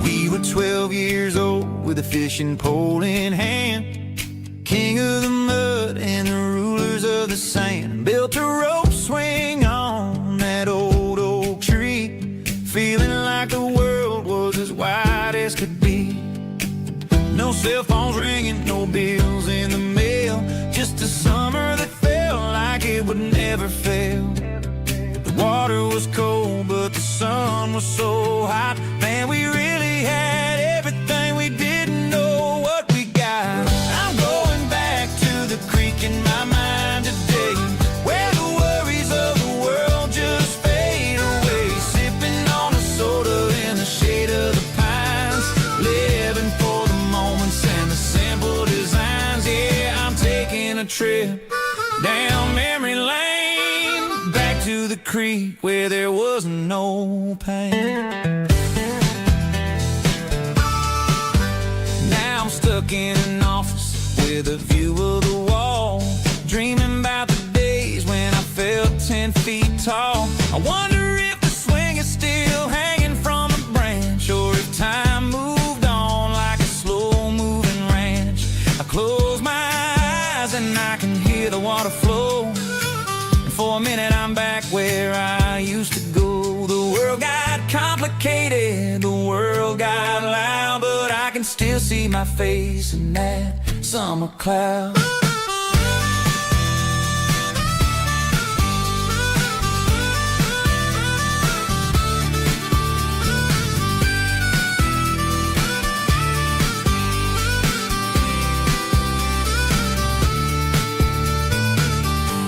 We were 12 years old with a fishing pole in hand, king of the mud and the rulers of the sand. Built a rope swing on that old oak tree, feeling like the world was as wide as could be. No cell phones ringing, no bills in the mail, just a summer that felt like it would never fail. The water was cold, but the sun was so hot. Man, we really had everything, we didn't know what we got. I'm going back to the creek in my mind today, where the worries of the world just fade away. Sipping on a soda in the shade of the pines, living for the moments and the simple designs. Yeah, I'm taking a trip down memory lane, back to the creek where there was no pain. Now I'm stuck in an office with a view of the wall, dreaming about the days when I felt 10 feet tall. I wonder if the swing is still hanging from a branch, or if time moved on like a slow-moving ranch. I close my eyes and I can hear the water flow, and for a minute I'm back where I used to go. The world got complicated, the world got loud, but I can still see my face in that summer cloud.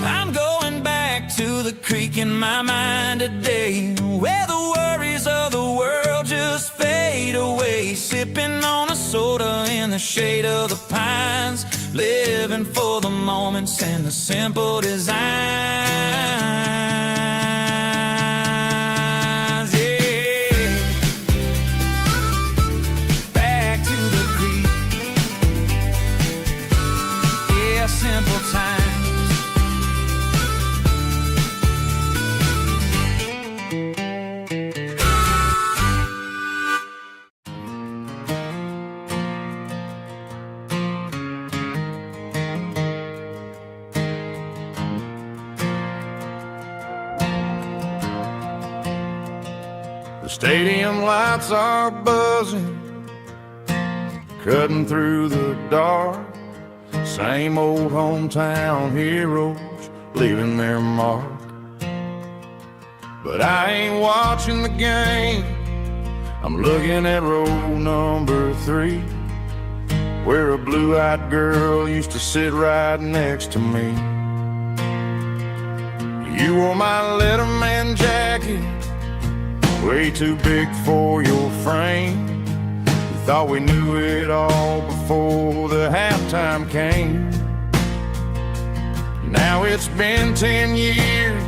I'm going back to the creek in my mind today, where the worries of the world just fade away. Sipping on a soda in the shade of the pines, living for the moments and the simple designs. Yeah, back to the creek. Yeah, simple times. The stadium lights are buzzing, cutting through the dark. Same old hometown heroes leaving their mark. But I ain't watching the game, I'm looking at row number 3, where a blue-eyed girl used to sit right next to me. You wore my Letterman jacket, way too big for your frame. We thought we knew it all before the halftime came. Now it's been 10 years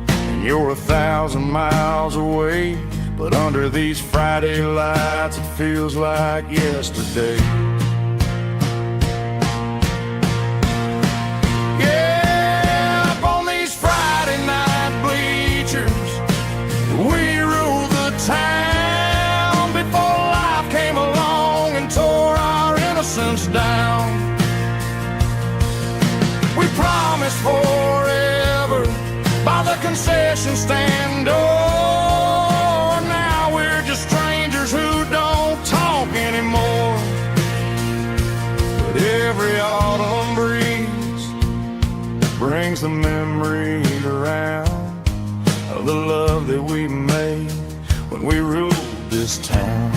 and you're 1,000 miles away, but under these Friday lights it feels like yesterday. Yeah, up on these Friday night bleachers, we ruled the town before life came along and tore our innocence down. We promised forever by the concession stand door. Now we're just strangers who don't talk anymore. But every autumn breeze brings the memories around of the love that we made when we ruled this town.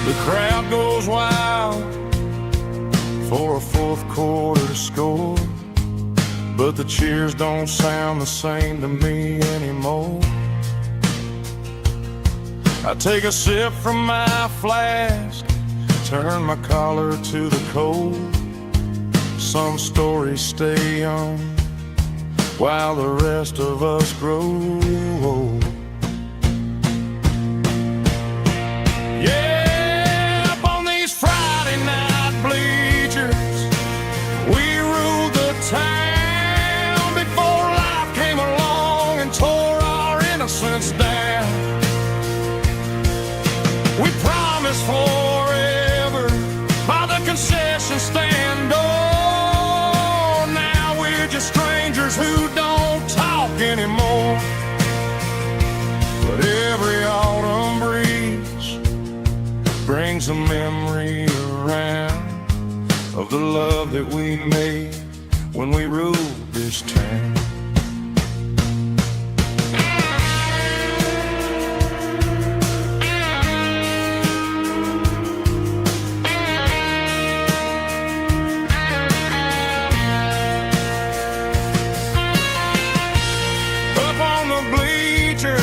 The crowd goes wild for a fourth quarter score, but the cheers don't sound the same to me anymore. I take a sip from my flask, turn my collar to the cold. Some stories stay young while the rest of us grow old. Yeah. promise forever by the concession stand door. Now we're just strangers who don't talk anymore. But every autumn breeze brings a memory around of the love that we made when we ruled this town. Up on the bleachers,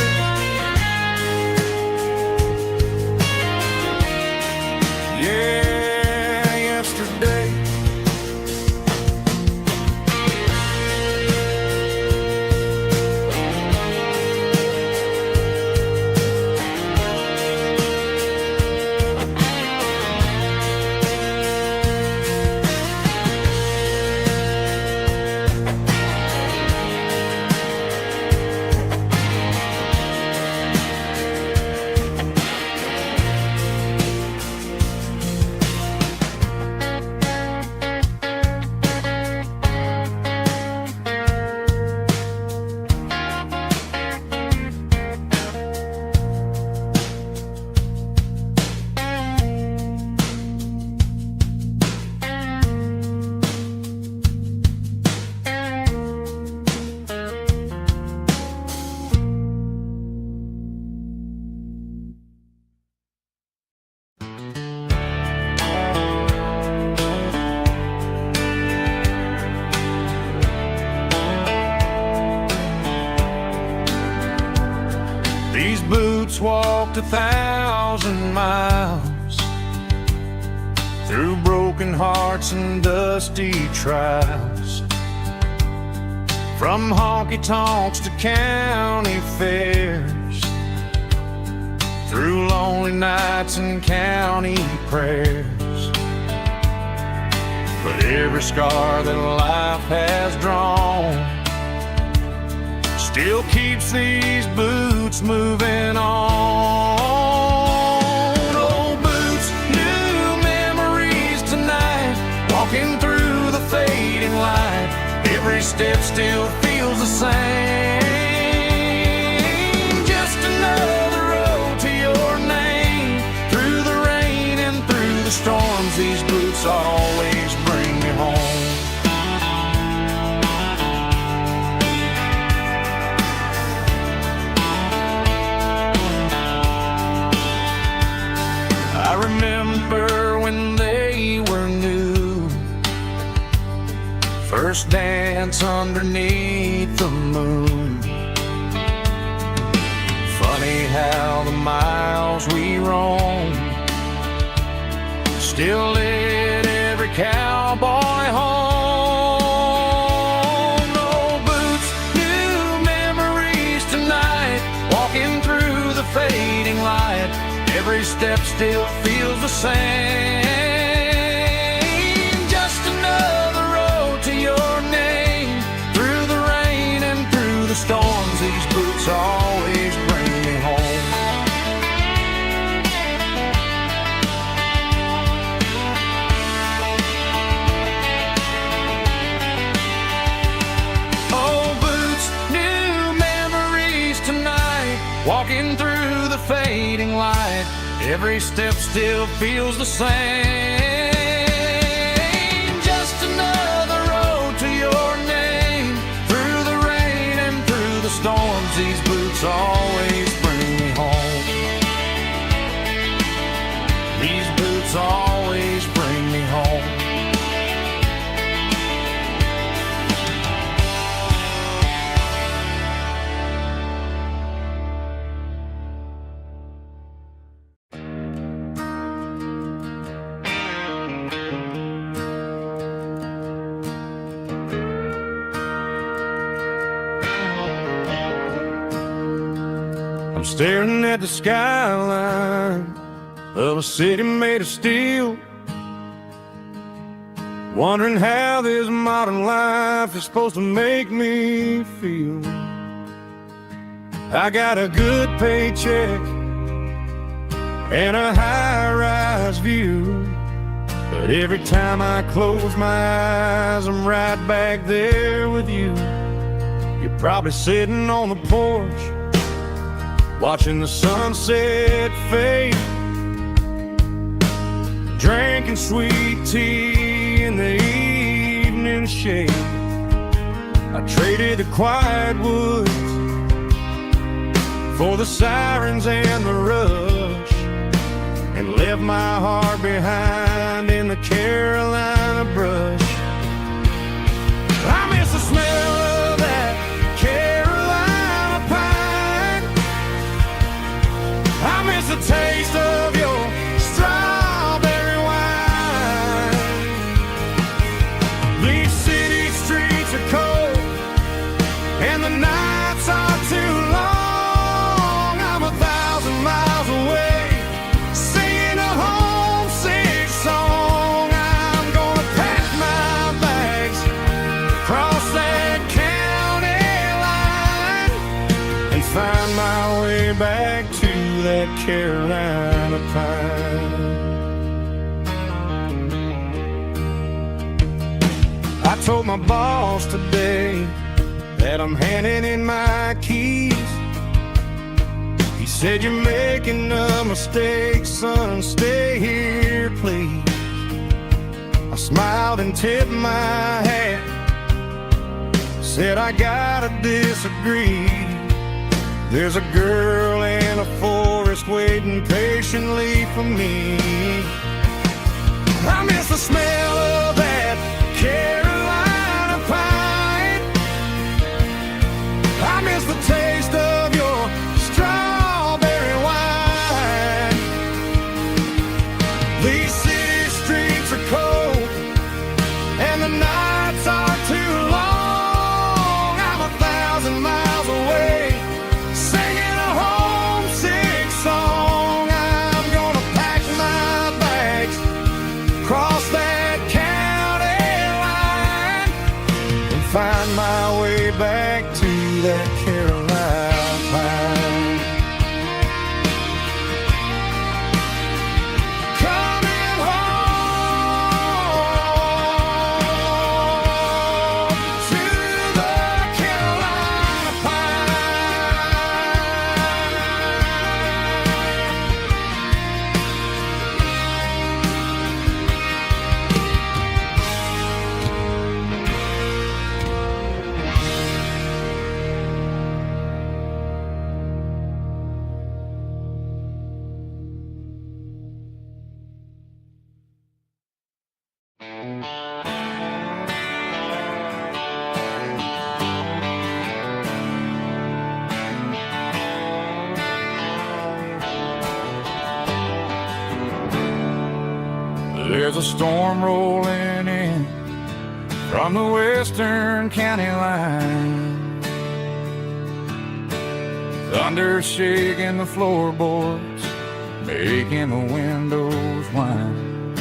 yeah, yesterday. These boots walked 1,000 miles through broken hearts and dusty trials, from honky-tonks to county fairs, through lonely nights and county prayers. But every scar that life has drawn still keeps these boots moving on. Old boots, new memories tonight, walking through the fading light. Every step still feels the same. Just another road to your name. Through the rain and through the storms, these boots always bring me home. I remember when they were new, first dance underneath the moon. Funny how the miles we roamed still lit every cowboy home. Old boots, new memories tonight, walking through the fading light. Every step still feels the same. Just another road to your name. Through the rain and through the storms, these boots always bring me home. Old boots, new memories tonight, walking through the fading light. Every step still feels the same. Just another road to your name. Through the rain and through the storms, these boots always bring me home. These boots always bring me home. Staring at the skyline of a city made of steel, wondering how this modern life is supposed to make me feel. I got a good paycheck and a high paradise view. But every time I close my eyes, I'm right back there with you. You're probably sitting on the porch, watching the sunset fade, drinking sweet tea in the evening shade. I traded the quiet woods for the sirens and the rush, and left my heart behind in the Carolina brush. I miss the smell of that Carolina pine. I miss the taste of your strawberry wine. These city streets are cold and the nights are too long. I'm 1,000 miles away, singing a homesick song. I'm gonna pack my bags, cross that county line, and find my way back to that Carolina pine. I told my boss today that I'm handing in my keys. He said, "You're making a mistake, son, stay here, please." I smiled and tipped my hat, said, "I gotta disagree. There's a girl in a forest waiting patiently for me." I miss the smell of that Carolina pine. I miss the taste of your strawberry wine. These city streets are cold and the nights are too long. I'm 1,000 miles away, singing a homesick song. I'm gonna pack my bags, cross that county line, and find my way back to that Carolina pine. Coming home to the Carolina There's a storm rolling in from the western county line. Thunder shaking the floorboards, making the windows whine.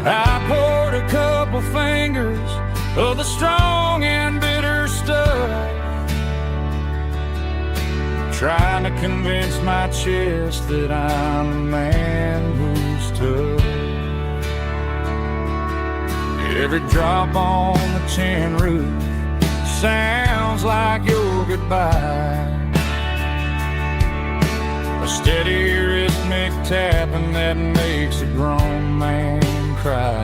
I poured a couple fingers of the strong and bitter stuff, trying to convince my chest that I'm a man who's tough. Every drop on the tin roof sounds like your goodbye, a steady rhythmic tapping that makes a grown man cry.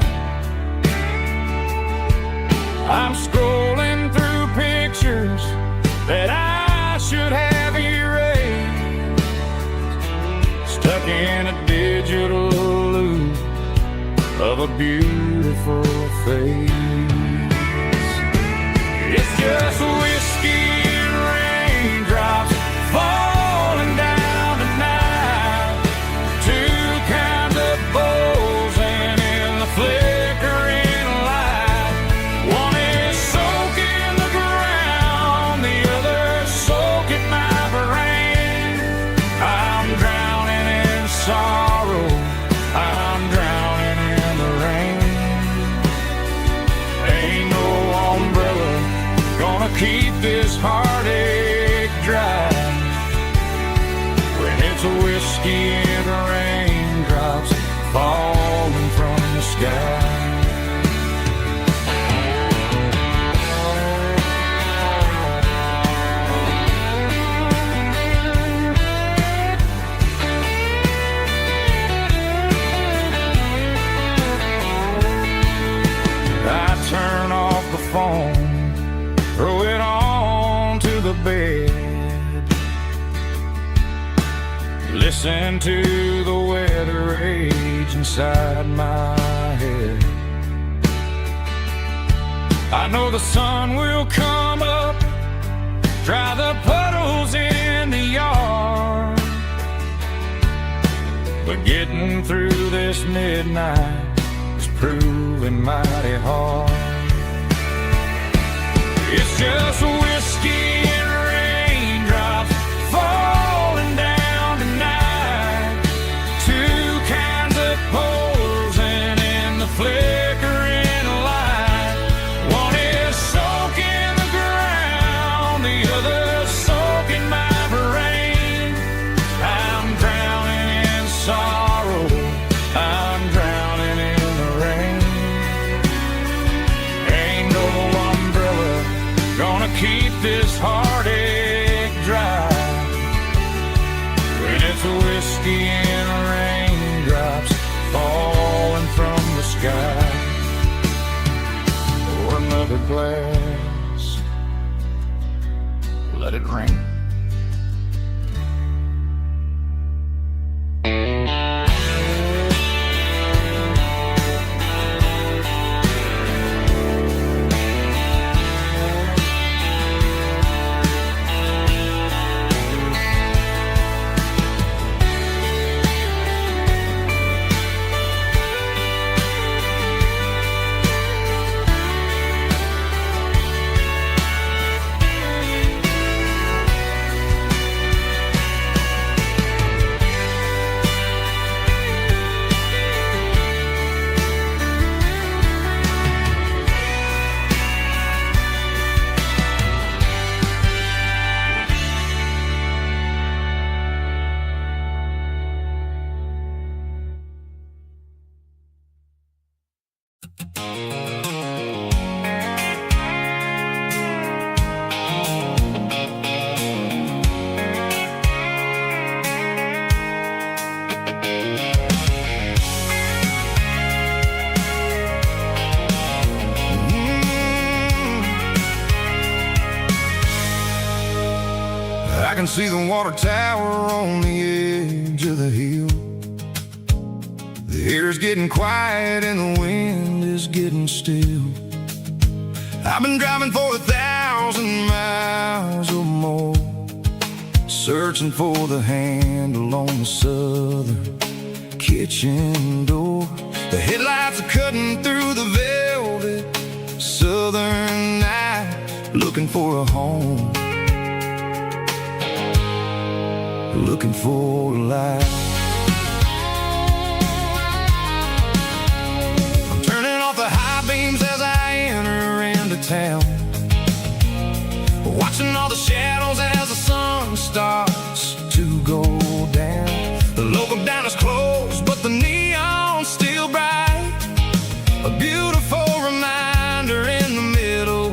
I'm scrolling through pictures that I should have erased, stuck in a digital loop of a beautiful face. It's just whiskey and raindrops falling down tonight, two kinds of bowls and in the flickering light. One is soaking the ground, the other soaking my brain. I'm drowning in sorrow, I'm drowning in the rain. Ain't no umbrella gonna keep this heartache dry when it's a whiskey and rain. listen to the weather rage inside my head. I know the sun will come up, dry the puddles in the yard, but getting through this midnight is proving mighty hard. It's just whiskey and raindrops falling down tonight, two kinds of posing in the flickering light. One is soaking the ground, the other soaking my brain. I'm drowning in sorrow, I'm drowning in the rain. Ain't no umbrella gonna keep this heartache dry when it's whiskey and raindrops falling from the sky. Pour another glass, let it rain. I can see the water tower on the edge of the hill. The air's getting quiet and the wind is getting still. I've been driving for 1,000 miles or more, searching for the handle on the southern kitchen door. The headlights are cutting through the velvet southern night, looking for a home, looking for a life. I'm turning off the high beams as I enter into town, watching all the shadows as the sun starts to go down. The local diner's closed, but the neon's still bright, a beautiful reminder in the middle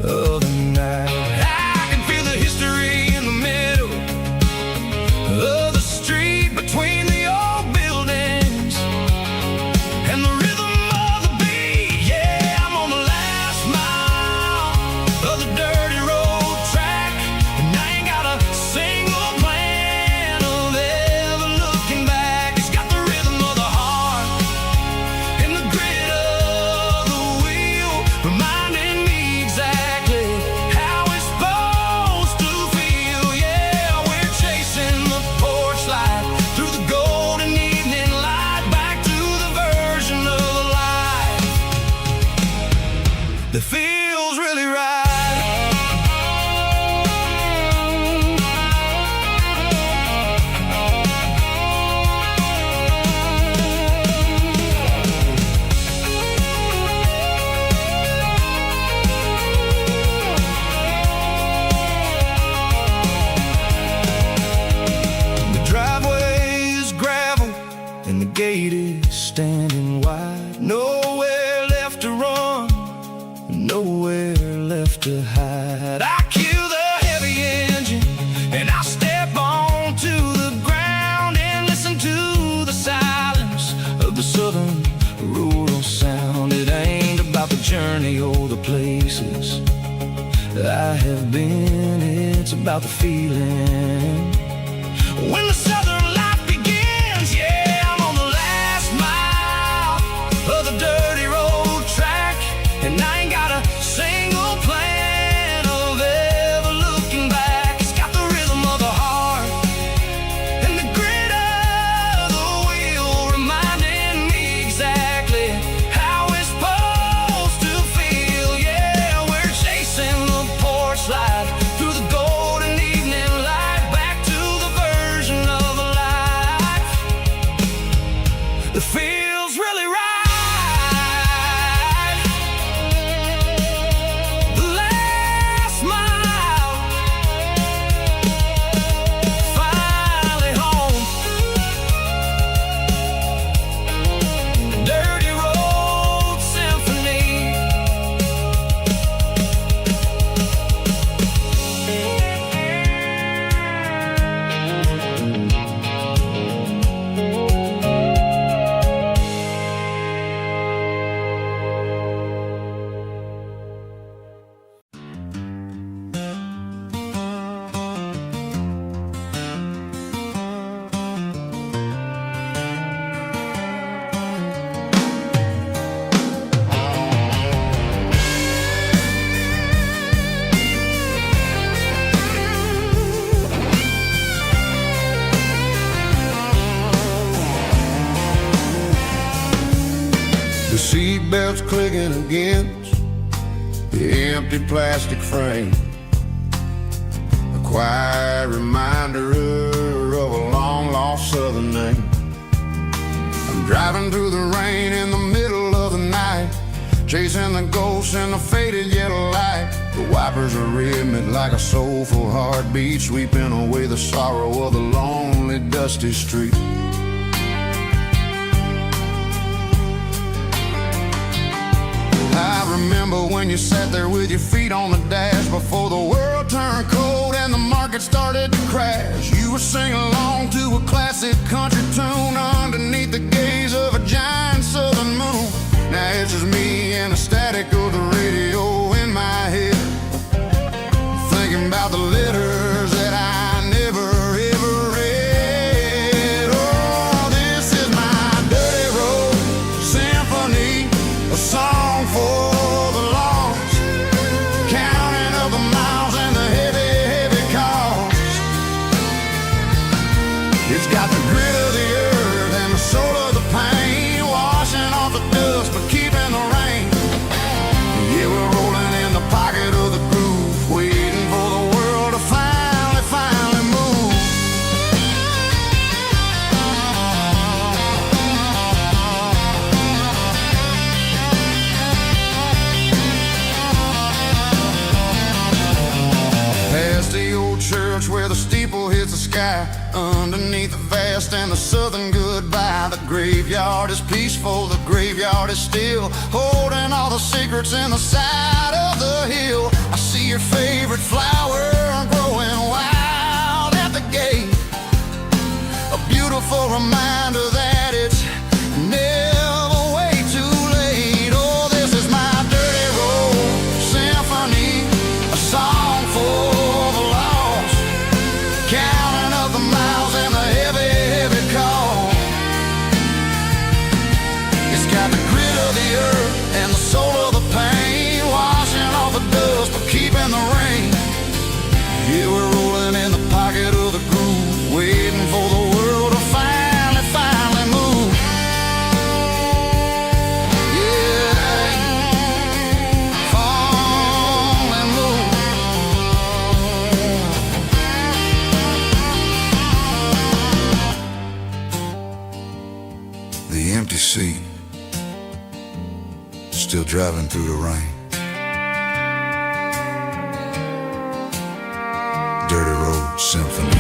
of the night. I can feel the history in the middle of the street between the old buildings and the rhythm of the beat. Yeah, I'm on the last mile of the dirty road track, and I ain't got a single plan of ever looking back. It's got the rhythm of the heart and the grit of the wheel, reminding me exactly how it's supposed to feel. Yeah, we're chasing the porch light through the golden evening light, back to the version of life that feels really right. The driveway is gravel and the gate is standing wide. Nowhere left to run, nowhere left to hide. I kill the heavy engine and I step onto the ground and listen to the silence of the southern rural sound. It ain't about the journey or the places I have been, it's about the feeling when the sun that feels really right. The last mile, finally home. Dirty Road Symphony. The seatbelt's clicking against the empty plastic frame, a quiet reminder of a long-lost southern name. I'm driving through the rain in the middle of the night, chasing the ghosts in the faded yellow light. The wipers are rhythmic like a soulful heartbeat, sweeping away the sorrow of the lonely, dusty street. I remember when you sat there with your feet on the dash before the world turned cold and the market started to crash. You were singing along to a classic country tune underneath the gaze of a giant southern moon. Now it's just me and the static of the radio in my head, thinking about the letters that I never ever read. Oh, this is my dirty road symphony, a song for the lost, counting up the miles and the heavy, heavy cost. It's got the grit of the earth and the soul of the pain, washing off the dust but keeping the rain. Yeah, we're rolling in the pocket of the groove, waiting for the world to finally move. Past the old church where the steeple hits the sky, underneath the vast and the southern goodbye. The graveyard is peaceful, the graveyard is still, holding all the secrets in the side of the hill. I see your favorite flower growing wild at the gate, a beautiful reminder that it's never way too late. Oh, this is my dirty road symphony, a song for the lost, counting up the miles and the heavy, heavy call. It's got the grit of the earth and the soul of the pain, washing off the dust but keeping the rain. Yeah, we're rolling in the pocket of the groove, waiting for the world to finally move. Yeah, finally move. The empty seat, still driving through the rain. Dirty Road Symphony.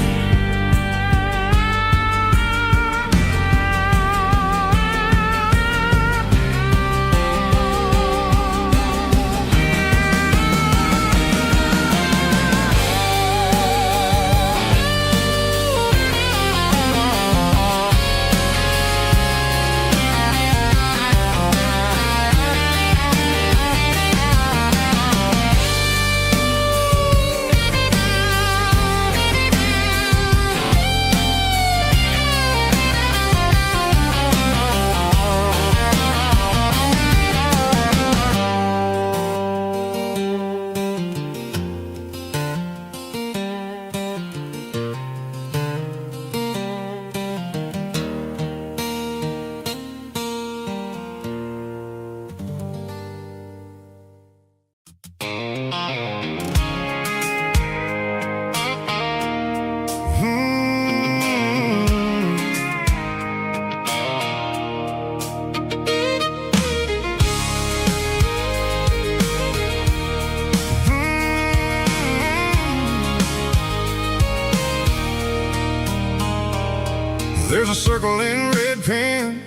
a circle in red pen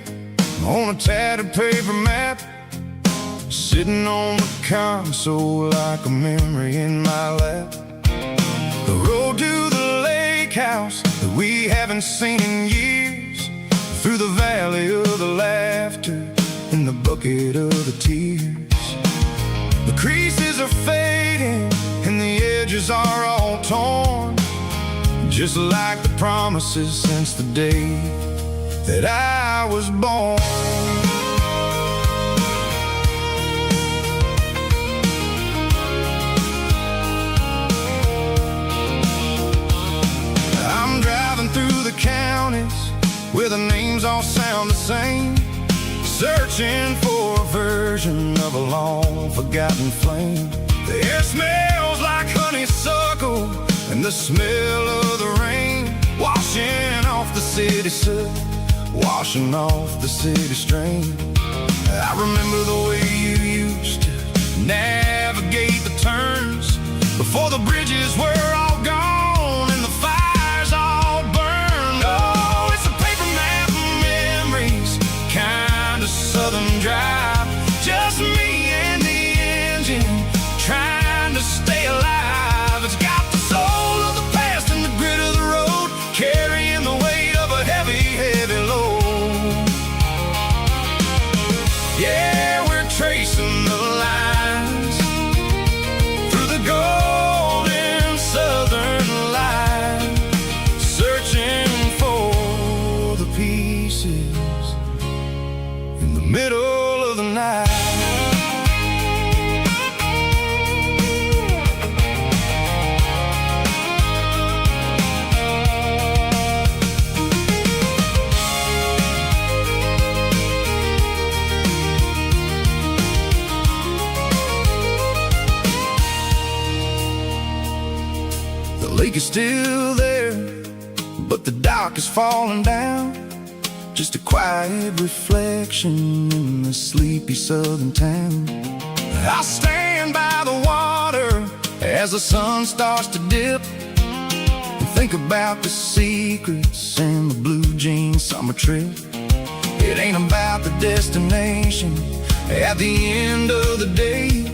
on a tattered paper map, sitting on the console like a memory in my lap. The road to the lake house that we haven't seen in years, through the valley of the laughter in the bucket of the tears. The creases are fading and the edges are all torn, just like the promises since the day that I was born. I'm driving through the counties where the names all sound the same, searching for a version of a long forgotten flame. The air smells like honeysuckle and the smell of the rain, washing off the city soot, washing off the city strain. I remember the way you used to navigate the turns before the bridges were all gone and the fires all burned. Oh, it's a paper map of memories, kind of southern drive, just me and the engine trying to stay alive. It's got the soul of the past and the grit of the road, carrying the weight of a heavy, heavy load. Yeah, we're tracing the lines through the golden southern light, searching for the pieces in the middle of the night. The lake is still there, but the dock is falling down, just a quiet reflection in the sleepy southern town. I stand by the water as the sun starts to dip, and think about the secrets and the blue jean summer trip. It ain't about the destination at the end of the day,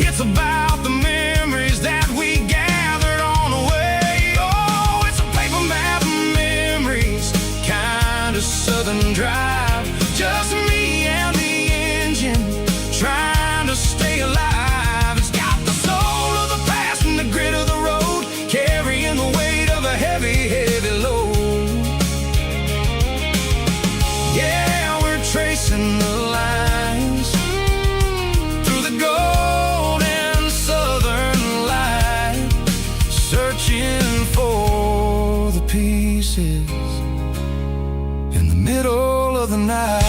it's about the memories that we gathered on the way. Oh, it's a paper map of memories, kind of southern drive, just me and the engine trying to stay alive. It's got the soul of the past and the grit of the road, carrying the weight of a heavy, heavy load. Yeah, we're tracing the lines through the golden southern light, searching for the pieces in the middle of the night.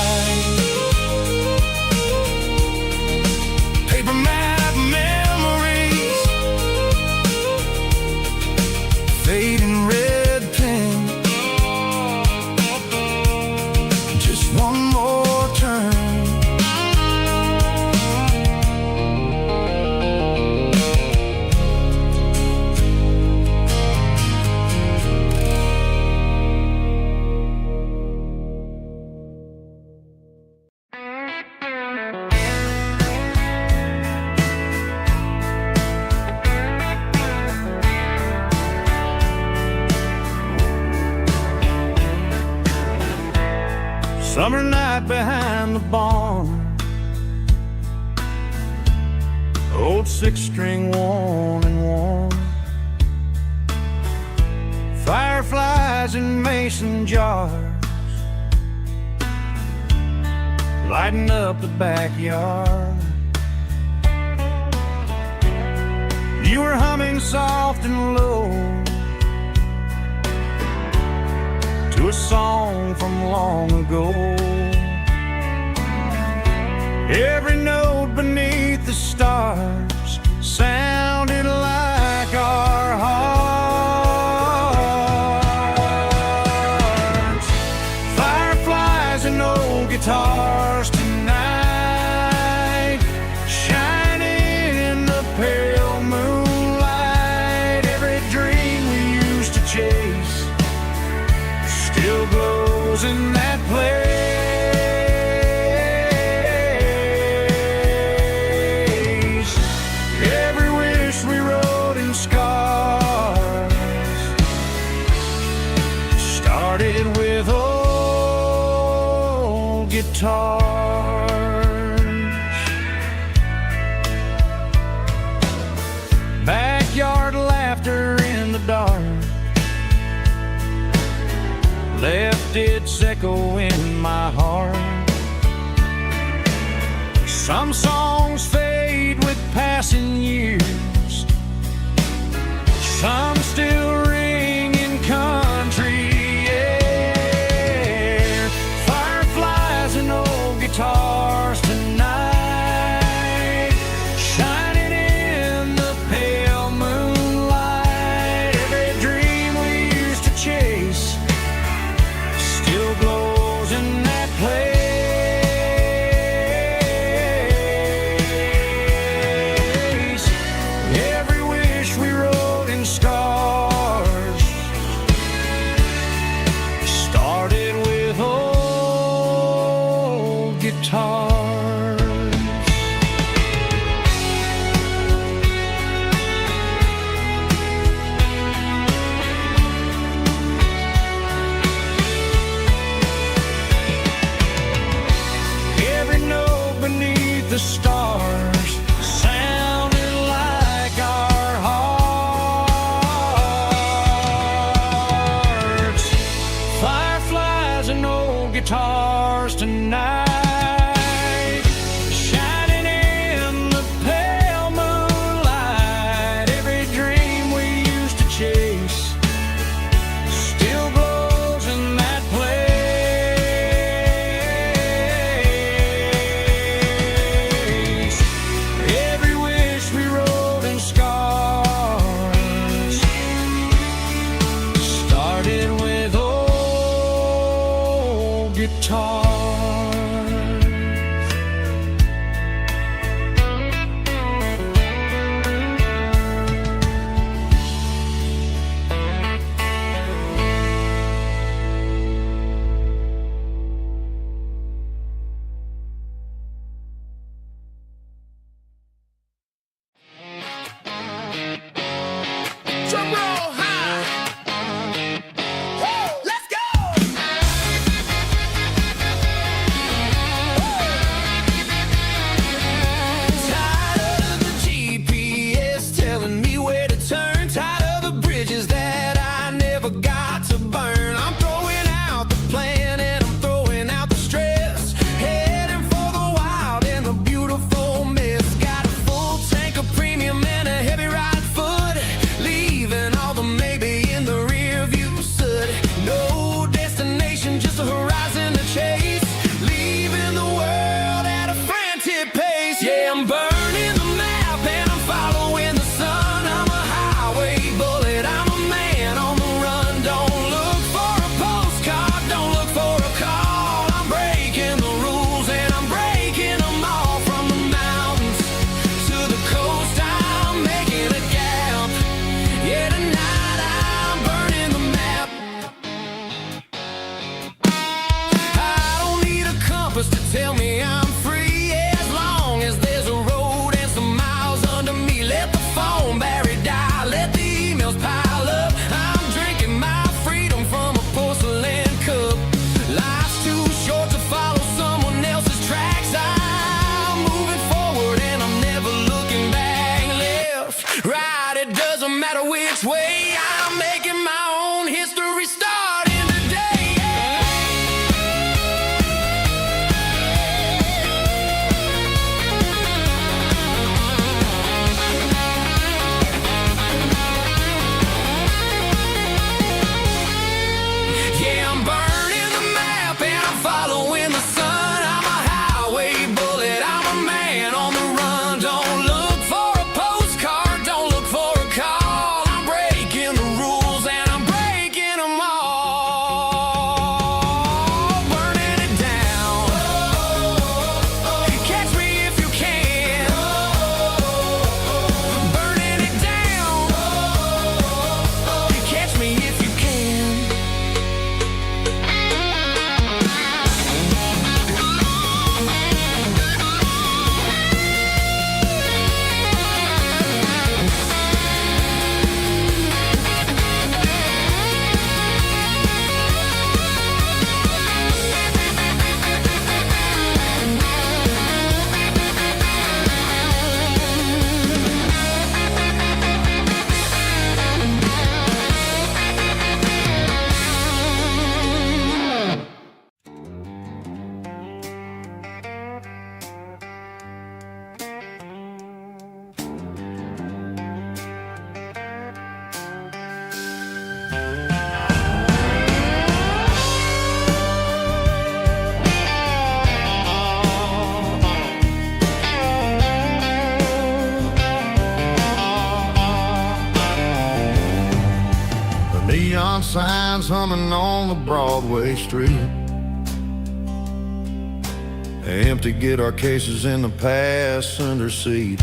Paper map memories, fading red pen, just one more turn. Summer night behind the barn, old six-string worn and worn, fireflies in mason jars, lighting up the backyard. You were humming soft and low to a song from long ago. Every note beneath the stars sounded like our hearts. Fireflies and old guitars tonight, shining in the pale moonlight. Every dream we used to chase still glows glows in that place. Every wish we wrote in scars started with old guitars. Backyard laughter in the dark left its echo in my heart. Some songs fade with passing years, some still ring in country air. Fireflies and old guitars tonight, shining in the pale moonlight. Every dream we used to chase still glows in that place. Every wish we wrote in scars started with old guitars. Every note beneath the stars sounded like our hearts. Fireflies and old guitars tonight, shining in the pale moonlight. Every dream we used to chase still glows in that place. Every wish we wrote in scars started with old guitars. Drum roll high. Woo, let's go. Tired of the GPS telling me where to turn. Tired of the bridges that I never got to burn. I'm throwing out the plan and I'm throwing out the stress. Heading for the wild and the beautiful mess. Got a full tank of premium and a heavy right foot. Leaving all the maybe in the rear view soot. No destination, just a horizon to chase. Leaving the world at a frantic pace. Yeah, I'm burning the map and I'm following the sun. I'm a highway bullet, I'm a man on the run. Don't look for a postcard, don't look for a call. I'm breaking the rules and I'm breaking them all. From the mountains to the coast, I'm making a gap. Yeah, tonight I'm burning the map. I don't need a compass to tell me I'm free. As long as there's a road and some miles under me. Let the phone battery die, let the emails pile up. I'm drinking my freedom from a porcelain cup. Life's too short to follow someone else's tracks. I'm moving forward and I'm never looking back. Left, right, it doesn't matter which way. I'm making my own history starting today. Yeah. signs humming on the Broadway street. Empty guitar cases in the passenger seat.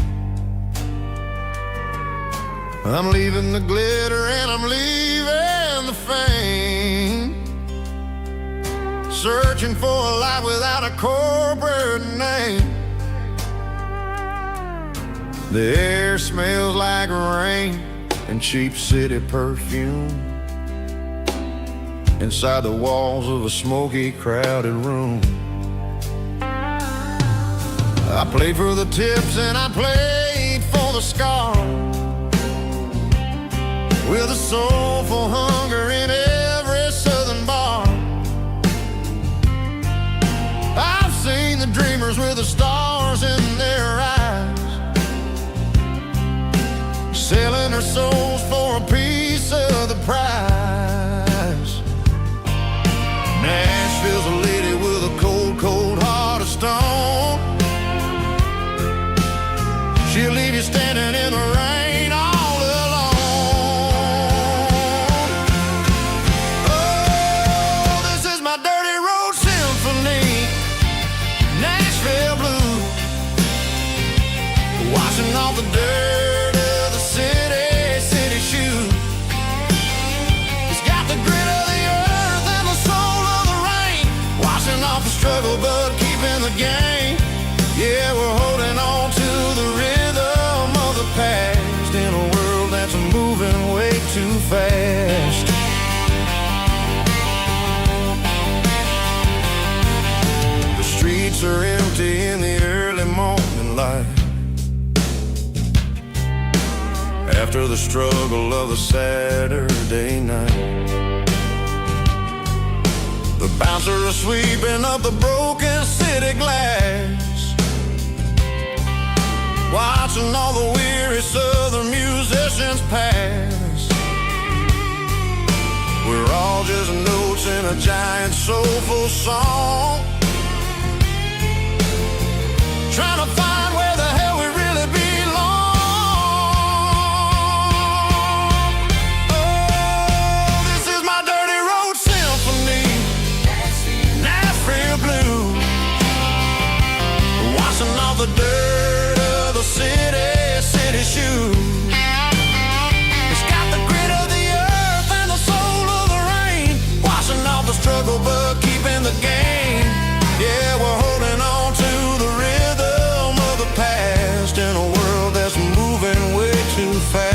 I'm leaving the glitter and I'm leaving the fame, searching for a life without a corporate name. The air smells like rain and cheap city perfume inside the walls of a smoky, crowded room. I played for the tips and I played for the scars, with a soulful hunger in every southern bar. I've seen the dreamers with the stars in their eyes, selling their souls for a piece of the prize. Nashville's a lady with a cold, cold heart of stone. She'll leave you standing in the rain all alone. Oh, this is my dirty road symphony, Nashville blue, washing off the dirt of the city shoe. It's got the grit of the earth and the soul of the rain, washing off the struggle but keeping the game. Yeah, we're holding on to the rhythm of the past in a world that's moving way too fast. The streets are empty in the early morning light, after the struggle of the Saturday night. The bouncers are sweeping up the broken city glass, watching all the weary southern musicians pass. We're all just notes in a giant soulful song, trying to find where the hell we really belong. Oh, this is my dirty road symphony, Nashville blue, washing off the dirt of the city shoe. It's got the grit of the earth and the soul of the rain, washing off the struggle but keeping the game. Yeah, we're holding on to the rhythm of the past in a world that's moving way too fast.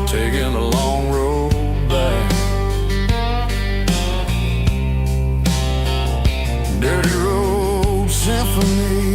Taking the long road back, dirty road symphony.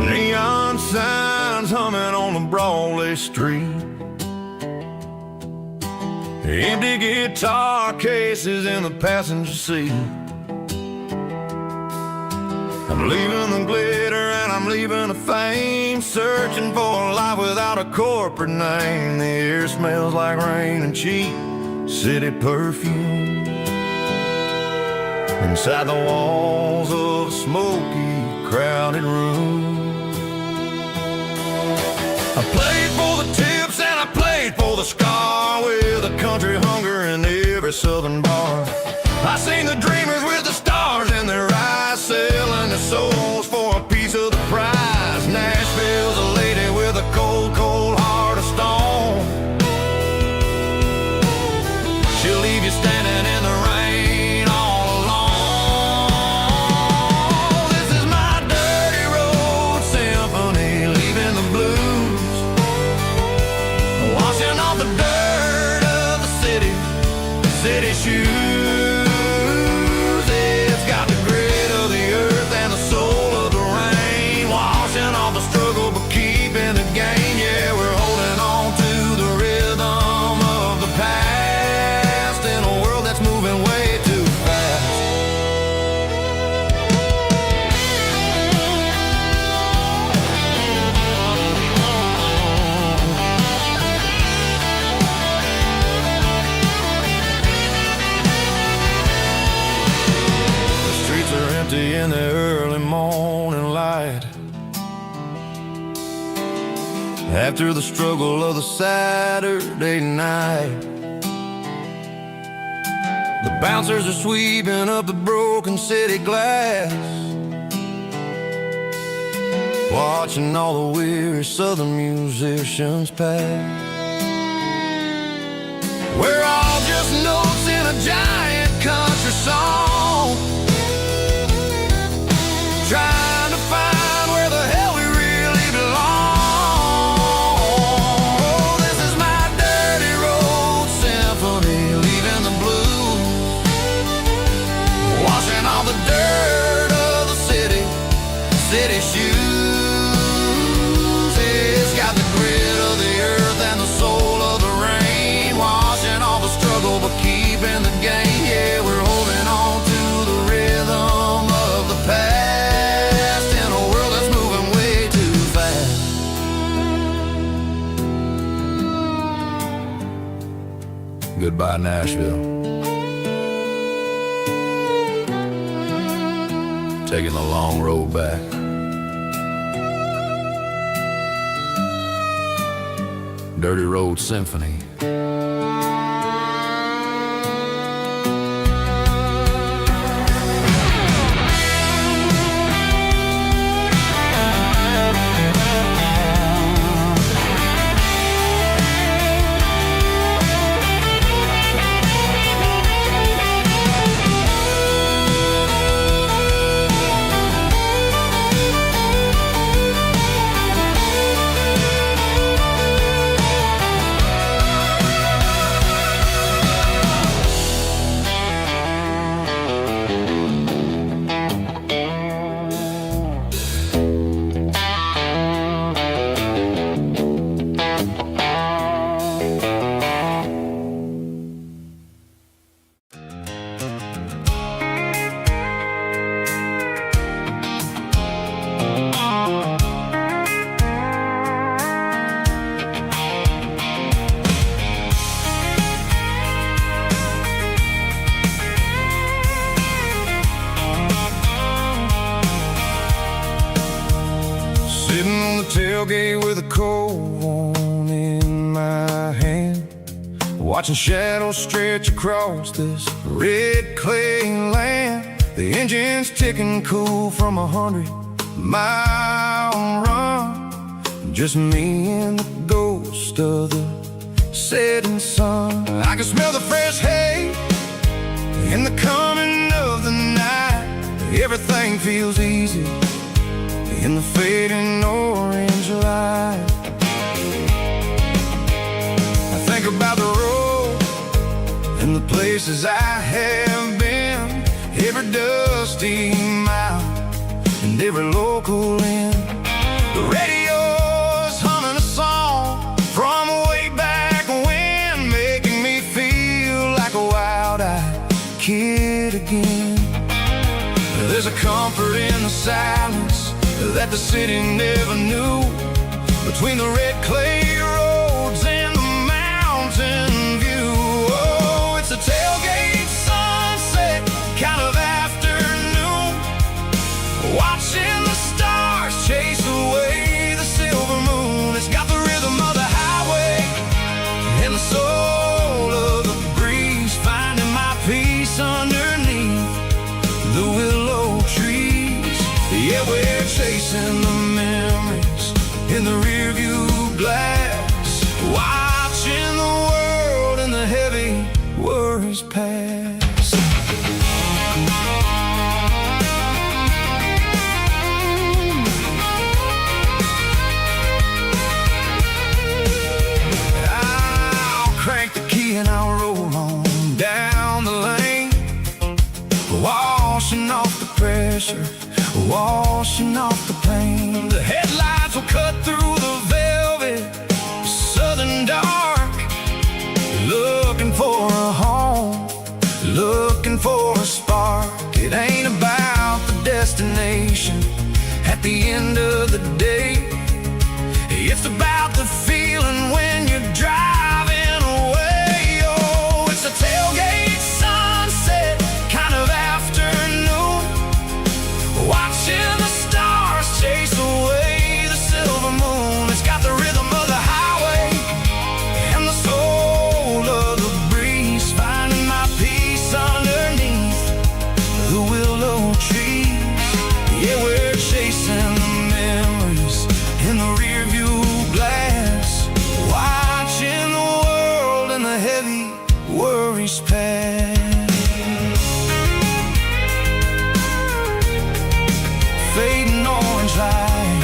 Neon signs humming on the Broadway street, empty guitar cases in the passenger seat. I'm leaving the glitter and I'm leaving the fame, searching for a life without a corporate name. The air smells like rain and cheap city perfume. Inside the walls of a smoky, crowded room. I played for the tips and I played for the scar, with a country hunger in every southern bar. I seen the dreamers with the stars in their eyes, selling their souls for a piece of the prize. Nashville's a lady with a cold, cold heart of stone. She'll leave you standing in the rain all alone. This is my dirty road symphony, leaving the blues, washing off the dirt of the city shoes. It's got the grit of the earth and the soul of the rain, washing off the struggle but keeping the game. Yeah, we're holding on to the rhythm of the past in a world that's moving way too fast. The streets are empty in the early morning light, after the struggle of the Saturday night. The bouncers are sweeping up the broken city glass, watching all the weary southern musicians pass. We're all just notes in a giant country song, trying to find where the hell we really belong. Oh, this is my dirty road symphony, leaving the blues, washing all the dirt of the city shoes. It's got the grit of the earth and the soul of the rain, washing all the struggle but keeping the game. Yeah, we're holding on to the rhythm of the past in a world that's moving way too fast. Goodbye, Nashville. Taking the long road back. Dirty Road Symphony. Tailgate with a cold one in my hand, watching shadows stretch across this red clay land. The engine's ticking cool from 100-mile run, just me and the ghost of the setting sun. I can smell the fresh hay in the coming of the night. Everything feels easy in the fading orange light. I think about the road and the places I have been, every dusty mile and every local inn. The radio's humming a song from way back when, making me feel like a wild-eyed kid again. There's a comfort comfort in the silence that the city never knew. Between the red clay roads and the mountain view. Oh, it's a tailgate sunset kind of afternoon, watching the stars chase away the silver moon. It's got the rhythm of the highway and the soul of the breeze, finding my peace underneath the willow trees. Yeah, we're chasing the memories in the rearview glass, watching the world and the heavy worries pass. I'll crank the key and I'll roll on down the lane, washing off the pressure, washing off the pain. The headlights will cut through the velvet southern dark, looking for a home, looking for a spark. It ain't about the destination at the end of the day, it's about the feeling when you're driving away. Oh, it's a tailgate sunset kind of afternoon, watching the stars chase away the silver moon. It's got the rhythm of the highway and the soul of the breeze, finding my peace underneath the willow trees. Yeah, we're chasing the memories in the rearview glass, watching the world and the heavy worries pass. Fading orange light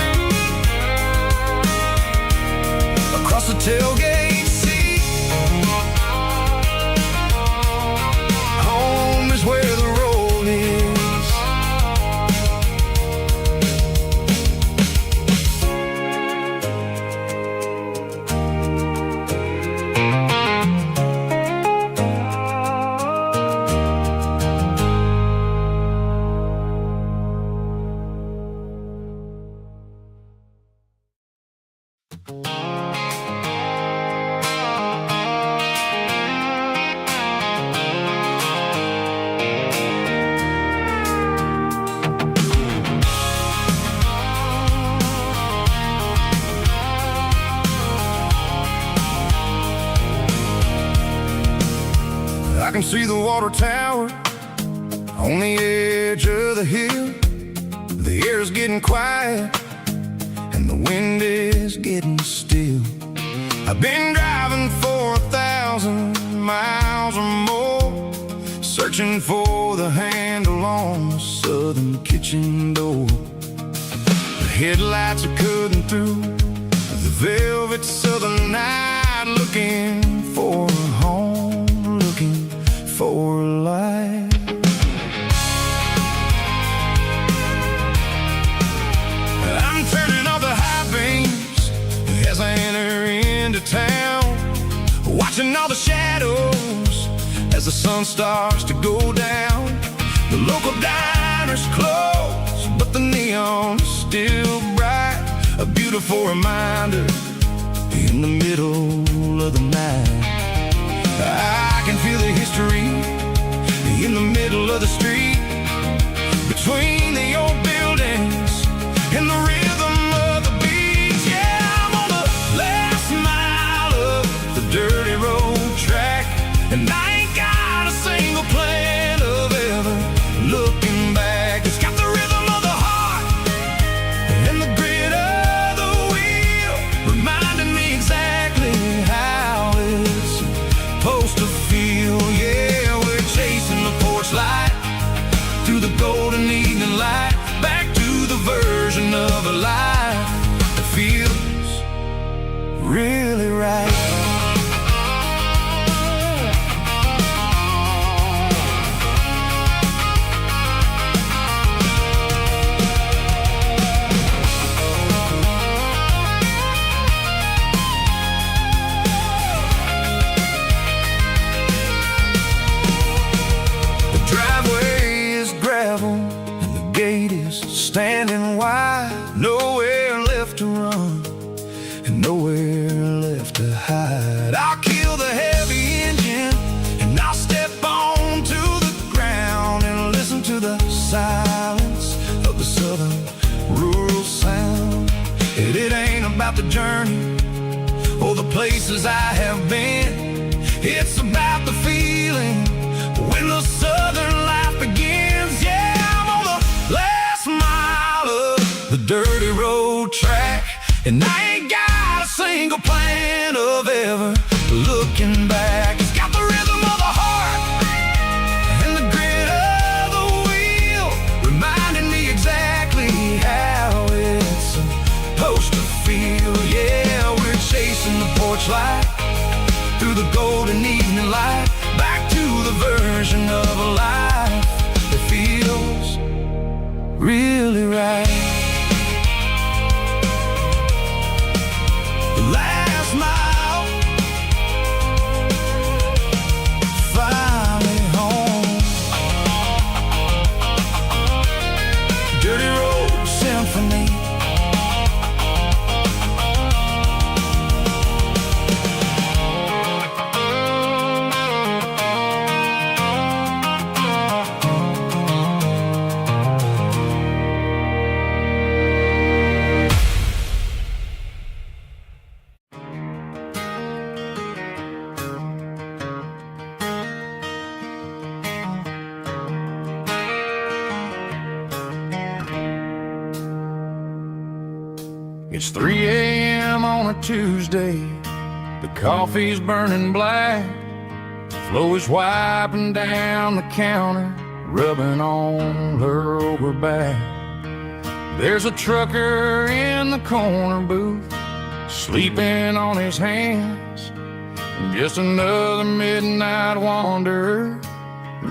across the tailgate seat. Home is where the road is. I can see the water tower on the edge of the hill. The air is getting quiet and the wind is getting still. I've been driving for 1,000 miles or more, searching for the handle on the southern kitchen door. The headlights are cutting through the velvet southern night, looking for a home, looking for a life. I'm turning off the high beams as I enter into town, watching all the shadows as the sun starts to go down. The local diner's closed, but the neon's still bright, a beautiful reminder in the middle of the night. I can feel the history in the middle of the street, between the old buildings and the rhythm of the beats. Yeah, I'm on the last mile of the dirty road track, and I ain't got a single plan of ever looking back. It's got the rhythm of the heart and the grit of the wheel, reminding me exactly how it's supposed to feel. Yeah, we're chasing the porch light through the golden evening light, back to the version of a life and nowhere left to hide. I'll kill the heavy engine and I'll step onto the ground and listen to the silence of the southern rural sound. And it ain't about the journey or the places I have been. It's about the feeling when the southern life begins. Yeah, I'm on the last mile of the dirty road track, and I ain't got a single plan of ever looking back. It's got the rhythm of the heart and the grit of the wheel, reminding me exactly how it's supposed to feel. Yeah, we're chasing the porch light through the golden evening light, back to the version of a life that feels really right. The last mile, finally home. Dirty Road Symphony. It's 3 a.m. on a Tuesday. The coffee's burning black. Flo is wiping down the counter, rubbing on her over back. There's a trucker in the corner booth, sleeping on his hands. Just another midnight wanderer,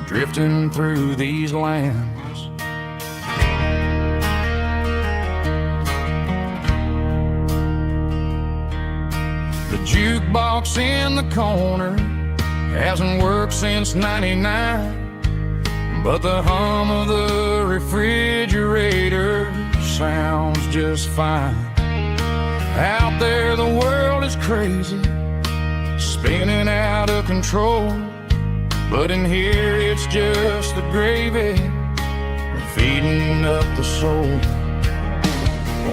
drifting through these lands. The jukebox in the corner hasn't worked since '99, but the hum of the refrigerator sounds just fine. Out there the world is crazy, spinning out of control, but in here it's just the gravy feeding up the soul.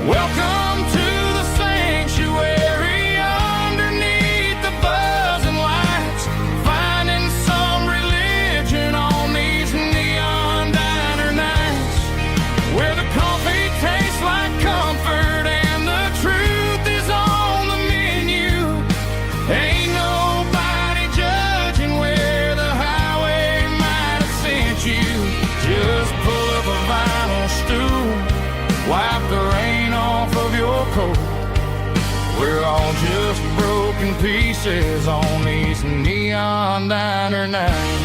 Welcome to the sanctuary underneath the buzzing lights, finding some religion on these neon diner nights, where the coffee tastes like comfort and the truth is on the menu. Ain't nobody judging where the highway might have sent you. Just pull up a vinyl stool, wipe the rain off of your coat. We're all just broken pieces on these neon diner nights.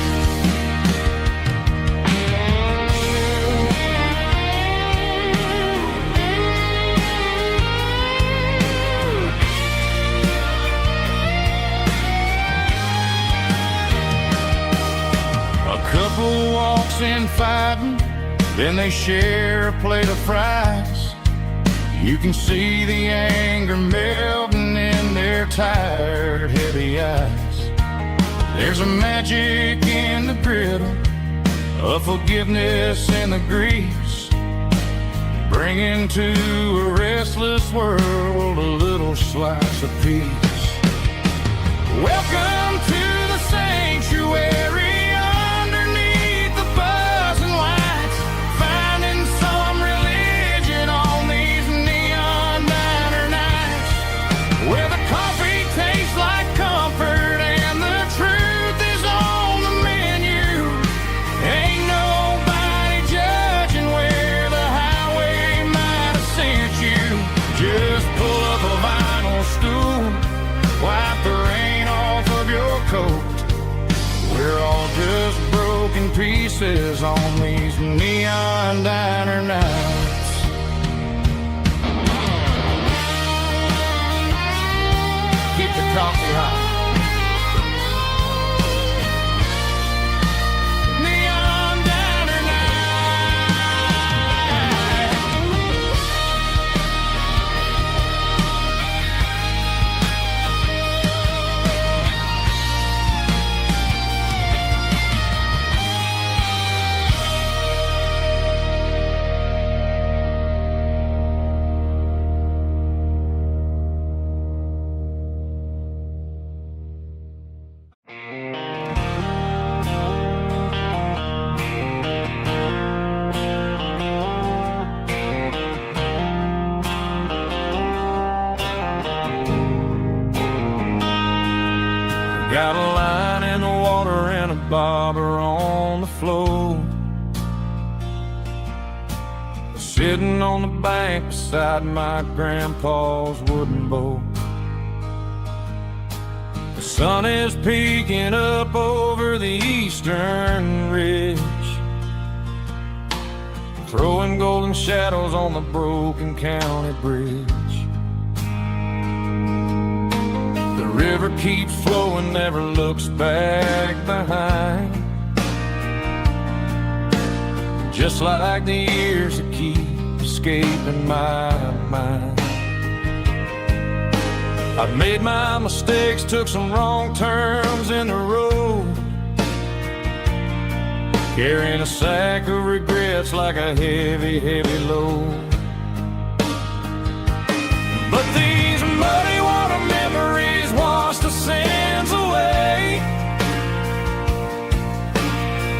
A couple walks in fighting, then they share a plate of fries. You can see the anger melting in their tired, heavy eyes. There's a magic in the griddle, a forgiveness in the grease, bringing to a restless world a little slice of peace. Welcome to the sanctuary. got a line in the water and a bobber on the floor. Sitting on the bank beside my grandpa's wooden boat. The sun is peeking up over the eastern ridge, throwing golden shadows on the broken county bridge. The river keeps flowing, never looks back behind, just like the years that keep escaping my mind. I've made my mistakes, took some wrong turns in the road, carrying a sack of regrets like a heavy, heavy load. But these muddy water memories wash the sins away.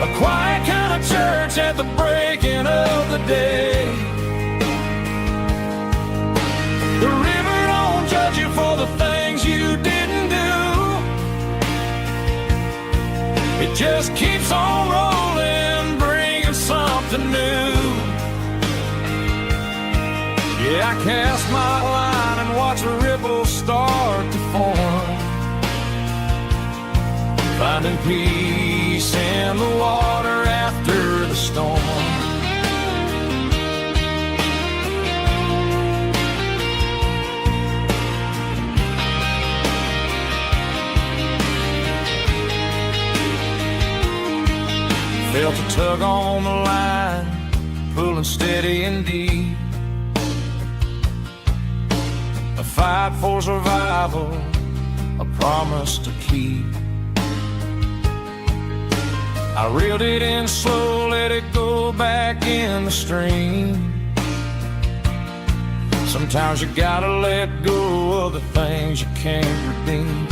A quiet kind of church at the breaking of the day. The river don't judge you for the things you didn't do. It just keeps on rolling, bringing something new. Yeah, I cast my line and watch the ripples start to form, finding peace in the water after the storm. Felt a tug on the line, pulling steady and deep. A fight for survival, a promise to keep. I reeled it in slow, let it go back in the stream. Sometimes you gotta let go of the things you can't redeem.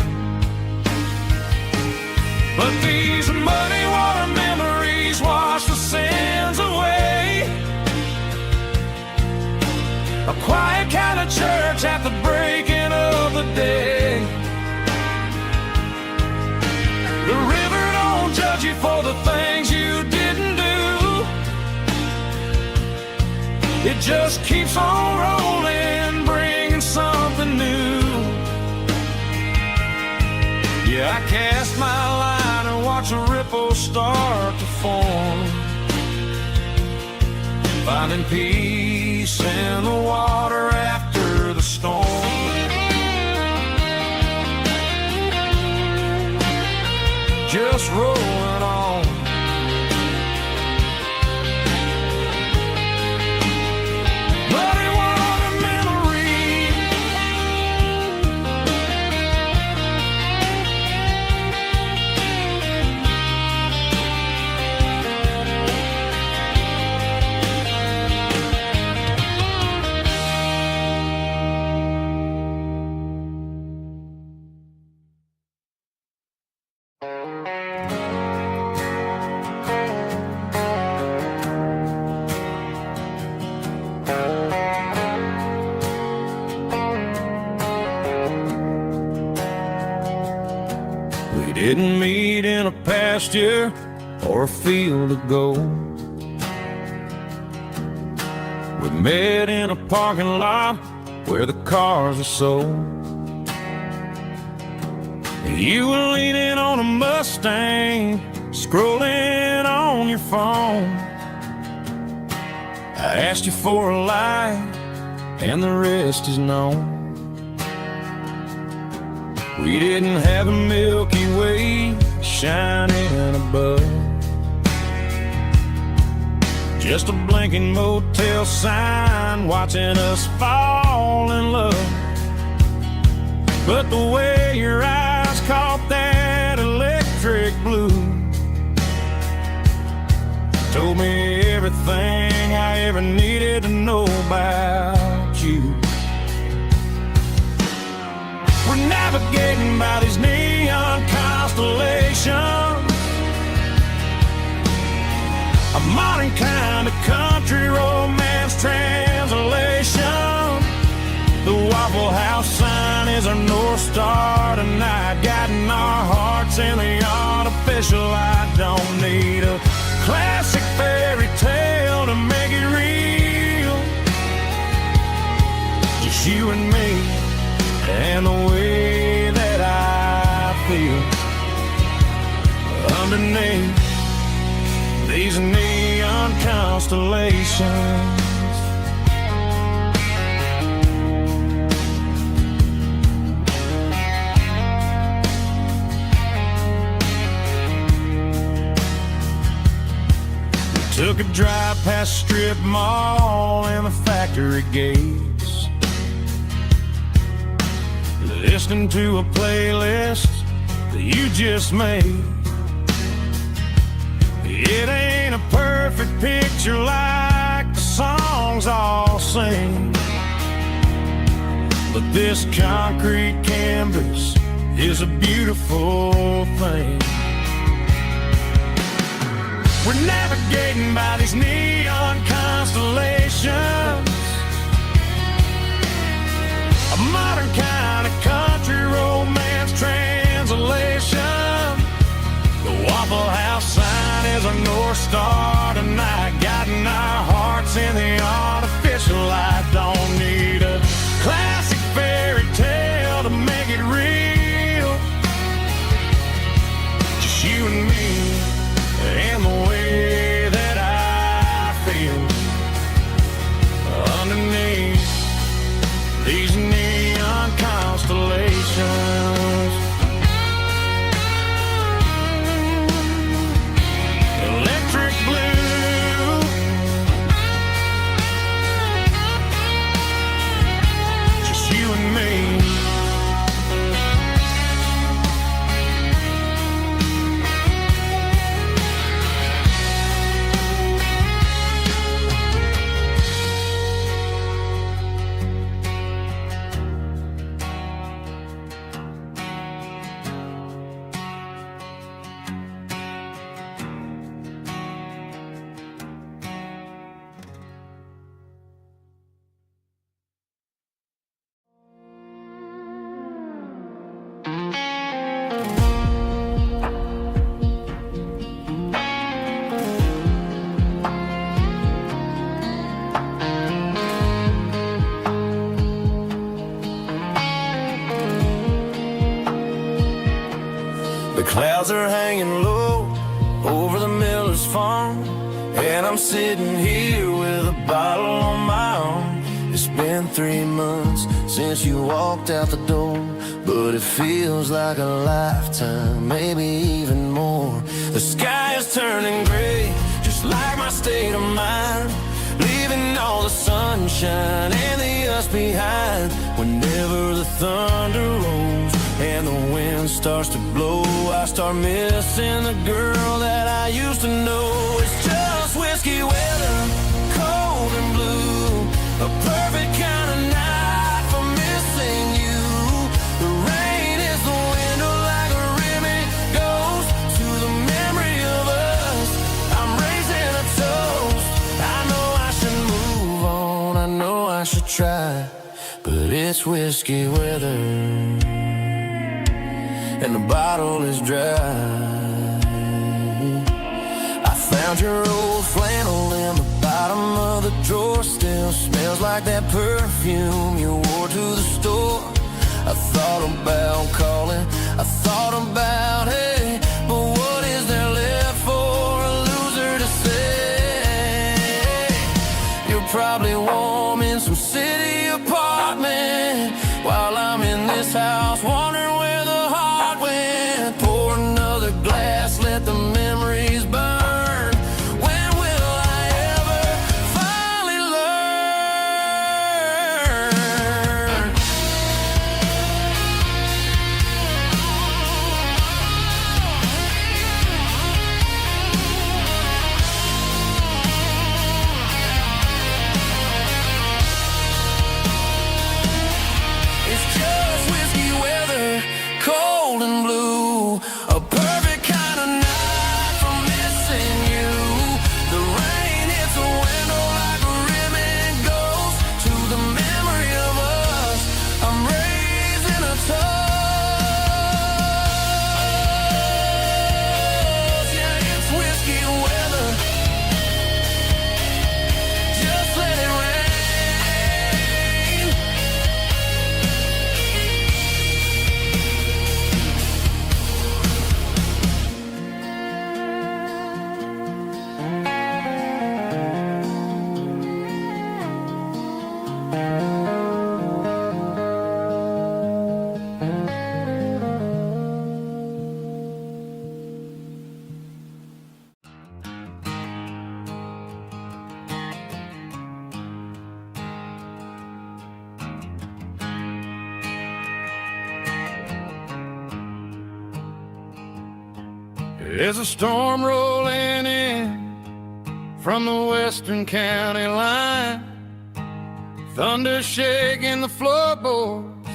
But these muddy water memories wash the sins away. A quiet kind of church at the breaking of the day. The river don't judge you for the things you didn't do. It just keeps on rolling, bringing something new. Yeah, I cast my line and watch a ripple start to form, finding peace in the water after the storm. Just rolling on. Muddy water memory. We didn't meet in a pasture or a field of gold. We met in a parking lot where the cars are sold. You were leaning on a Mustang, scrolling on your phone. I asked you for a light, and the rest is known. We didn't have a Milky Way shining above, just a blinking motel sign watching us fall in love. But the way your eyes caught that electric blue told me everything I ever needed to know about you. We're navigating by these neon constellations, a modern kind of country romance translation. The Waffle House sign is our North Star tonight, guiding our hearts in the artificial light. Don't need a classic fairy tale to make it real. Just you and me and the way that I feel underneath these neon constellations. Took a drive past strip mall and the factory gates, listening to a playlist that you just made. It ain't a perfect picture like the songs all sing, but this concrete canvas is a beautiful thing. We're navigating by these neon constellations, a modern kind of country romance translation. The Waffle House sign is our North Star tonight, guiding our hearts in the artificial light. Don't need a classic fairy tale to make it real. Just you and me and the way that I feel underneath these neon constellations. Electric blue, just you and me. The clouds are hanging low over the miller's farm, and I'm sitting here with a bottle on my arm. It's been 3 months since you walked out the door, but it feels like a lifetime, maybe even more. The sky is turning gray, just like my state of mind, leaving all the sunshine and the us behind. Whenever the thunder rolls and the wind starts to blow, I start missing the girl that I used to know. It's just whiskey weather, cold and blue, a perfect kind of night for missing you. The rain is the window like a ribbon goes to the memory of us. I'm raising a toast. I know I should move on, I know I should try, but it's whiskey weather and the bottle is dry. I found your old flannel in the bottom of the drawer, still smells like that perfume you wore to the store. I thought about calling, I thought about, hey, but what is there left for a loser to say? You're probably warm in some city apartment while I'm in this house wondering where the heart went. Pour another glass, let the memories burn. When will I ever finally learn? There's a storm rolling in from the western county line, thunder shaking the floorboards,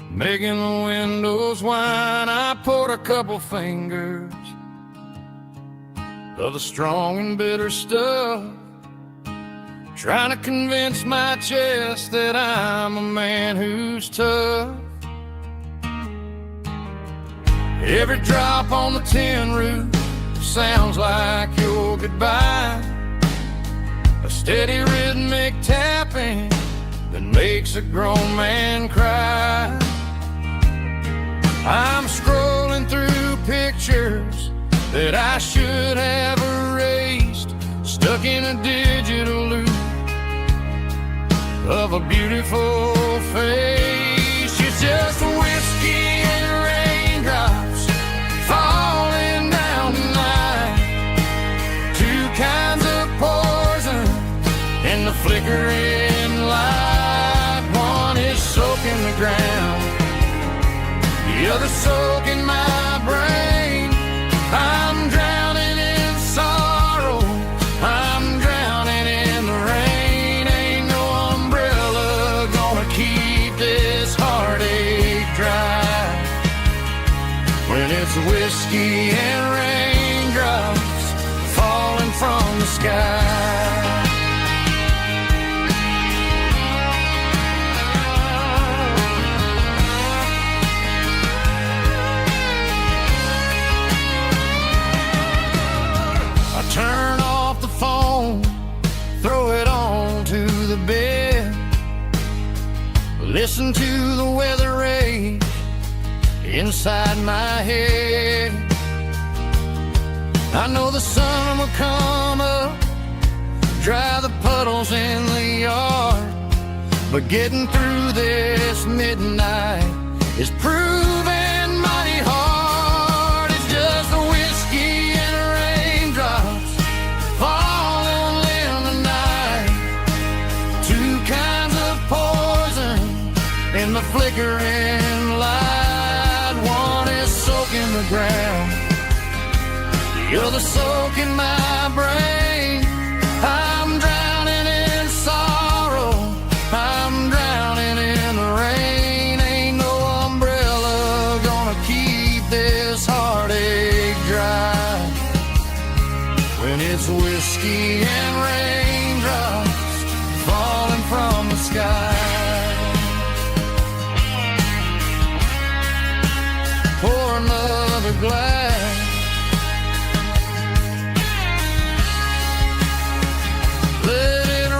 making the windows whine. I poured a couple fingers of the strong and bitter stuff, trying to convince my chest that I'm a man who's tough. Every drop on the tin roof sounds like your goodbye, a steady rhythmic tapping that makes a grown man cry. I'm scrolling through pictures that I should have erased, stuck in a digital loop of a beautiful face. It's just whiskey and raindrops falling down tonight, two kinds of poison in the flickering light. One is soaking the ground, the other soaking my brain. I'm drowning in sorrow, I'm drowning in the rain. Ain't no umbrella gonna keep this heartache dry when it's whiskey and raindrops falling from the sky. Turn off the phone, throw it on to the bed, listen to the weather rage inside my head. I know the sun will come up, dry the puddles in the yard, but getting through this midnight is proving mighty hard. It's just the whiskey and raindrops falling in the night, two kinds of poison in the flickering light. One is soaking the ground, the other soaking my brain. I'm drowning in sorrow, I'm drowning in the rain. Ain't no umbrella gonna keep this heartache dry when it's whiskey and raindrops falling from the sky. Pour another glass, let it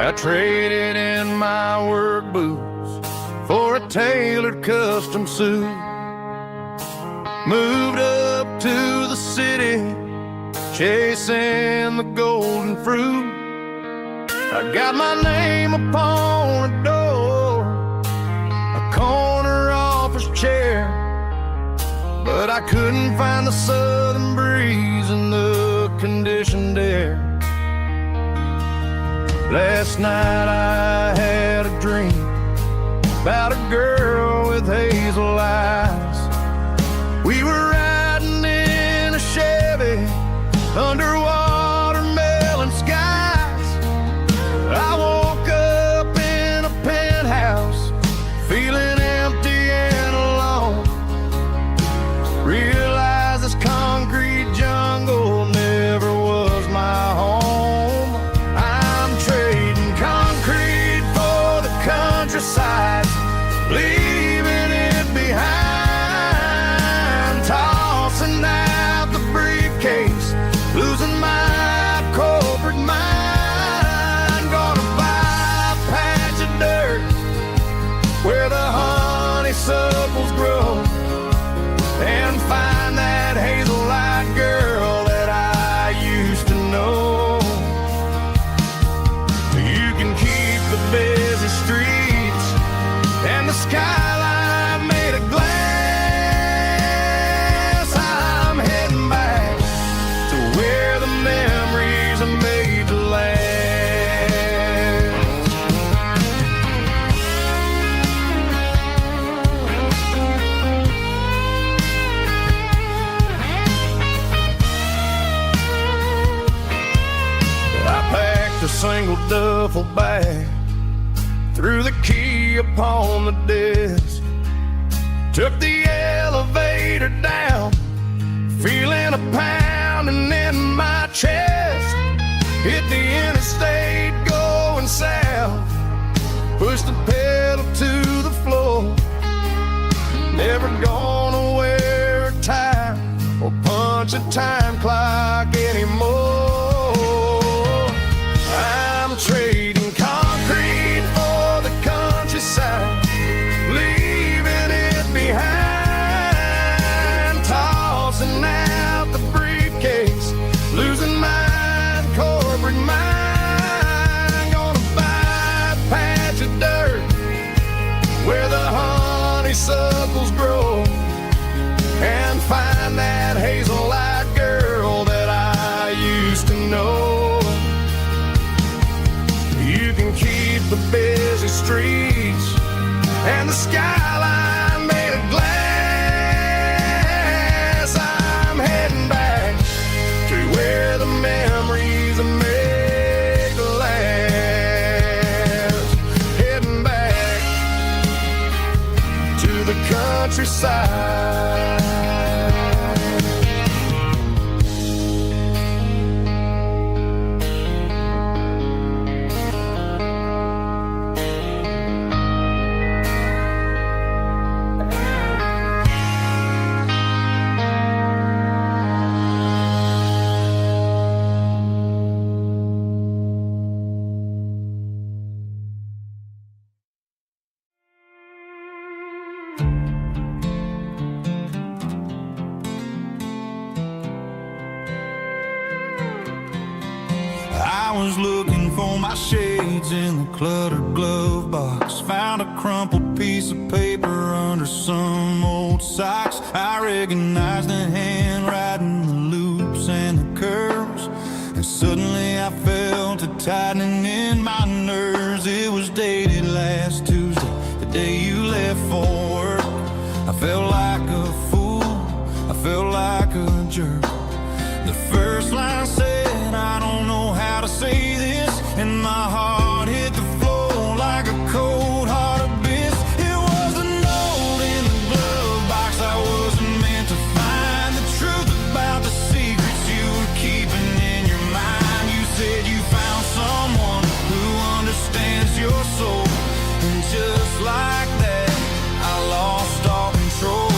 I traded in my work boots for a tailored custom suit, moved up to the city, chasing the golden fruit. I got my name upon a door, a corner office chair, but I couldn't find the southern breeze in the conditioned air. Last night I had a dream about a girl with hazel eyes. We were riding in a Chevy under watermelon skies. I woke up in a single duffel bag, threw the key upon the desk, took the elevator down, feeling a pounding in my chest. Hit the interstate going south, pushed the pedal to the floor. Never gonna wear a tie or punch a time clock anymore. I'm trading concrete for the countryside, leaving it behind, tossing out the briefcase, losing my corporate mind. Gonna buy a patch of dirt where the honeysuckles grow, and find that hazel-eyed girl that I used to know. You can keep the busy streets and the skyline made of glass. I'm heading back to where the memories are made to last. Heading back to the countryside. I was looking for my shades in the cluttered glove box, found a crumpled piece of paper under some old socks. I recognized the handwriting, the loops and the curves, and suddenly I felt a tightening in my nerves. It was dated last Tuesday, the day you left for work. I felt like a fool, I felt like a jerk. The first line said, I don't know how to say this, and my heart hit the floor like a cold heart abyss. It was a note in the glove box I wasn't meant to find, the truth about the secrets you were keeping in your mind. You said you found someone who understands your soul, and just like that I lost all control.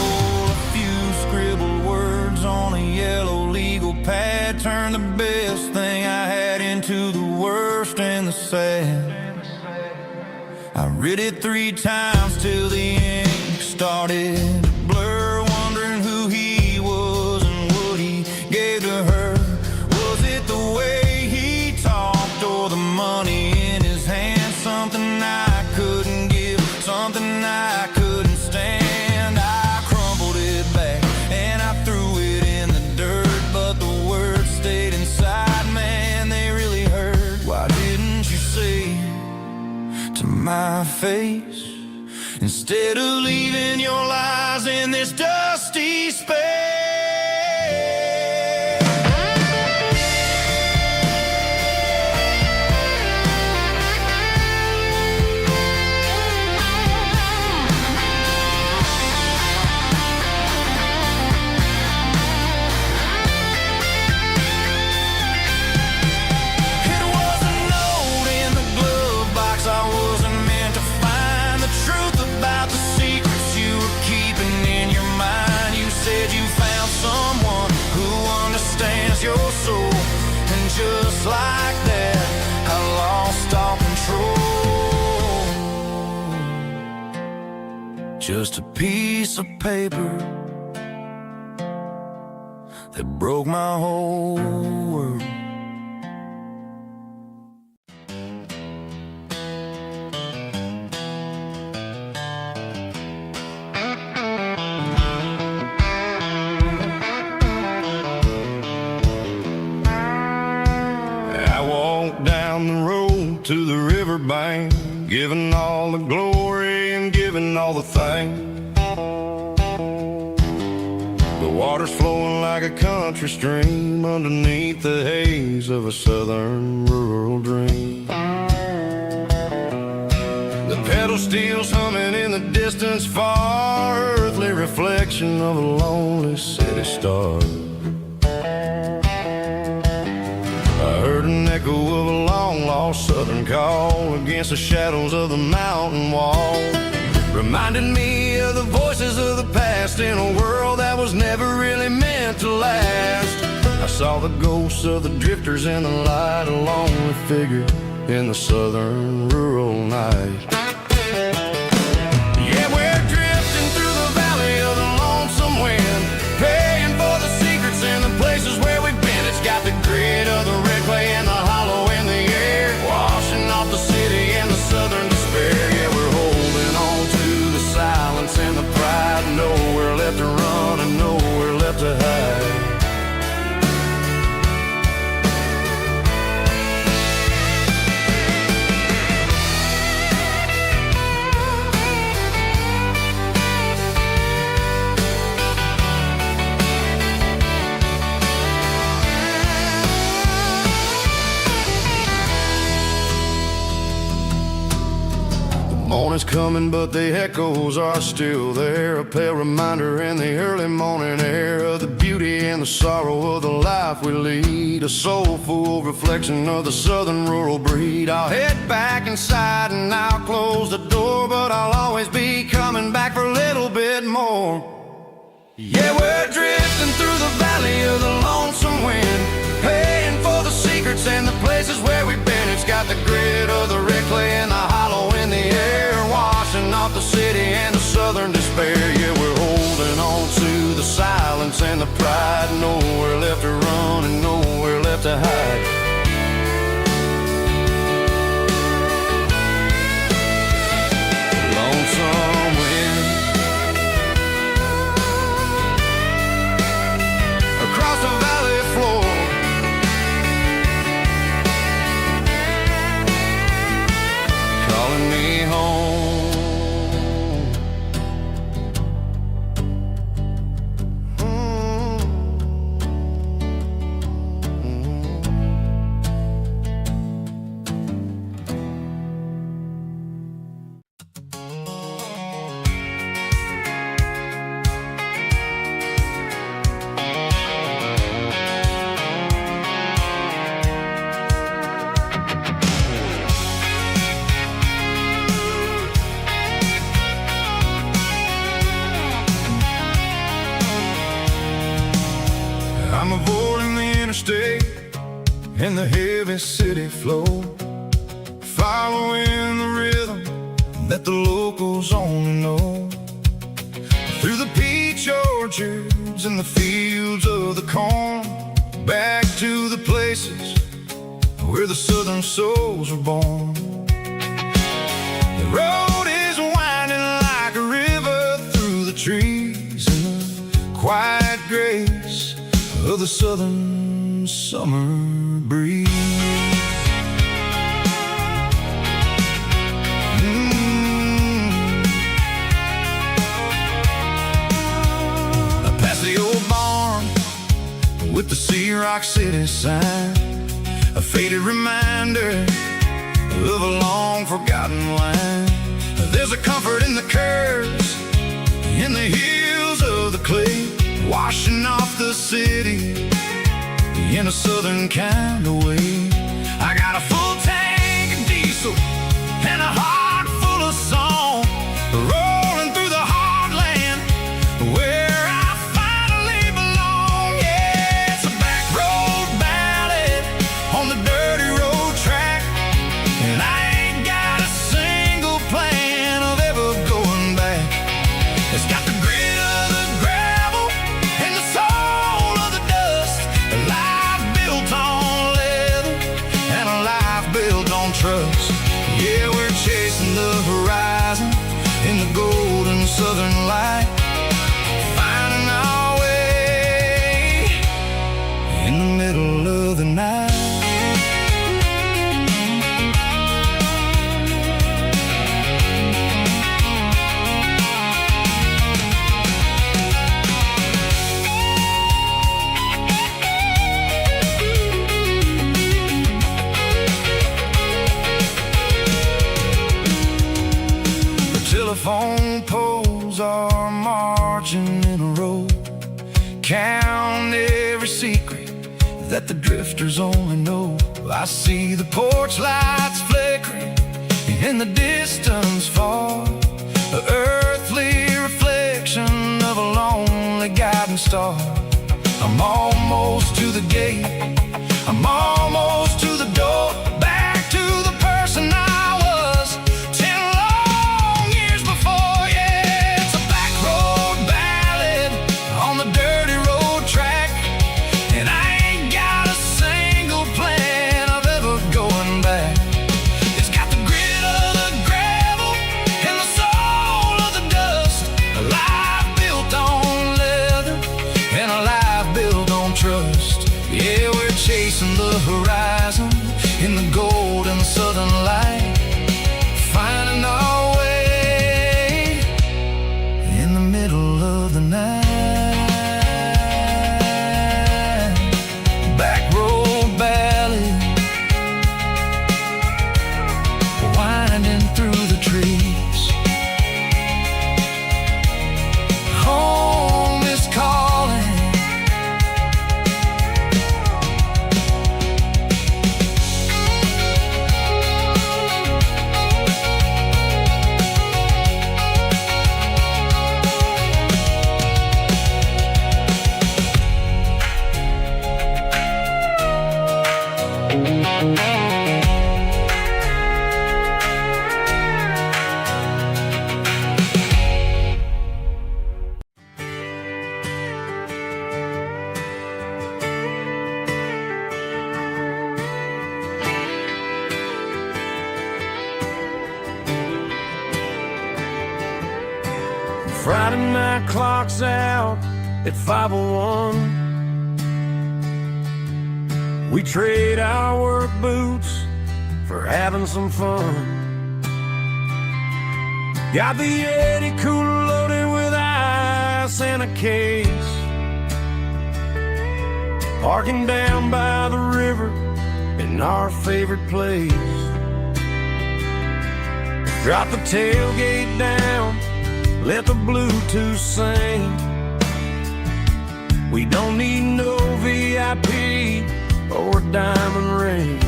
A few scribbled words on a yellow legal pad turned the best thing I had into the worst and the sad. I read it 3 times till the ink started to blur, wondering who he was and what he gave to her. Was it the way he talked or the money in his hand? Something I couldn't give, something I couldn't stand. I crumpled it back and I threw it in the dirt, but the words stayed inside, man, they really hurt. Why didn't you say to my face, instead of leaving your lies in this dusty space? It was a note in the glove box I wasn't meant to find, the truth about the secrets you were keeping in your mind. You said you found someone who understands your soul, and just like that I lost all control. Just a piece of paper that broke my whole world. I walked down the road to the riverbank, giving all the glory and giving all the thanks. The water's flowing like like a country stream underneath the haze of a southern rural dream. The pedal steel's humming in the distance far, earthly reflection of a lonely city star. I heard an echo of a long-lost southern call against the shadows of the mountain wall. Reminded me of the voices of the past in a world that was never really meant to last. I saw the ghosts of the drifters in the light, a lonely figure in the southern rural night. Yeah, we're drifting through the valley of the lonesome wind, paying for the secrets and the places where we've been. It's got the grit of the red clay and the hollow in the air, washing off the city and the southern despair. Yeah, we're holding on to the silence and the pride, nowhere left to run and nowhere left to hide. Morning's coming, but the echoes are still there, a pale reminder in the early morning air of the beauty and the sorrow of the life we lead, a soulful reflection of the southern rural breed. I'll head back inside and I'll close the door, but I'll always be coming back for a little bit more. Yeah, we're drifting through the valley of the lonesome wind, paying for the secrets and the places where we've been. It's got the grit of the red clay and the hollow in the air, washing off the city and the southern despair. Yeah, we're holding on to the silence and the pride, nowhere left to run and nowhere left to hide. Lonesome wind across the valley floor, calling me home. I'm avoiding the interstate and the heavy city flow, following the rhythm that the locals only know. Through the peach orchards and the fields of the corn, back to the places where the southern souls were born. The road is winding like a river through the trees and the quiet grace of the southern summer breeze. Past the old barn with the Sea Rock City sign, a faded reminder of a long forgotten line. There's a comfort in the curves, in the hills of the clay, washing off the city in a southern kind of way. I got a full tank of diesel and a heart full of song, rolling through the heartland where I finally belong. Yeah, it's a back road ballad on the dirty road track, and I ain't got a single plan of ever going back. It's got the grit of the gravel and the soul of the dust, a life built on leather and a life built on trust. Yeah, we're chasing the horizon in the golden southern light, finding our way in the middle of the night. the drifters only know. I see the porch lights flickering in the distance far, the earthly reflection of a lonely guiding star. I'm almost to the gate, I'm almost to the door, back to the person I was 10 long years before. Yeah, it's a back road ballad on the dirty road track, and I ain't got a single plan of ever going back. It's got the grit of the gravel and the soul of the dust, a life built on leather and a life built on trust. Yeah, we're chasing the horizon in the golden southern light, finding our way in the middle of the night. Back road ballad, winding through the trees. Home is calling. Friday night clock's out at 5:01. We trade our work boots for having some fun. Got the Yeti cooler loaded with ice and a case, parking down by the river in our favorite place. Drop the tailgate down, let the Bluetooth sing. We don't need no VIP or diamond ring,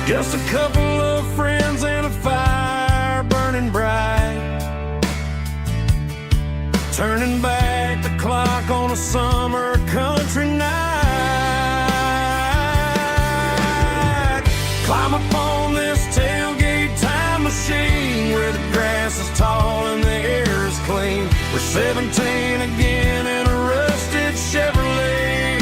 just a couple of friends and a fire burning bright, turning back the clock on a summer country night. Climb up on this tailgate time machine where the grass is tall and the air is clean. We're 17 again in a rusted Chevrolet,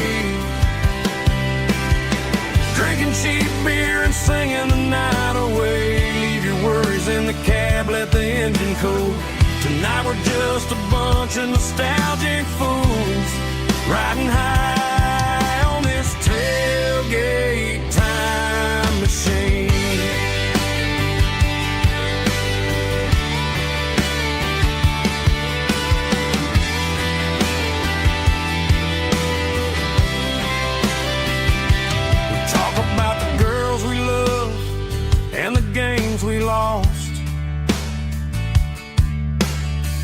drinking cheap beer and singing the night away. Leave your worries in the cab, let the engine cool. Tonight we're just a bunch of nostalgic fools, riding high on this tailgate time machine. We lost,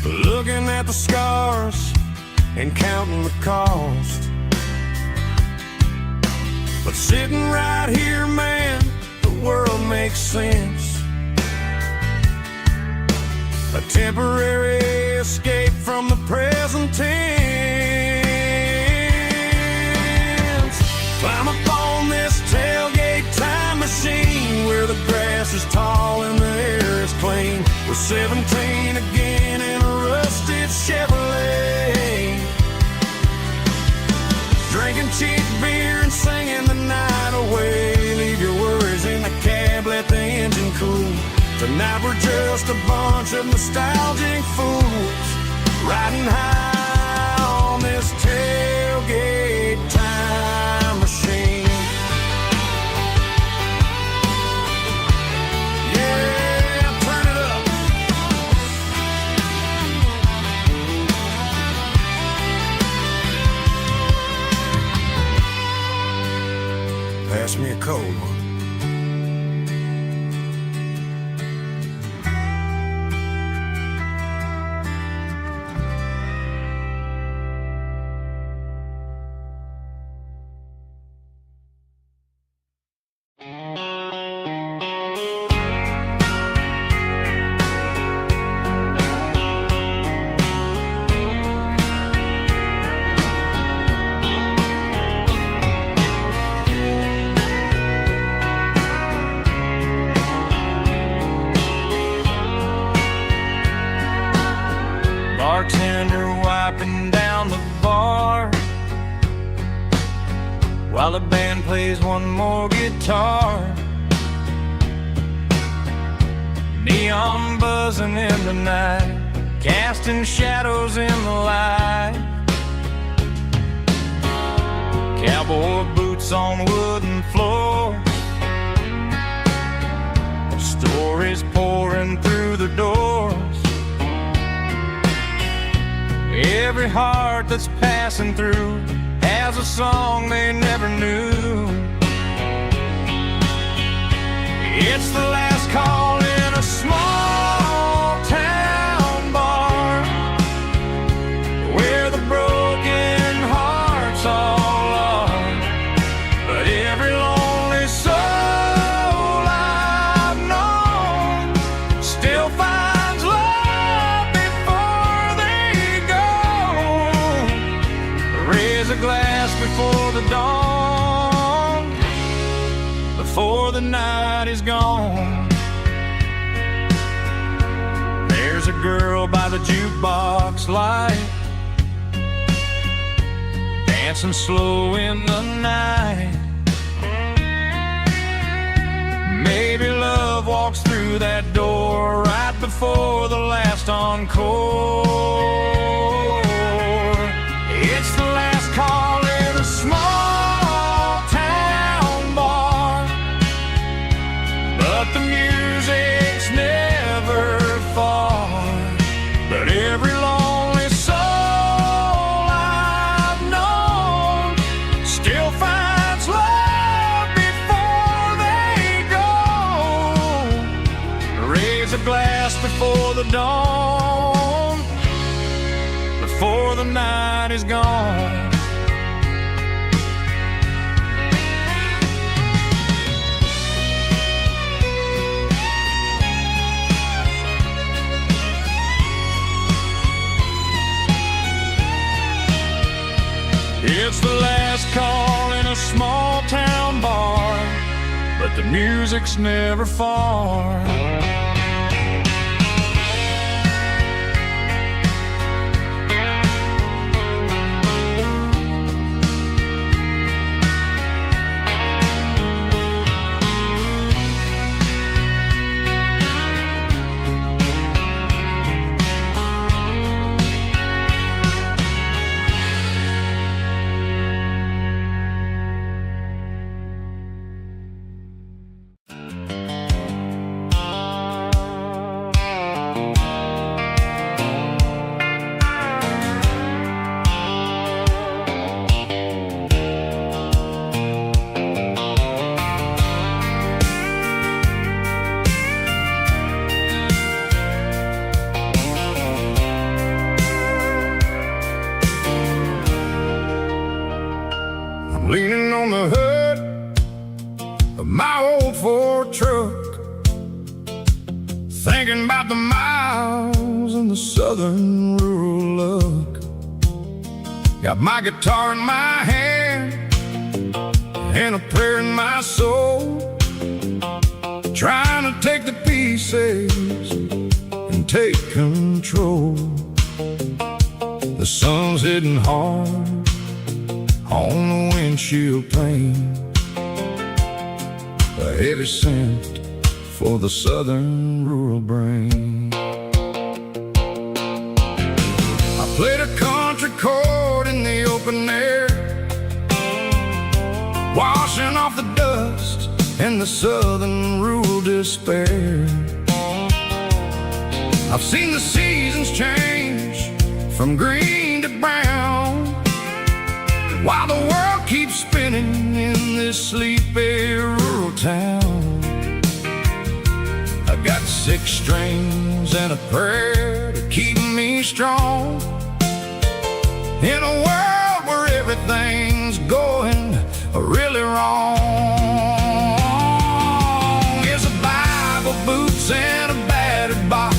looking at the scars and counting the cost. But sitting right here, man, the world makes sense. A temporary escape from the present tense. Climb up on this tailgate time machine where the grass is tall and the air is clean. We're 17 again in a rusted Chevrolet, drinking cheap beer and singing the night away. Leave your worries in the cab, let the engine cool. Tonight we're just a bunch of nostalgic fools, riding high on this tailgate time machine. Pass me a cold one. plays one more guitar. Neon buzzing in the night, casting shadows in the light. Cowboy boots on wooden floors, stories pouring through the doors. Every heart that's passing through has a song they never knew. It's the last call in a small town bar, where the broken hearts all are. But every lonely soul I've known still finds love before they go. Raise a glass before the dawn, before the night is gone. There's a girl by the jukebox light, dancing slow in the night. Maybe love walks through that door right before the last encore. It's the last call in a small town bar, but the music's never far. But every lonely soul I've known still finds love before they go. Raise a glass before the dawn, before the night is gone. It's the last call in a small town bar, but the music's never far. Leaning on the hood of my old Ford truck, thinking about the miles and the southern rural look. Got my guitar in my hand and a prayer in my soul, trying to take the pieces and take control. The sun's hitting hard on the windshield pane, a heavy scent for the southern rural brain. I played a country chord in the open air, washing off the dust and the southern rural despair. I've seen the seasons change from green to brown, while the world keeps spinning in this sleepy rural town. I got 6 strings and a prayer to keep me strong, in a world where everything's going really wrong. It's a Bible, boots, and a battered box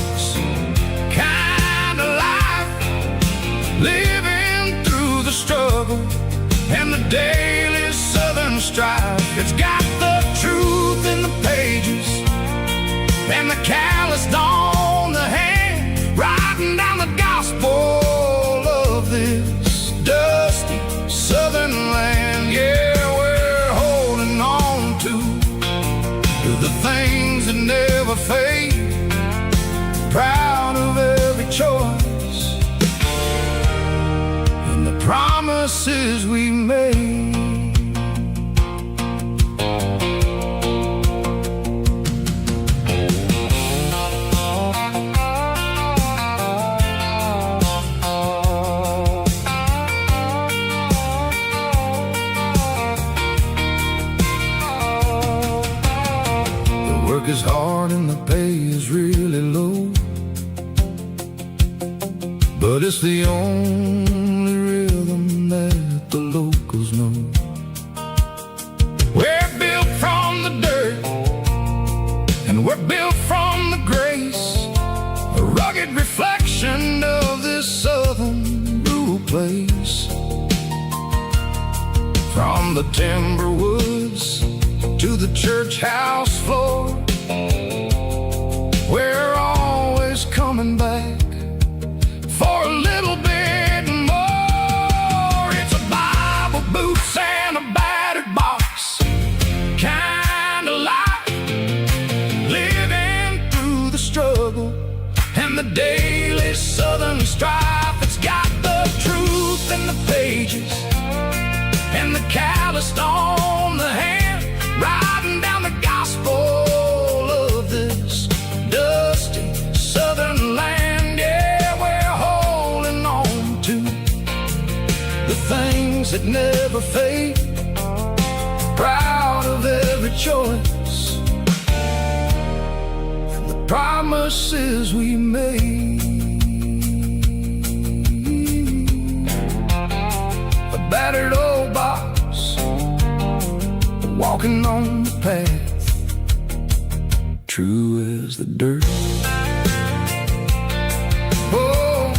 kind of life, living through the struggle and the daily southern strife. It's got the truth in the pages and the calloused on the hand, writing down the gospel of this dusty southern land. Yeah, we're holding the things that never fade. Proud of every choice and the promises we made. Is hard and the pay is really low, but it's the only rhythm that the locals know. We're built from the dirt and we're built from the grace, a rugged reflection of this southern rural place. From the timber woods to the church house floor, we're always coming back for a little bit more. It's a Bible, boots, and a battered box kind of life, living through the struggle and the daily southern strife. It's got the truth in the pages and the calloused on the hand, riding down the gospel of this dusty southern land. Yeah, we're holding on to the things that never fade, proud of every choice and the promises we made. A battered old box, walking on the path, true as the dirt. Oh,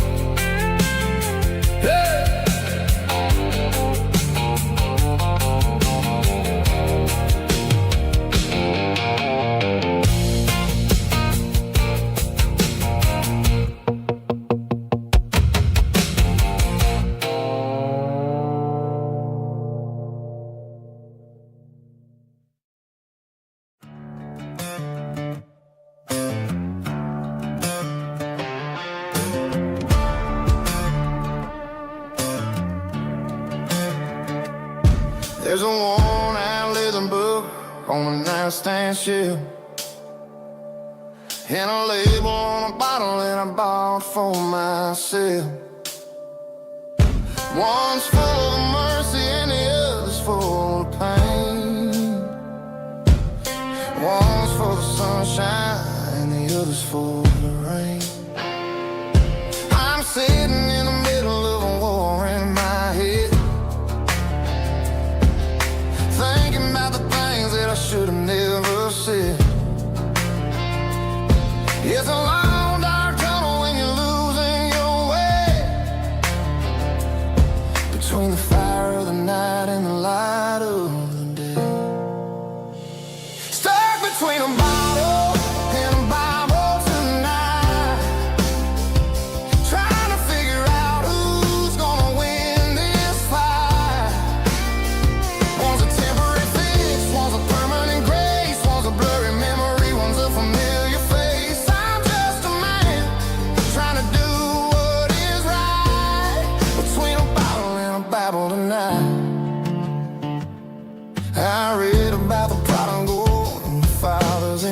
hey. There's a worn-out leather book on the nightstand shelf, and a label on a bottle that I bought for myself. One's full of mercy and the other's full of pain. One's for the sunshine and the other's for the rain. I'm sitting in the middle of a war in my head, thinking about the things that I should have never said. It's a long dark tunnel when you're losing your way, between the fire of the night and the light of the day. Stuck between a bottle and a Bible tonight, trying to figure out who's gonna win this fight. One's a temporary fix, one's a permanent grace, one's a blurry memory, one's a familiar face. I'm just a man trying to do what is right, between a bottle and a Bible tonight. I read about the prodigal and the fathers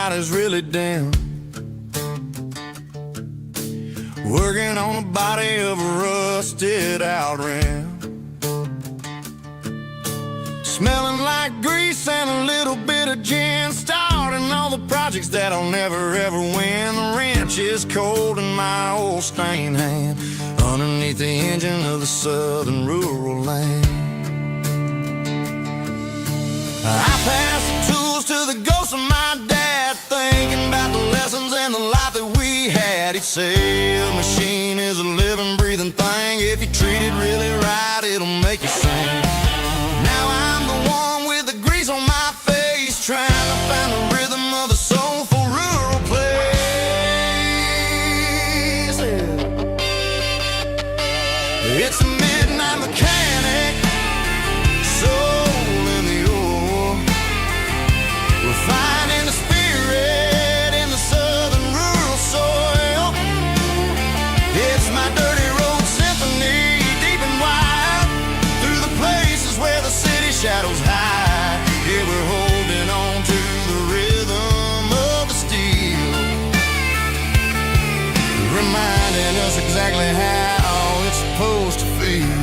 light is really dim, working on the body of a rusted out rim, smelling like grease and a little bit of gin, starting all the projects that I'll never ever win. The wrench is cold in my old stained hand, underneath the engine of the southern rural land. I pass the tools to the ghost of my dad, thinking about the lessons and the life that we had. He'd say a machine is a living, breathing thing. If you treat it really right, it'll make you sing. Now I'm the one with the grease on my face, trying to find the rhythm of the soulful rural place. It's a midnight mechanic, soul in the ore, refining the spirit in the southern rural soil. It's my dirty road symphony, deep and wide, through the places where the city shadows hide. Yeah, we're holding on to the rhythm of the steel, reminding us exactly how it's supposed to feel.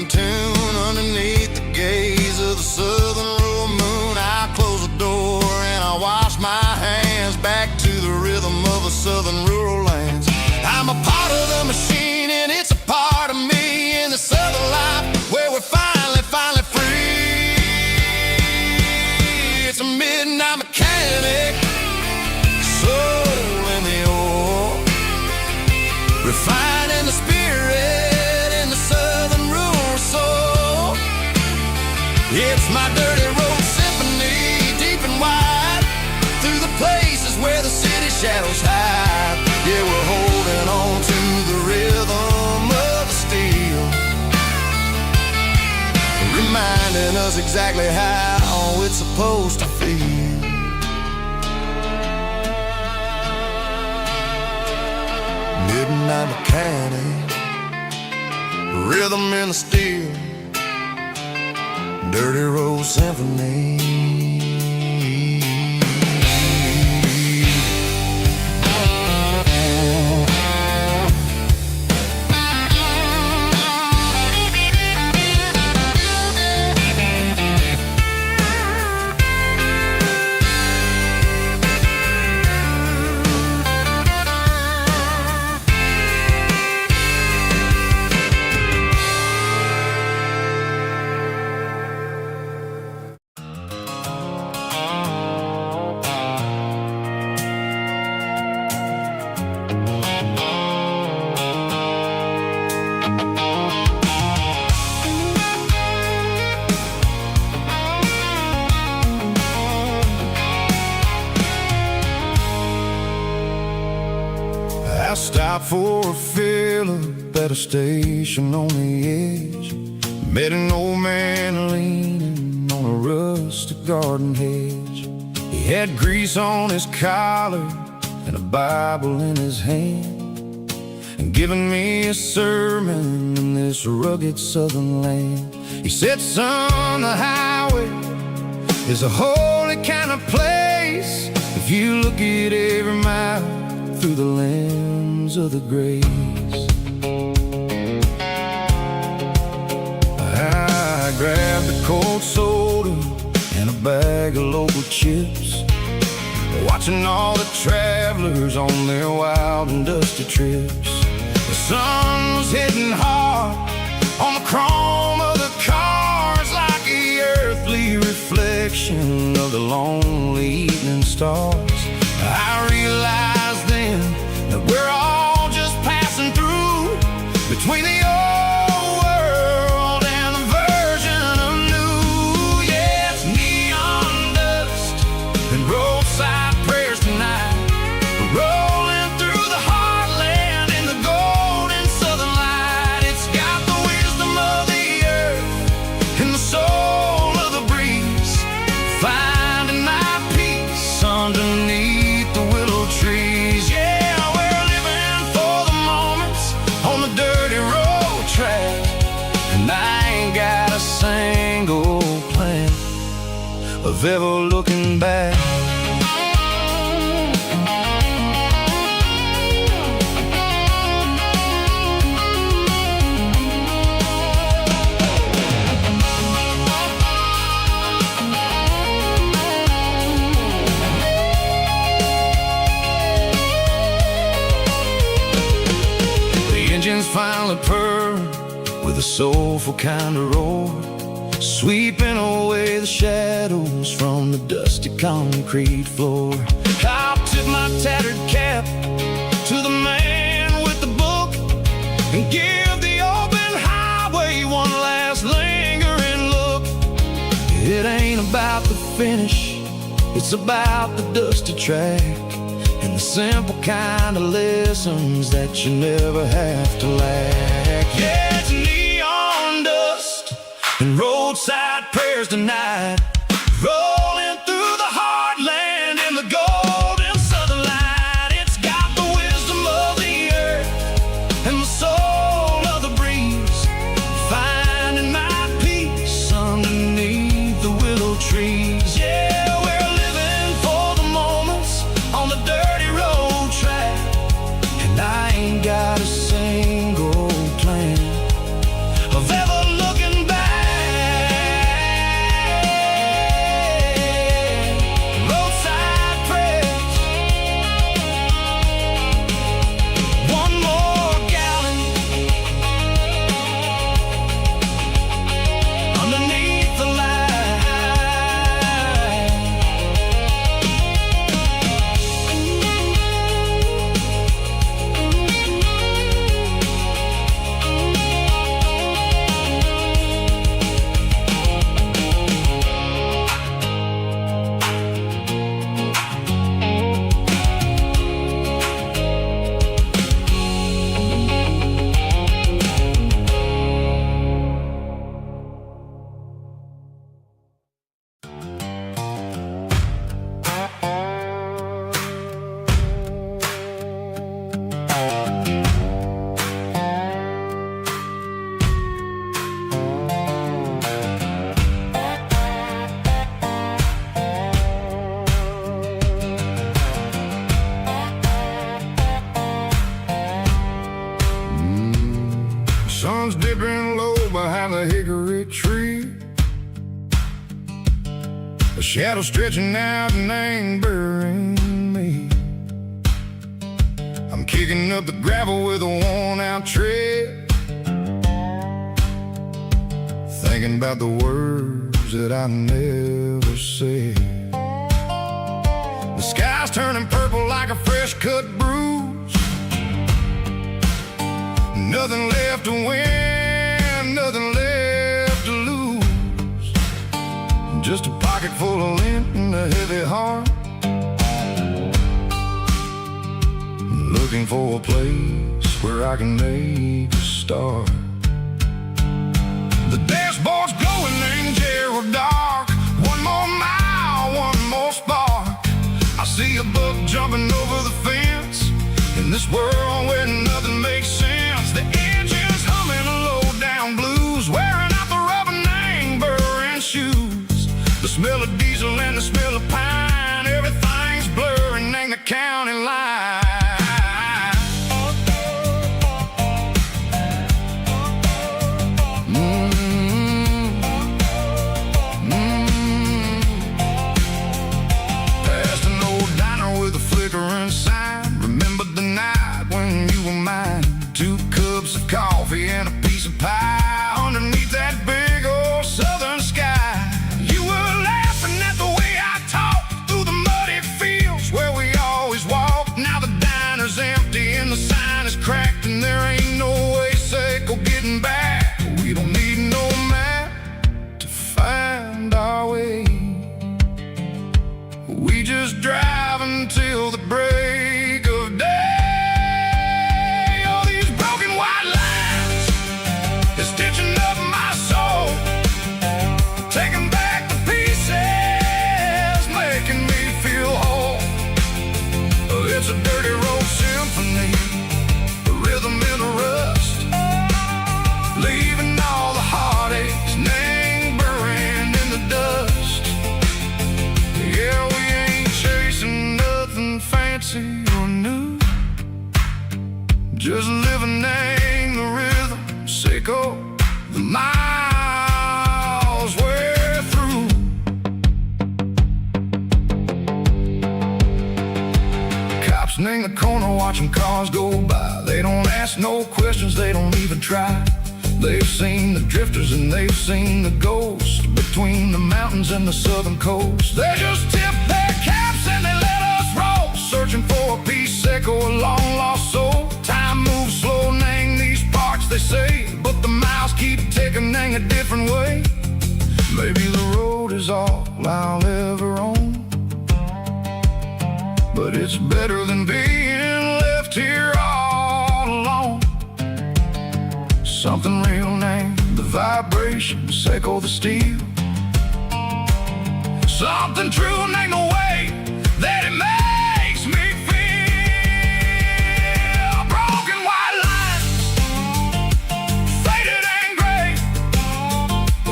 Tune underneath the gaze of the southern rural moon. I close the door and I wash my hands, back to the rhythm of the southern rural lands. I'm a part of the machine and it's a part of me, in the southern life where we're finally free. It's a midnight mechanic, soul in the ore, refining the spirit in the southern rural soul. It's my dirty road symphony, deep and wide, through the places where the city shadows hide. Yeah, we're holding on to the rhythm of the steel, reminding us exactly how it's supposed to feel. Midnight mechanic, rhythm in the steel, dirty road symphony. I stopped for a fill-up at a station on the edge, met an old man leaning on a rustic garden hedge. He had grease on his collar and a Bible in his hand, and giving me a sermon in this rugged southern land. He said, son, the highway is a holy kind of place if you look at every mile through the lens of the grace. I grabbed a cold soda and a bag of local chips, watching all the travelers on their wild and dusty trips. The sun was hitting hard on the chrome of the cars, like the earthly reflection of the lonely evening stars. I realized then that we're all just passing through between the old world and the version of new. Yeah, it's neon dust and roadside prayers tonight, rolling through the heartland in the golden southern light. It's got the wisdom of the earth and the soul of the breeze, finding my peace underneath a single plan of ever looking back. Engines finally purr with a soulful kind of roar, sweeping away the shadows from the dusty concrete floor. I'll tip my tattered cap to the man with the book and give the open highway one last lingering look. It ain't about the finish, it's about the dusty track and the simple kind of lessons that you never have to lack. Yeah, it's neon dust and roadside prayers tonight, rolling through the heartland in the golden southern light. It's got the wisdom of the earth and the soul of the breeze, finding my peace underneath the willow trees. Yeah, we're living for the moments on the dirty road track, and I ain't got a single plan of ever looking back. Roadside prayers, one more gallon underneath the light. Sun's dipping low behind the hickory tree, a shadow stretching out and ain't burying me. I'm kicking up the gravel with a worn-out tread, thinking about the words that I never said. The sky's turning purple like a fresh-cut bruise, nothing left to win, nothing left to lose, just a pocket full of lint and a heavy heart, looking for a place where I can make a start. The dashboard's glowing in Gerald dark, one more mile, one more spark. I see a buck jumping over the fence in this world where nothing makes sense. The engine's humming a low-down blues, wearing out the rubber name burring shoes. The smell of diesel and the smell of pine, everything's blurring in the county line. Past an old diner with a flickering sign, remembered the night when you were mine. 2 cups of coffee and a piece of pie underneath that big old southern sky. You were laughing at the way I talked through the muddy fields where we always walked. Now the diner's empty and the sign is cracked, and there ain't no way safe or getting back. We don't need no map to find our way, we just drive until the break of day. It's a dirty road symphony, a rhythm in the rust, leaving all the heartaches now. watching cars go by. They don't ask no questions, they don't even try. They've seen the drifters and they've seen the ghosts between the mountains and the southern coast. They just tip their caps and they let us roll, searching for a piece sick or a long lost soul. Time moves slow, nang these parts they say, but the miles keep ticking, nang a different way. Maybe the road is all I'll ever own, but it's better than being left here all alone. Something real named the vibrations echo the steel. Something true named the way that it makes me feel. Broken white lines, faded and gray,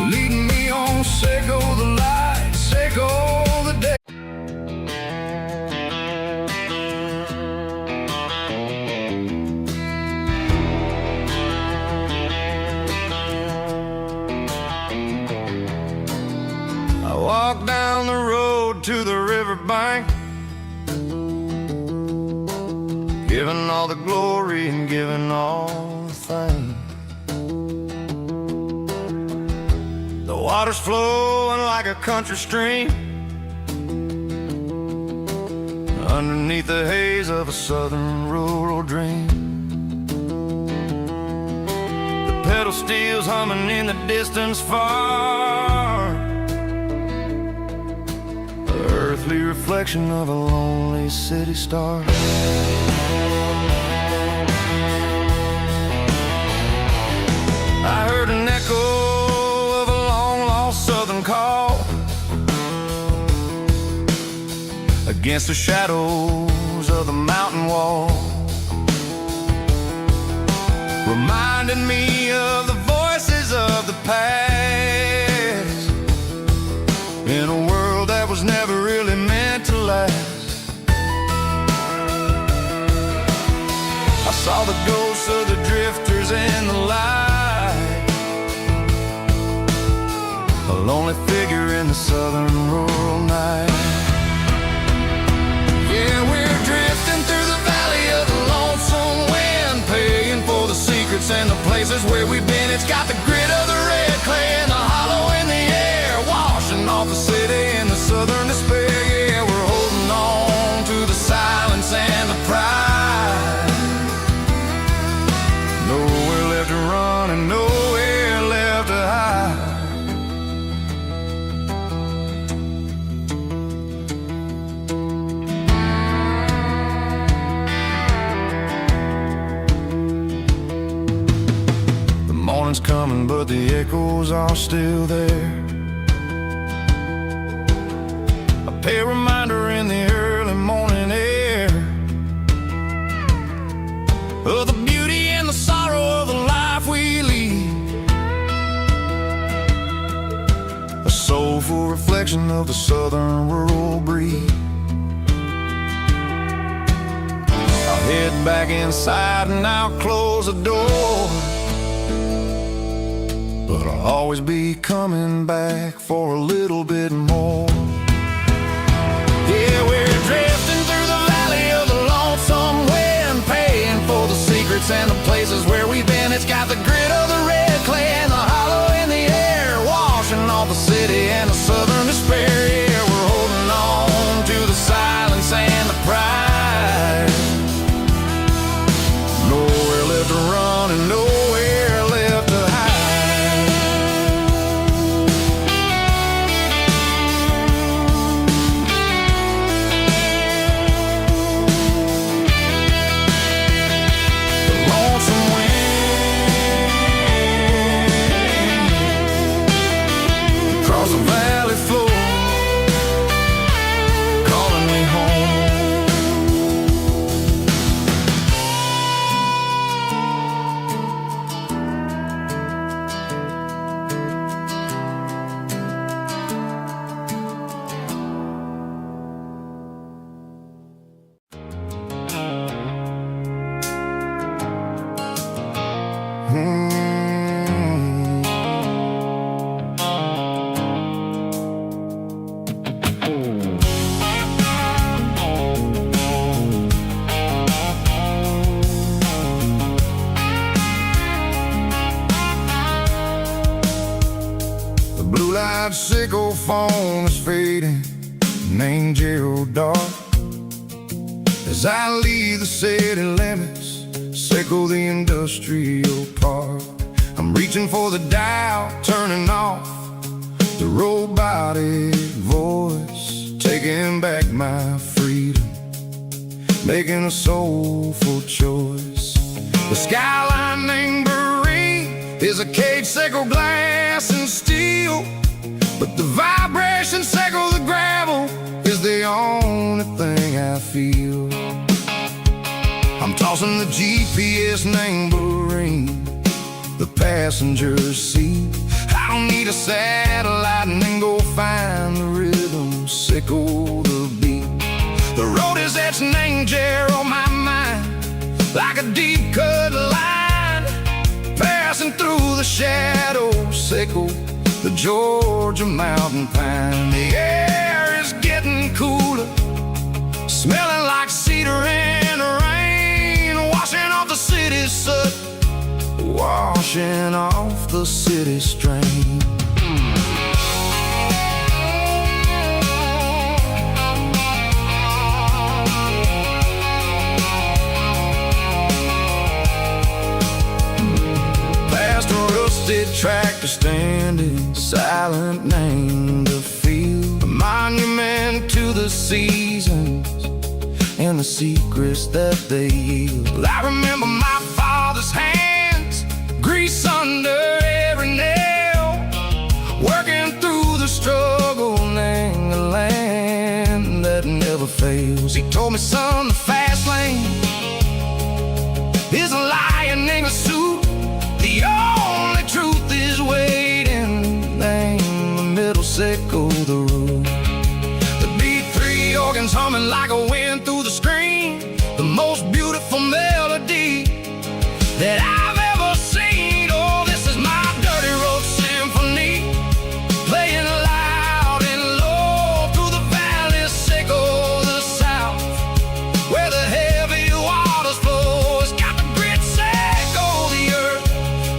leading me on, say go the light, say go the day. I walk down the road to the riverbank, giving all the glory and giving all the thanks. The water's flowing like a country stream underneath the haze of a southern rural dream. The pedal steel's humming in the distance far, earthly reflection of a lonely city star. I heard an echo of a long-lost southern call against the shadows of the mountain wall, reminding me of the voices of the past in a world that was never really meant to last. I saw the ghosts of the drifters in the light, a lonely figure in the southern rural night. Yeah, we're drifting through the valley of the lonesome wind, paying for the secrets and the places where we've been. It's got the grit of the red clay and the hollow in the air, washing off the city and the southern despair. Yeah, we're holding on to the silence and the pride. Nowhere left to run and nowhere left to hide. The morning's coming, but the echoes are still there. A reminder in the early morning air of the beauty and the sorrow of the life we lead, a soulful reflection of the southern rural breed. I'll head back inside and I'll close the door, but I'll always be coming back for a little bit more. Yeah, we're drifting through the valley of the lonesome wind, paying for the secrets and the places where we've been. It's got the grit of the red clay and the hollow in the air, washing off the city and the southern despair. Yeah, we're holding on to the silence and the pride. Nowhere left to run and nowhere left to hide. blue light sickle phone is fading, named Gerald dark. As I leave the city limits, sickle the industrial park. I'm reaching for the dial, turning off the robotic voice, taking back my freedom, making a soulful choice. The skyline named is a cage, sickle glass and steel, but the vibration sickle the gravel is the only thing I feel. I'm tossing the GPS neighboring the passenger seat. I don't need a satellite and then go find the rhythm, sickle the beat. The road is etched named Gerald on my mind, like a deep cut line, passing through the shadows, sickle the Georgia mountain pine. The air is getting cooler, smelling like cedar in the rain, washing off the city soot, washing off the city strain. Tractor standing silent, named the field, a monument to the seasons and the secrets that they yield. I remember my father's hands, grease under every nail, working through the struggle, named the land that never fails. He told me, son, the fast lane is a lion in a suit. The only truth is waiting, name the middle, sickle the road. The B3 organs humming like a wind through the screen, the most beautiful melody that I've ever seen. Oh, this is my dirty road symphony, playing loud and low through the valleys, sickle the south, where the heavy waters flow. It's got the grit, sickle the earth,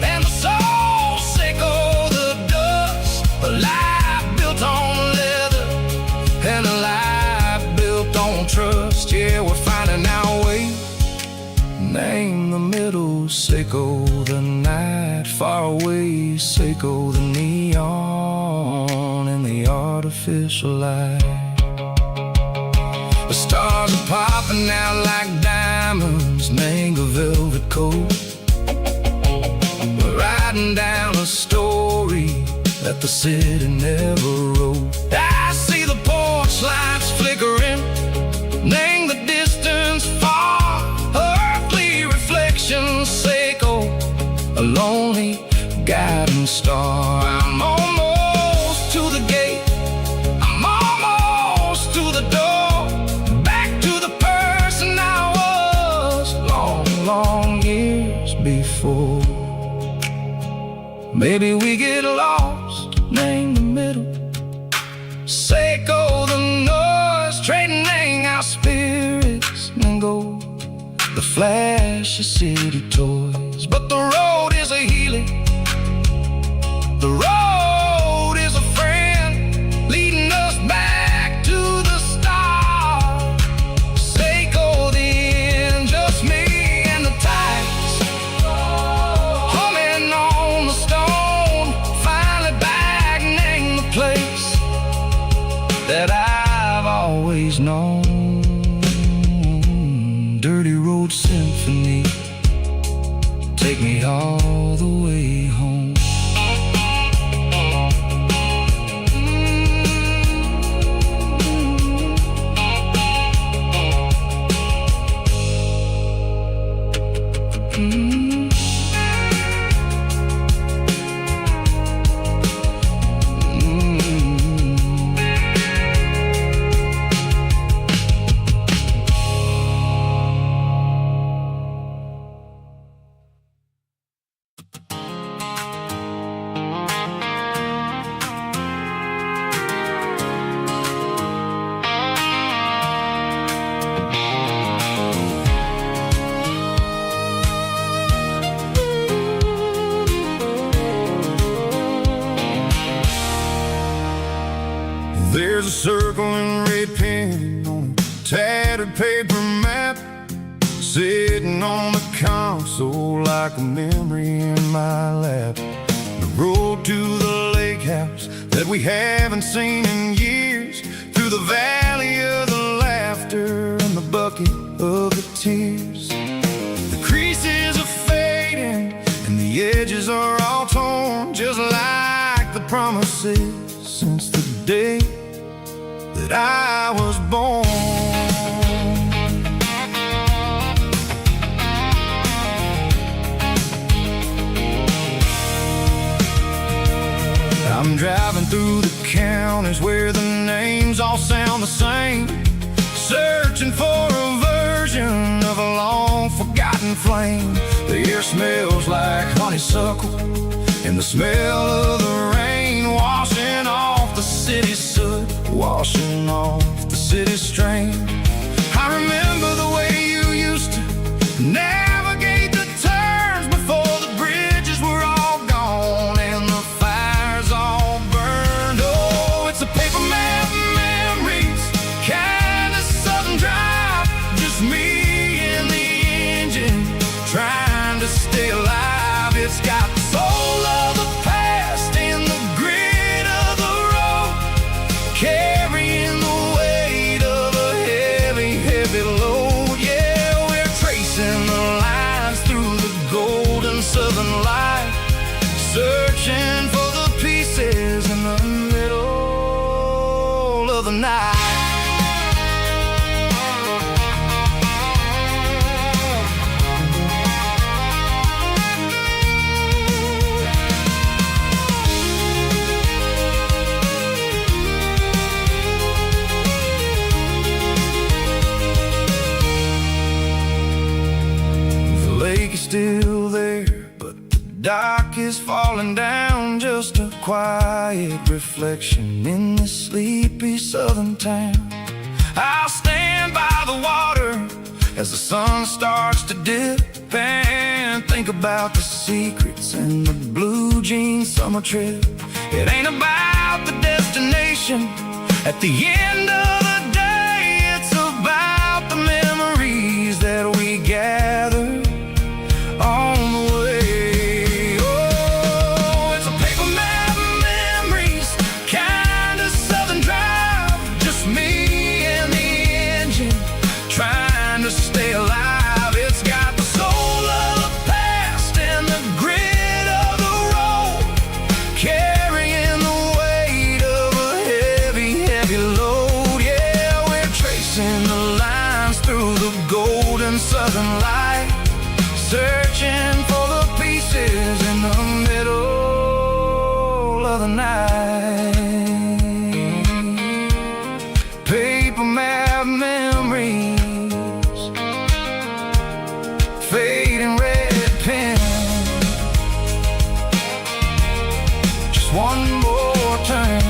and the soul, sickle the dust. A life built on leather and a life built on trust. Yeah, we're finding our way, name the middle, sickle the night, far away, sickle the neon and the artificial light. The stars are popping out like diamonds, name a velvet coat. We're riding down a story that the city never wrote. I see the porch lights flickering, name the distance far, earthly reflections, sickle a lonely guiding star. I'm almost to the gate, I'm almost to the door, back to the person I was long, long years before. Maybe we get lost, name the middle, sickle the noise, trading our spirits and go the flash of city toys. But the road is a healing, the road is a friend, leading us back to the start. Sickle the end, just me and the tides, humming on the stone, finally back, name the place that I've always known. Dirty road symphony, take me all the way home. There's a circle in red pen on a tattered paper map, sitting on the console like a memory in my lap. The road to the lake house that we haven't seen in years, through the valley of the laughter and the bucket of the tears. The creases are fading and the edges are all torn, just like the promises since the day that I was born. I'm driving through the counties where the names all sound the same, searching for a version of a long forgotten flame. The air smells like honeysuckle, and the smell of the rain washing off the city's soot, washing off the city's strain. I remember the way you used to navigate the turns before the bridges were all gone and the fires all burned. Oh, it's a paper map memories, kind of southern drive, just me and the engine trying to stay alive. It's got the soul of the past and the grit of the road, carrying the weight of a heavy, heavy load. Yeah, we're tracing the lines through the golden southern light, searching for the pieces in the middle of the night. Still there, but the dock is falling down, just a quiet reflection in this sleepy southern town. I'll stand by the water as the sun starts to dip and think about the secrets and the blue jean summer trip. It ain't about the destination at the end of the day, it's about the memories that we gather on the way. Oh, it's a paper map memories, kind of southern drive, just me and the engine trying to stay alive. It's got the soul of the past and the grit of the road, carrying the weight of a heavy, heavy load. Yeah, we're tracing the lines through the golden southern light, searching for the pieces in the middle of the night. Paper map memories, fading red pen, just one more turn.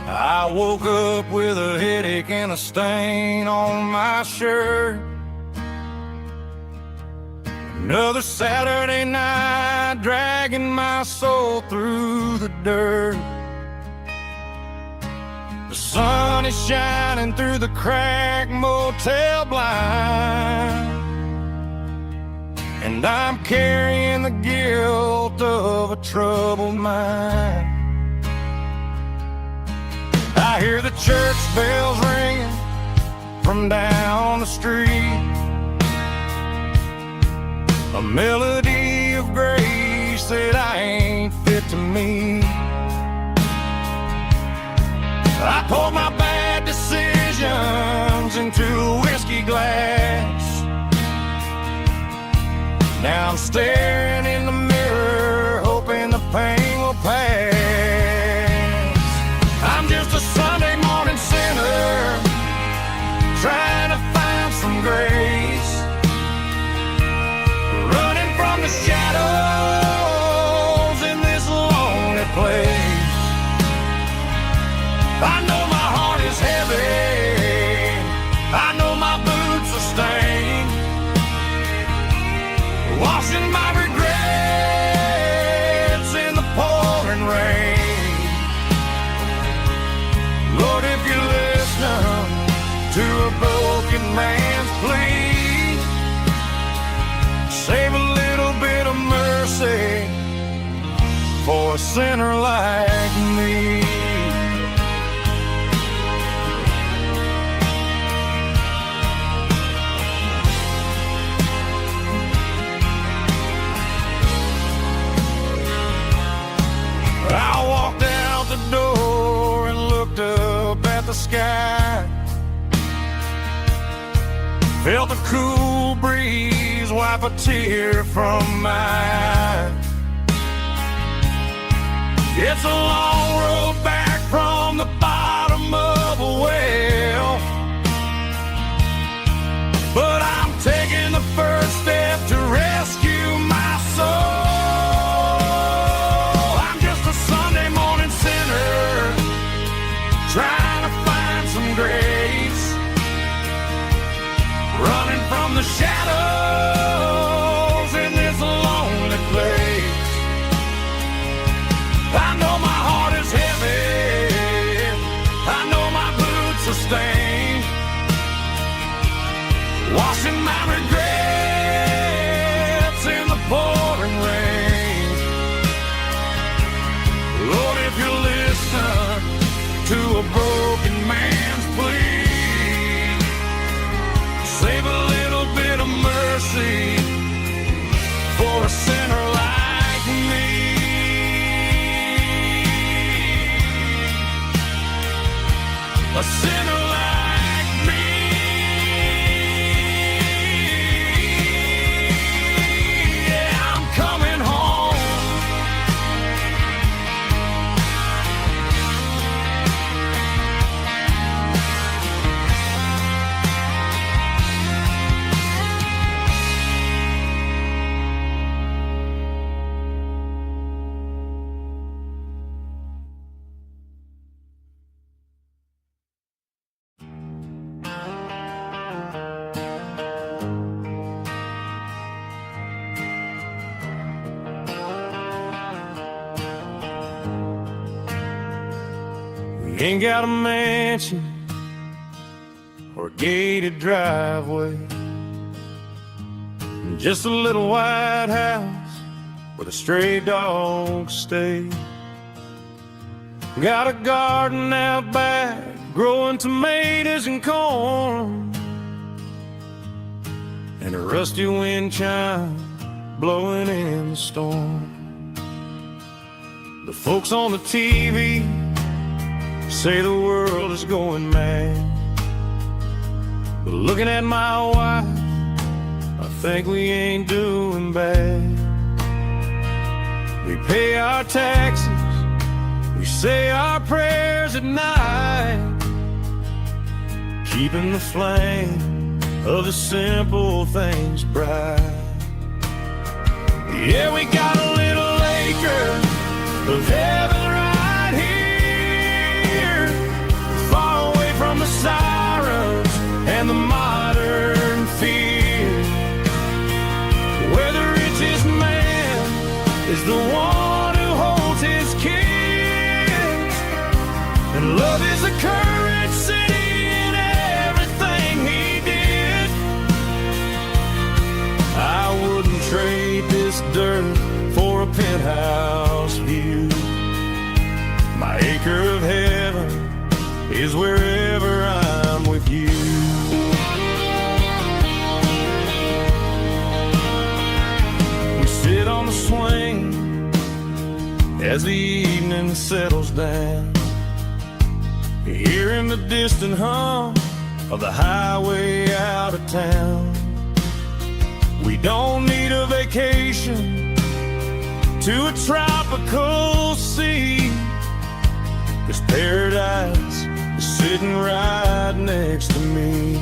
I woke up with a headache and a stain on my shirt. Another Saturday night, dragging my soul through the dirt. The sun is shining through the cracked motel blind, and I'm carrying the guilt of a troubled mind. I hear the church bells ringing from down the street, a melody of grace that I ain't fit to meet. I poured my bad decisions into a whiskey glass. Now I'm staring in the mirror, hoping the pain will pass. I'm just a Sunday morning sinner, trying to find some grace, running from the shadows in this lonely place. I know my heart is heavy, I know my boots are stained, washing my regrets in the pouring rain. Lord, if you listen to a broken man's plea, save a little bit of mercy for a sinner like me. I walked out the door and looked up at the sky, felt the cool breeze wipe a tear from my eye. It's a long road back from the bottom of a well, but I'm taking the first step to rescue my soul. Trying to find some grace, running from the shadows in this lonely place. I know my heart is heavy, I know my boots are stained, washing my regrets in the pouring rain. Lord, if you listen to a broken man's plea, save a little bit of mercy for a sinner like me. A sinner like me. Yeah, I'm coming home. Ain't got a mansion or a gated driveway, just a little white house where the stray dogs stay. Got a garden out back growing tomatoes and corn, and a rusty wind chime blowing in the storm. The folks on the TV say the world is going mad, but looking at my wife, I think we ain't doing bad. We pay our taxes, we say our prayers at night, keeping the flame of the simple things bright. Yeah, we got a little acre of heaven right here, far away from the sirens and the modern fear, where the richest man is the one who holds his kids, and love is the courage city in everything he did. I wouldn't trade this dirt for a penthouse view. My acre of heaven is wherever I'm with you. We sit on the swing as the evening settles down, hearing the distant hum of the highway out of town. We don't need a vacation vacation to a tropical sea, 'cause paradise is sitting right next to me.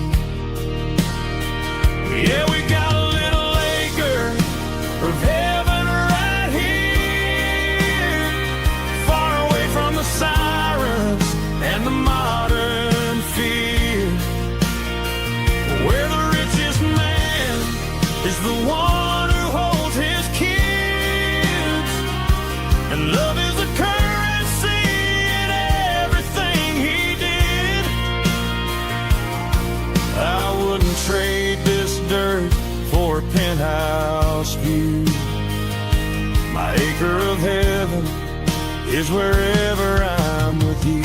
Yeah, we got a little acre of heaven right here, far away from the sirens and the modern fear, where the richest man is the one who holds his kids, and love is the currency in everything he did. I wouldn't trade this dirt for a penthouse view. My acre of heaven is wherever I'm with you.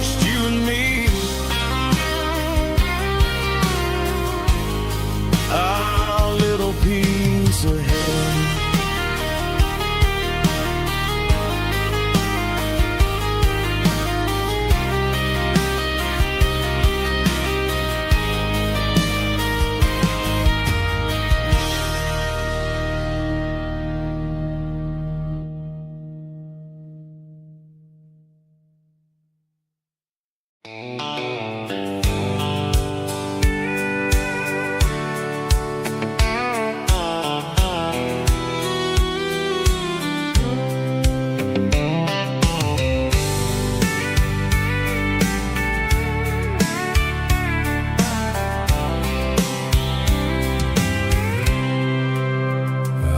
Just you and me, our little piece of heaven.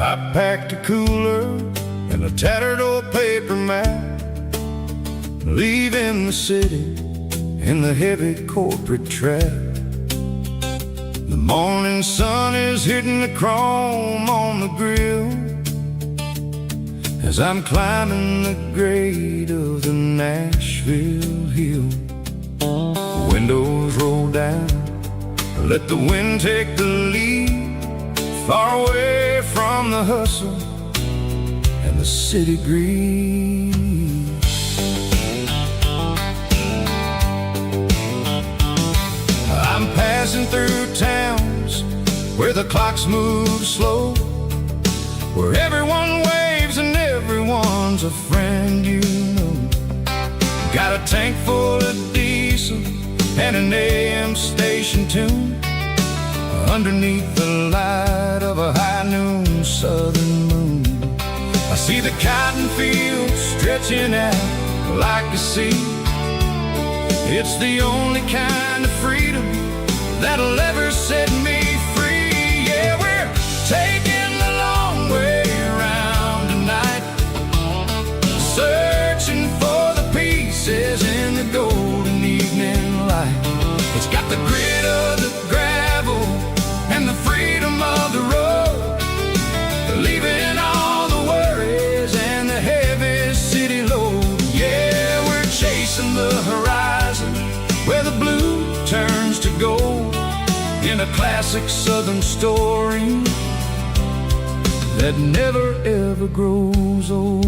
I packed a cooler and a tattered old paper map, leaving the city in the heavy corporate trap. The morning sun is hitting the chrome on the grill as I'm climbing the grade of the Nashville hill. Windows roll down, let the wind take the lead, far away from the hustle and the city breeze. I'm passing through towns where the clocks move slow, where everyone waves and everyone's a friend you know. Got a tank full of diesel and an AM station tune, underneath the light of a high noon southern moon. I see the cotton fields stretching out like a sea. It's the only kind of freedom that'll ever set me free. Yeah, we're taking the long way around tonight, searching for the pieces in the golden evening light. It's got the grit of the gravel and the freedom of the road, leaving all the worries and the heavy city load. Yeah, we're chasing the horizon where the blue turns to gold, in a classic southern story that never ever grows old.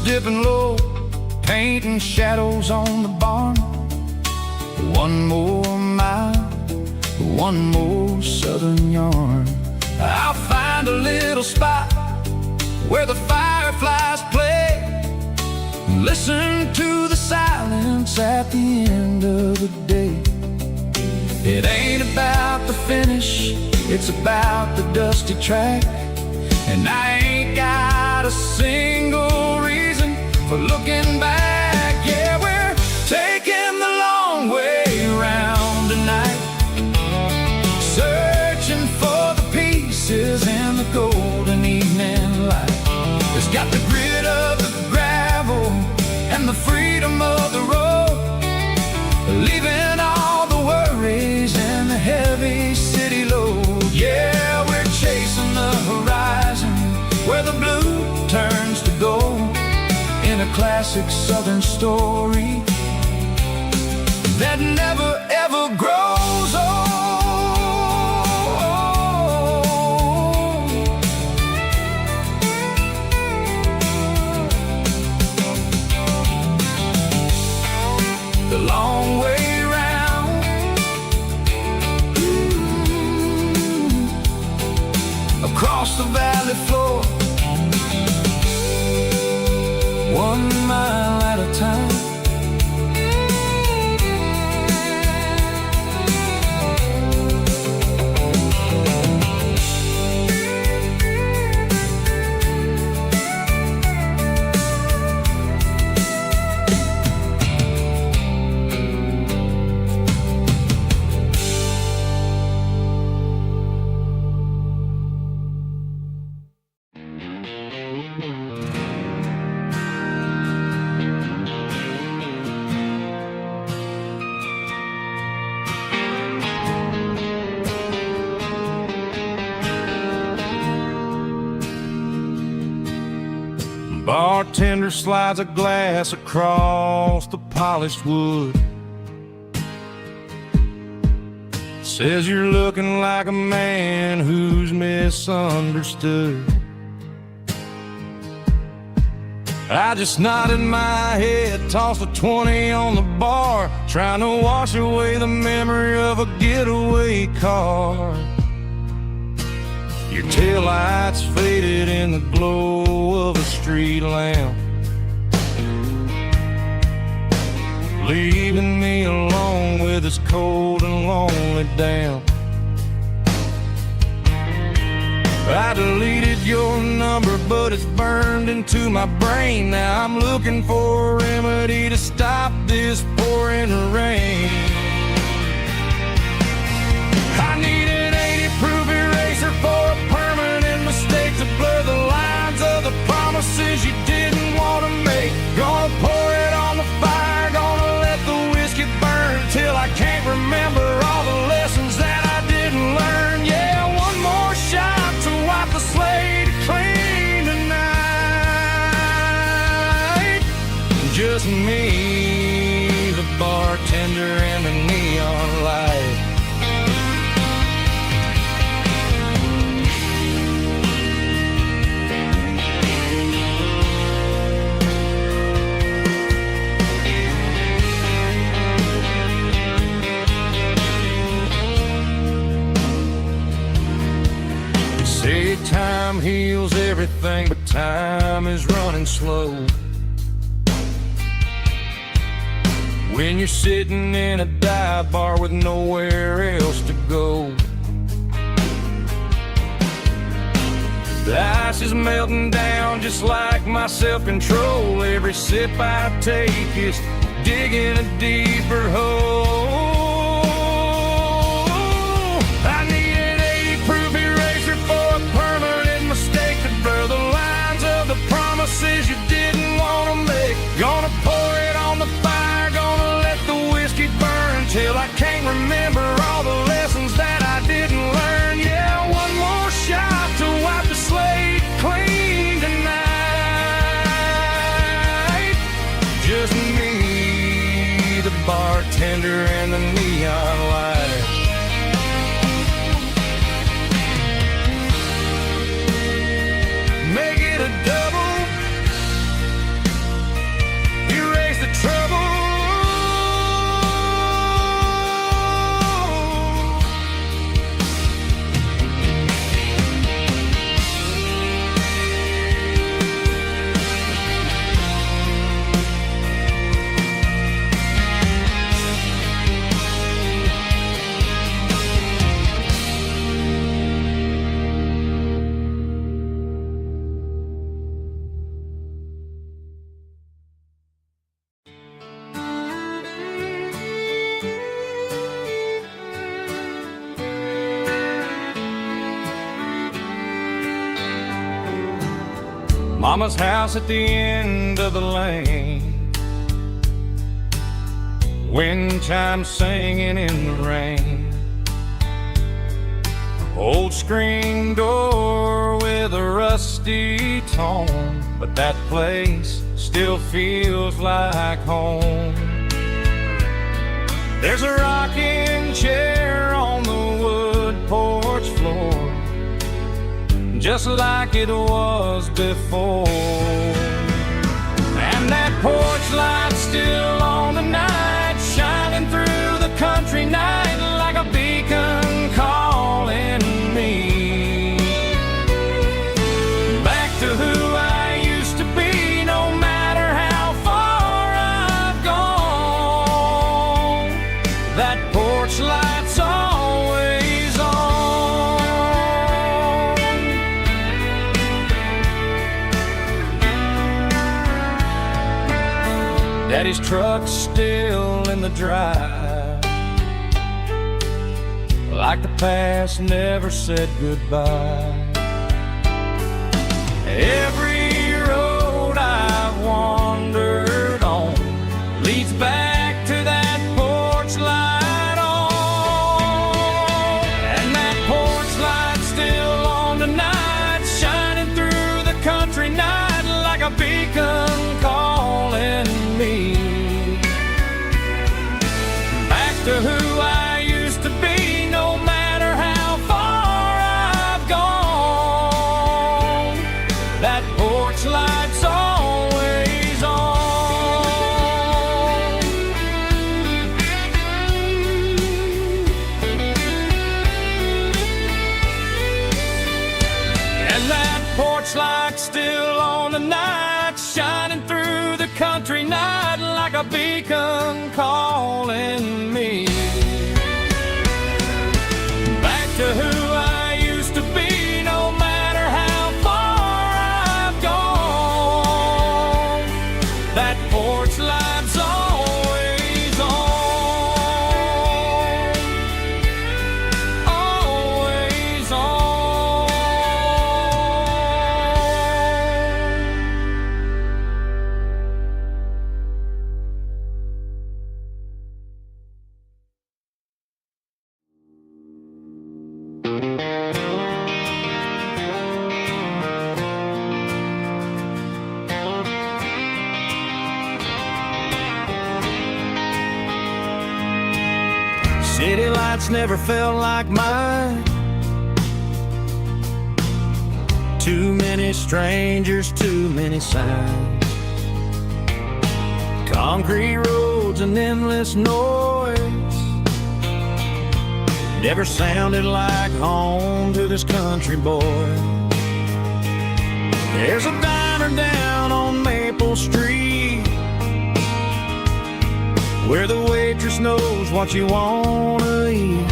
Dipping low, painting shadows on the barn. One more mile, one more southern yarn. I'll find a little spot where the fireflies play, listen to the silence at the end of the day. It ain't about the finish, it's about the dusty track, and I ain't got a single reason for looking back. Yeah, we're taking the long way around tonight, searching for the pieces in the golden evening light. It's got the grit of the gravel and the freedom of the road, leaving all the worries and the heavy city load. Yeah, we're chasing the horizon where the blue turns to gold, in a classic southern story that never ever grows old. The long way round, across the valley floor, 1 mile at a time. Bartender slides a glass across the polished wood. Says you're looking like a man who's misunderstood. I just nodded my head, tossed a 20 on the bar, trying to wash away the memory of a getaway car. Your taillights faded in the glow of a street lamp, leaving me alone with this cold and lonely damp. I deleted your number, but it's burned into my brain. Now I'm looking for a remedy to stop this pouring rain. I need an 80-proof eraser for a permanent mistake, to blur the lines of the promises you didn't want to make. Gonna pour it on the fire, gonna let the whiskey burn till I can't remember all the lessons that I didn't learn. Yeah, one more shot to wipe the slate clean tonight. Just me, the bartender, and the neon light. Say time heals everything, but time is running slow. When you're sitting in a dive bar with nowhere else to go, the ice is melting down just like my self-control. Every sip I take is digging a deeper hole. I need an 80-proof eraser for a permanent mistake, to blur the lines of the promises you didn't want to make. Gonna pour it on the fire, gonna let the whiskey burn till I can't remember all the lessons that I didn't learn. Yeah, one more shot to wipe the slate clean tonight. Just me, the bartender, and the neon light. Make it a double, erase the trouble. Mama's house at the end of the lane, wind chimes singing in the rain. Old screen door with a rusty tone, but that place still feels like home. There's a rocking chair on the wood porch floor, just like it was before. And that porch light's still on tonight, shining through the country night like a beacon calling me back to who I used to be, no matter how far I've gone. That porch light's always on. Daddy's truck's still in the drive, like the past never said goodbye. Every road I've wandered on leads back to that porch light on. And that porch light's still on tonight, shining through the country night like a beacon calling me back to who I used to be, no matter how far I've gone. That porch light's always on. And that porch light's still on tonight, shining through the country night like a beacon calling me back to who I used to be, no matter how far I've gone. That porch light's always on, always on. City lights never felt like mine. Too many strangers, too many signs. Concrete roads and endless noise never sounded like home to this country boy. There's a diner down on Maple Street where the waitress knows what you wanna eat,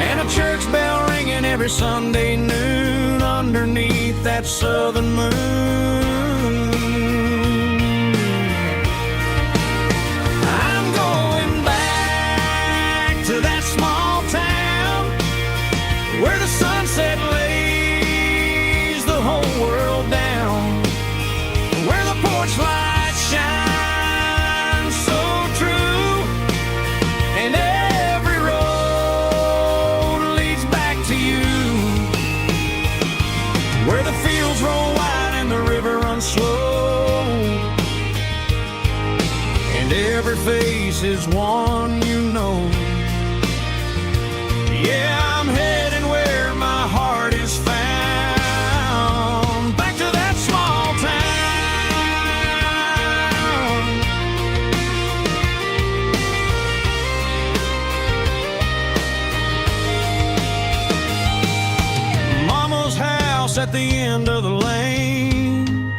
and a church bell ringing every Sunday noon underneath that southern moon. I'm going back to that small town where the sunset lays the whole world down, where the porch lights shine slow, and every face is one you know. Yeah, I'm heading where my heart is found, back to that small town. Mama's house at the end of the lane,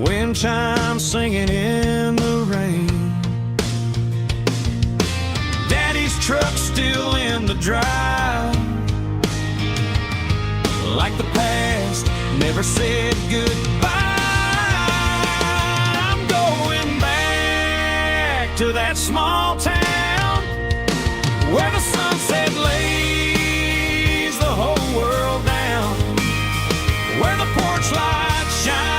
wind chimes singing in the rain. Daddy's truck still in the drive, like the past never said goodbye. I'm going back to that small town where the sunset lays the whole world down, where the porch lights shine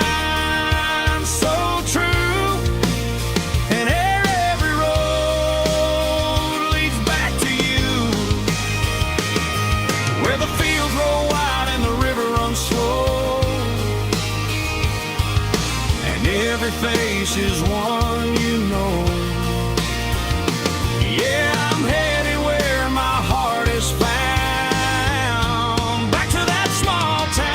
Every face is one you know. Yeah, I'm headed where my heart is found. Back to that small town.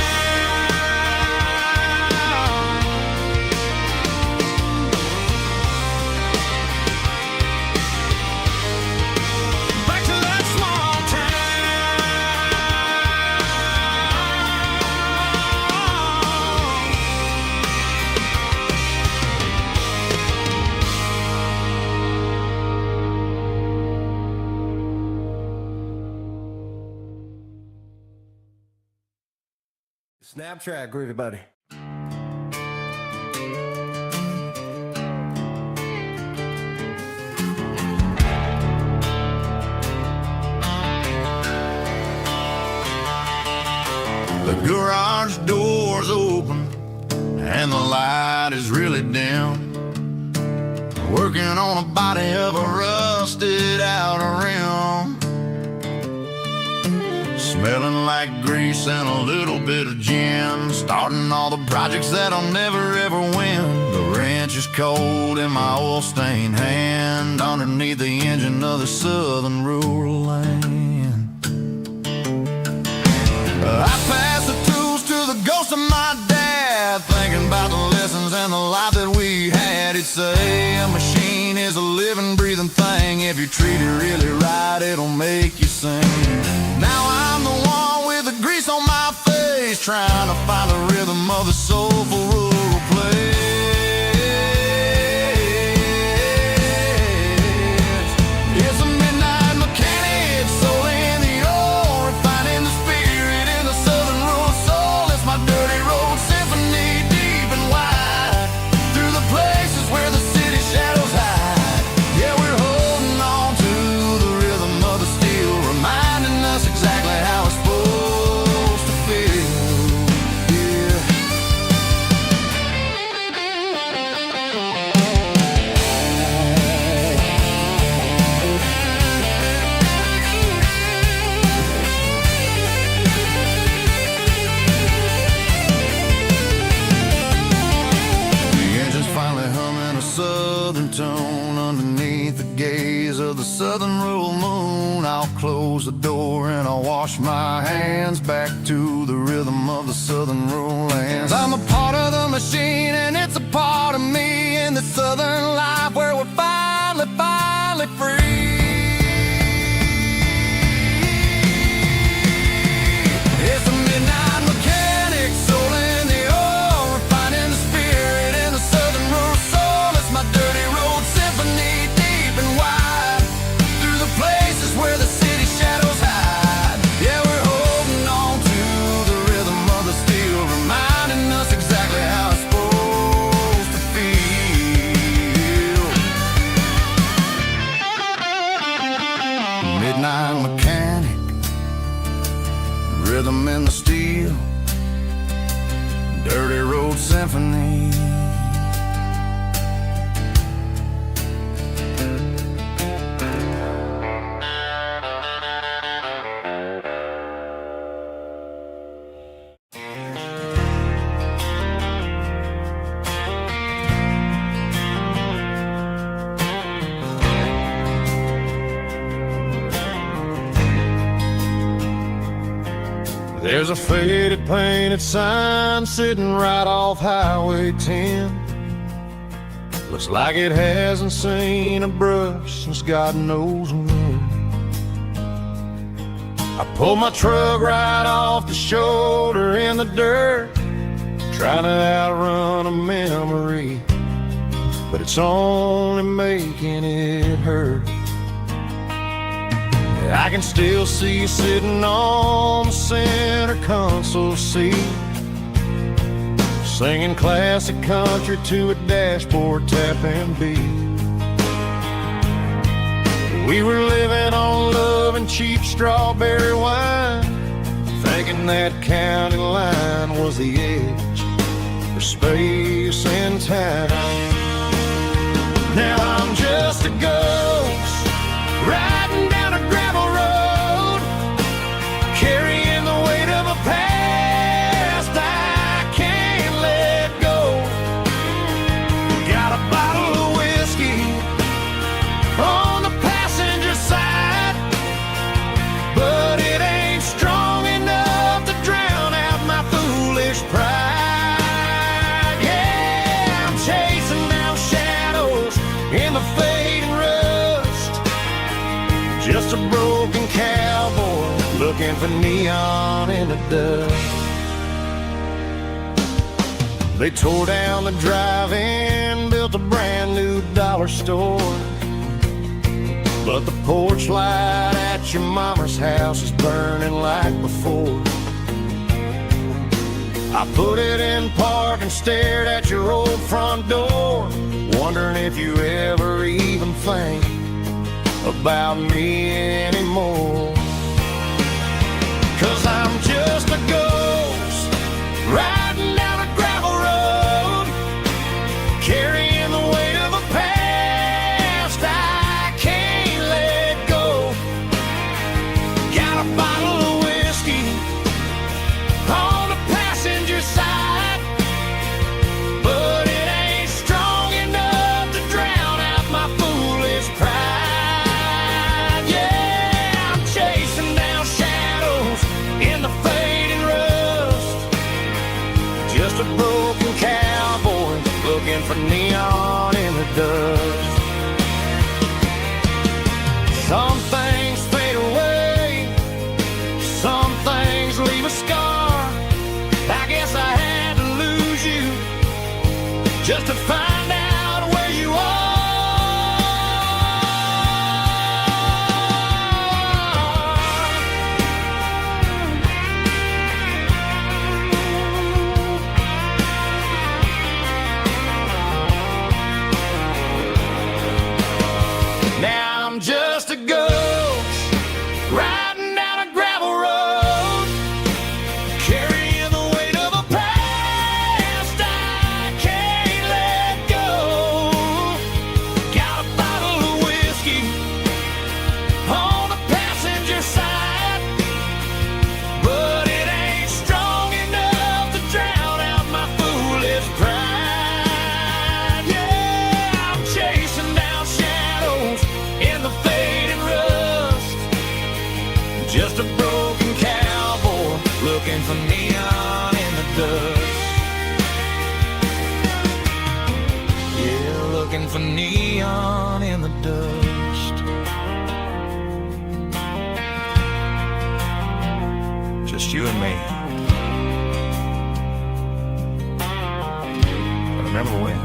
Back to that small Snap track, everybody. The garage door's open and the light is really dim. Working on a body of a rusted out rim. Smelling like grease and a little bit of gin. Starting all the projects that'll never ever win. The wrench is cold in my oil-stained hand, underneath the engine of the southern rural land. I pass the tools to the ghost of my dad, thinking about the lessons and the life that we had. He'd say a machine is a living, breathing thing. If you treat it really right, it'll make you sing. Now I'm the one with the grease on my face, trying to find the rhythm of the soulful rural place. It's a midnight mechanic, soul in the oil, refining the spirit in the southern rural soul. It's my dirty road symphony, deep and wide, through the places where the city shadows hide. Yeah, we're holding on to the rhythm of the steel, reminding us exactly how it's supposed to feel. Yeah. The engine's finally humming a southern tone underneath the gaze of the southern rural moon. I'll close the door and I'll wash my hands, back to the rhythm of the southern rural lands. I'm a part of the machine and it's a part of me, in the southern life where we're finally free. It's a midnight mechanic, soul in the oil, refining the spirit in the southern rural soul. It's my dirty road symphony, deep and wide, through the places where the city shadows hide. Yeah, we're holding on to the rhythm of the steel, reminding us exactly how it's supposed to feel. Midnight mechanic, rhythm in the steel, dirty road symphony. There's a faded painted sign sitting right off Highway 10. Looks like it hasn't seen a brush since God knows when. I pulled my truck right off the shoulder in the dirt, trying to outrun a memory, but it's only making it hurt. I can still see you sitting on the center console seat, singing classic country to a dashboard tapping beat. We were living on love and cheap strawberry wine, thinking that county line was the edge for space and time. Now I'm just a ghost riding down a gravel road, carrying the weight of a past I can't let go. Just a broken cowboy looking for neon in the dust. They tore down the drive-in, built a brand new dollar store. But the porch light at your mama's house is burning like before. I put it in park and stared at your old front door, wondering if you ever even think about me anymore. 'Cause I'm just a ghost riding down a gravel road, carrying the weight of a past I can't let go. Got a bottle of whiskey on the passenger side, but it ain't strong enough to drown out my foolish pride. Yeah, I'm chasing down shadows in the fading rust. Just a broken cowboy looking for neon in the dust. Some things fade away, some things leave a scar. I guess I had to lose you just to find out where you are. Now I'm just a ghost riding down a gravel road, carrying the weight of a past I can't let go. Got a bottle of whiskey on the passenger side, but it ain't strong enough to drown out my foolish pride. Yeah, I'm chasing down shadows in the fading rust. Just a broken cowboy looking for neon in the dust. Yeah, looking for neon in the dust. Just you and me. But remember when?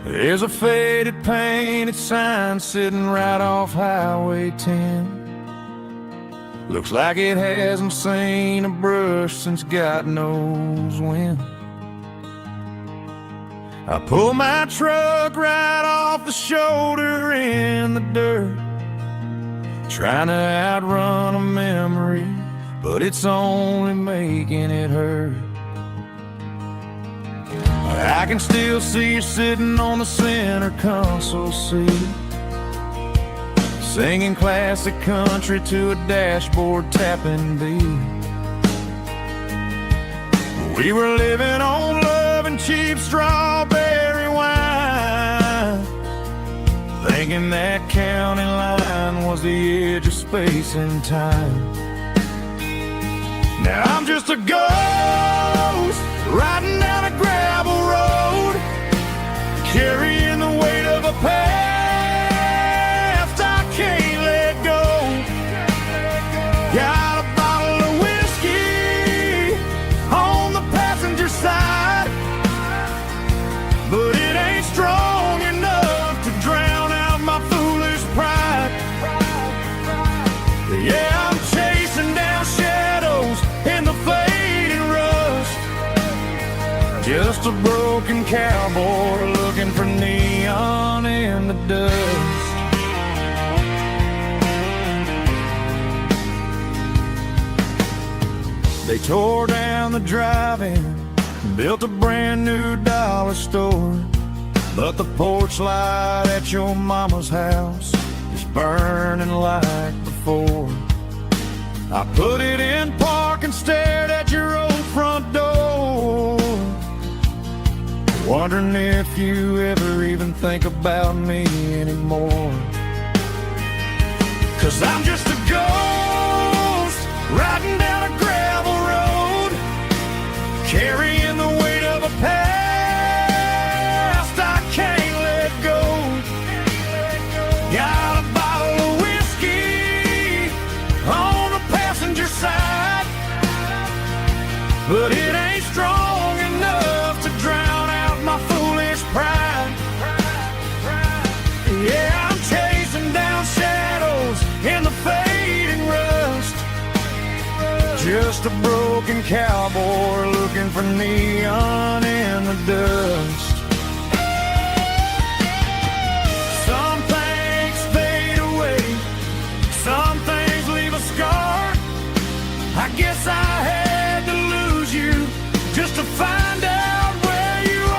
There's a faded painted sign sitting right off Highway 10. Looks like it hasn't seen a brush since God knows when. I pull my truck right off the shoulder in the dirt, trying to outrun a memory, but it's only making it hurt. I can still see you sitting on the center console seat, singing classic country to a dashboard tapping beat. We were living on love and cheap strawberry wine, thinking that county line was the edge of space and time. Now I'm just a ghost riding down a gravel road, carrying the weight of a past I can't let go. Got a bottle of whiskey on the passenger side, but it ain't strong enough to drown out my foolish pride. Yeah, I'm chasing down shadows in the fading rust. Just a broken cowboy looking for neon in the dust. They tore down the drive-in, built a brand new dollar store, but the porch light at your mama's house is burning like before. I put it in park and stared at your old front door, wondering if you ever even think about me anymore. 'Cause I'm just a ghost riding down a gravel road, carrying the weight of a past I can't let go. Got a bottle of whiskey on the passenger side, but it ain't strong enough to drown out my foolish pride. Yeah, I'm chasing down shadows in the fading rust, just a broken cowboy looking for neon in the dust. Some things fade away, some things leave a scar. I guess I had to lose you just to find out where you are.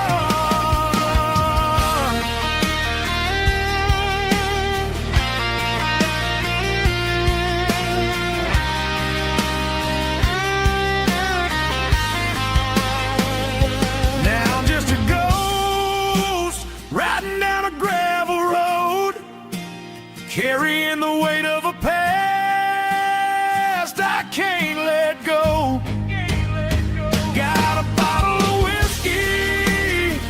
Now I'm just a ghost riding down a gravel road, carrying the weight of a past I can't let go. Got a bottle of whiskey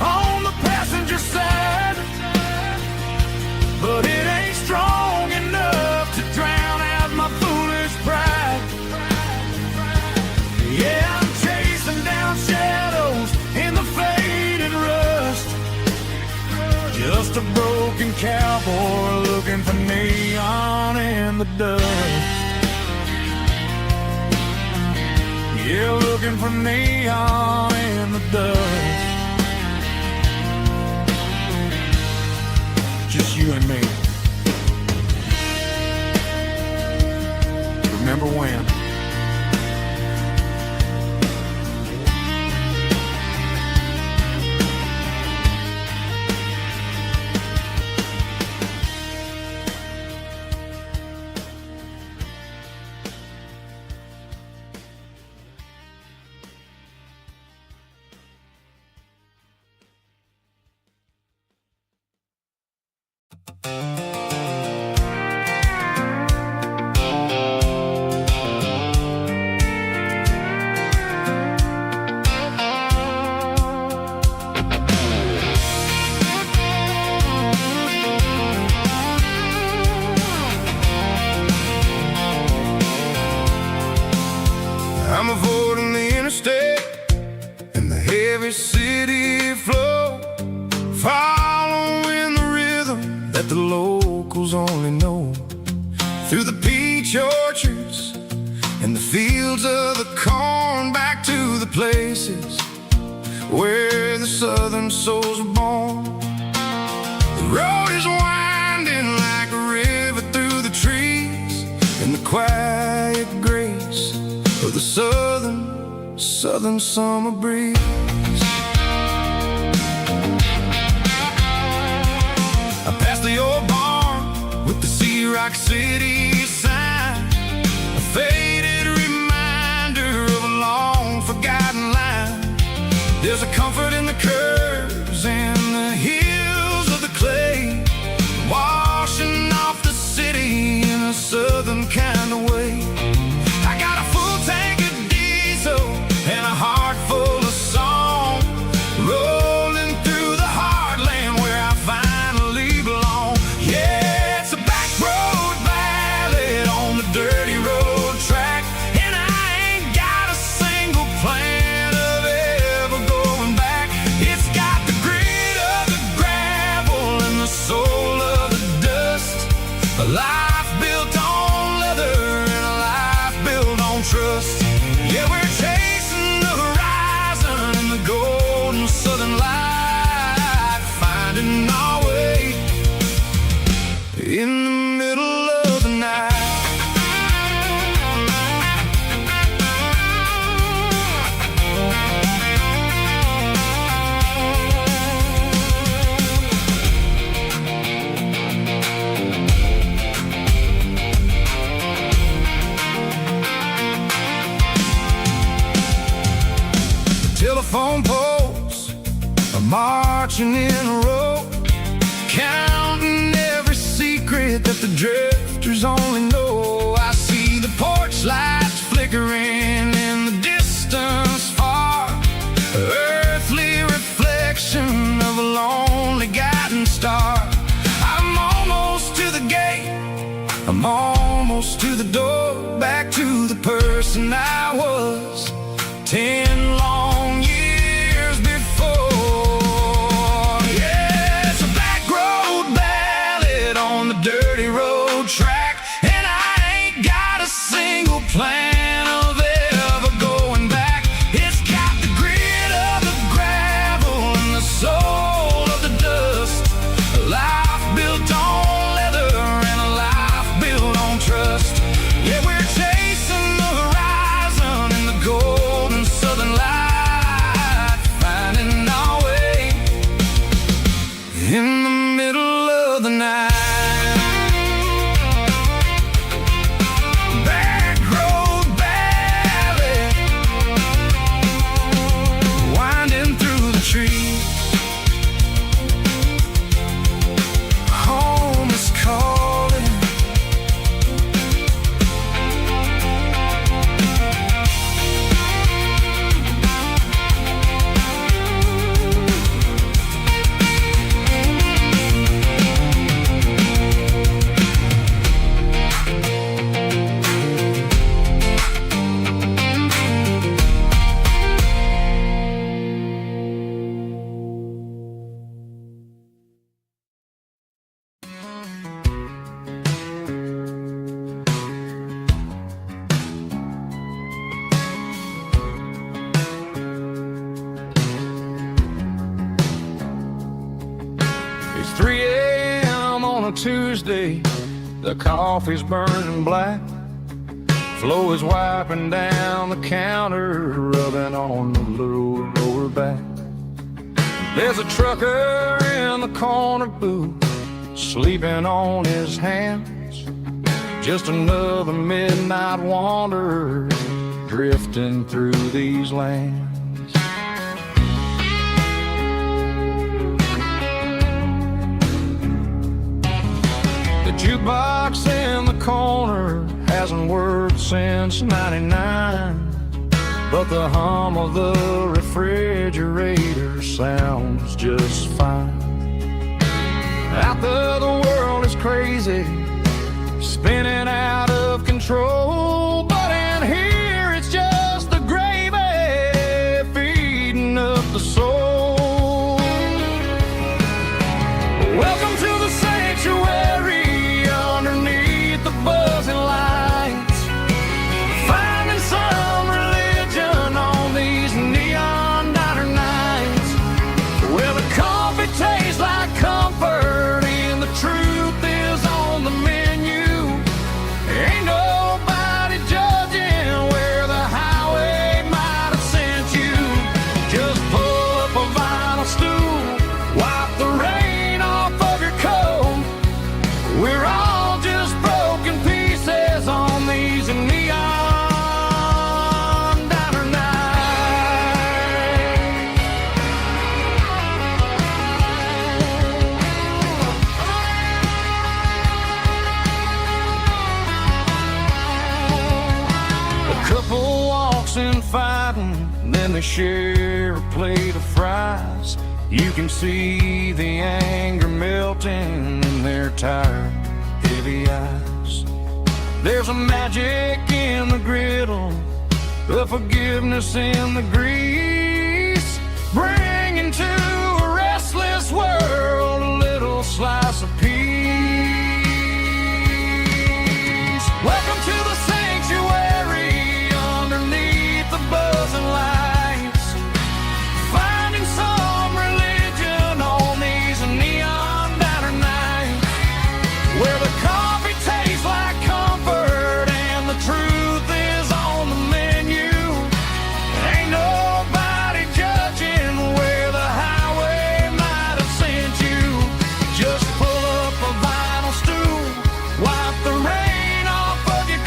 on the passenger side, but it ain't strong enough to drown out my foolish pride. Yeah, I'm chasing down shadows in the fading rust, just a broken cowboy looking for neon in the dust. Yeah, looking for neon in the dust. Just you and me. Remember when? I'm avoiding the interstate and the heavy city flow, following the rhythm that the locals only know. Through the peach orchards and the fields of the corn, back to the places where the southern souls were born. The road is winding like a river through the trees, in the quiet grace of the southern summer breeze. I passed the old barn with the Sea Rock City sign, a faded reminder of a long forgotten line. There's a comfort in the curves and the hills of the clay, washing off the city in a southern kind of way. I got a full tank of diesel and a heart full of song, rolling through the heartland where I finally belong. Yeah, it's a back road ballad on the dirty road track, and I ain't got a single plan of ever going back. It's got the grit of the gravel and the soul of the dust, a life built on leather and a life built on trust. Yeah, we're chasing the horizon and the golden southern light, finding our way in the middle of the night. marching in a row, counting every secret that the drifters only know. I see the porch lights flickering in the distance far, earthly reflection of a lonely guiding star. I'm almost to the gate, I'm almost to the door, back to the person I was 10 long years before. Yeah, it's a back road ballad on the dirty road track, and I ain't got a single plan of ever going back. It's got the grit of the gravel and the soul of the dust, a life built on leather and a life built on trust. Yeah, we're chasing the horizon in the golden southern light, finding our way in the middle of the night. Back road ballad, winding through the trees. Home is calling. It's 3 a.m. on a Tuesday, the coffee's burning black, Flo is wiping down the counter, rubbing on the little lower back. There's a trucker in the corner booth, sleeping on his hands, just another midnight wanderer drifting through these lands. The jukebox in the corner hasn't worked since '99, but the hum of the refrigerator sounds just fine. Out there the world is crazy, spinning out of control, but in here it's just the gravy feeding up the soul. Welcome to the sanctuary underneath the buzzing lights, finding some religion on these neon diner nights, where the coffee tastes like comfort and the truth is on the menu. Ain't nobody judging where the highway might have sent you. Just pull up a vinyl stool, wipe the rain off of your coat. We're all just broken pieces on these neon diner nights. A couple walks in fighting, then they share a plate of fries. You can see the anger melting in their tired, heavy eyes. There's a magic in the griddle, a forgiveness in the grease, bringing to a restless world a little slice of peace. Welcome to the sanctuary underneath the buzzing lights, finding some religion on these neon diner nights, where the coffee tastes like comfort and the truth is on the menu. Ain't nobody judging where the highway might have sent you. Just pull up a vinyl stool, wipe the rain off of your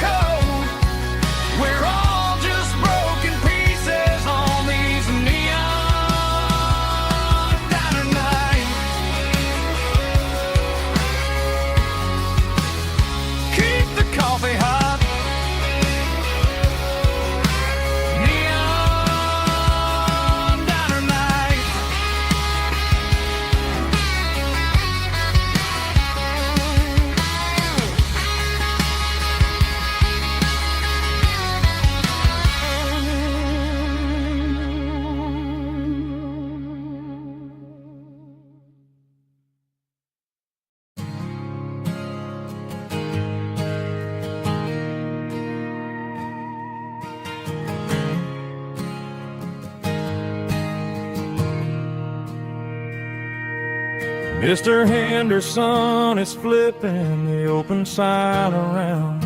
Mr. Henderson is flipping the open sign around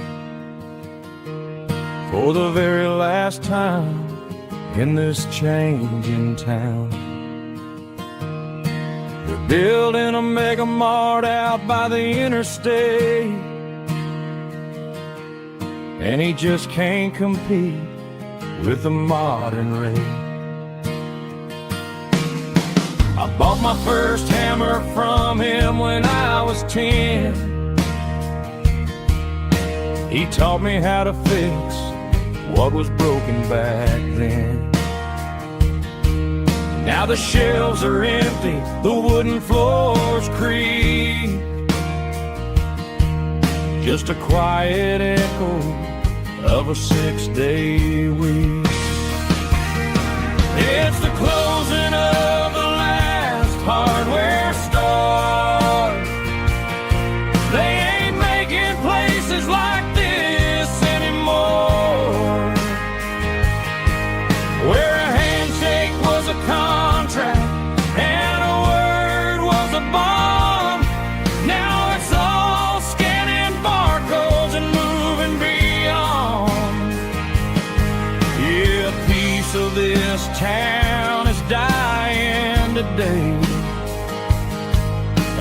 for the very last time in this changing town. They're building a mega mart out by the interstate, and he just can't compete with the modern rate. I bought my first hammer from him when I was 10. He taught me how to fix what was broken back then. Now the shelves are empty, the wooden floors creak, just a quiet echo of a 6-day week. It's the closing of the last hardware store. They ain't making places like this anymore, where a handshake was a contract and a word was a bond. Now it's all scanning barcodes and moving beyond. Yeah, a piece of this town is dying today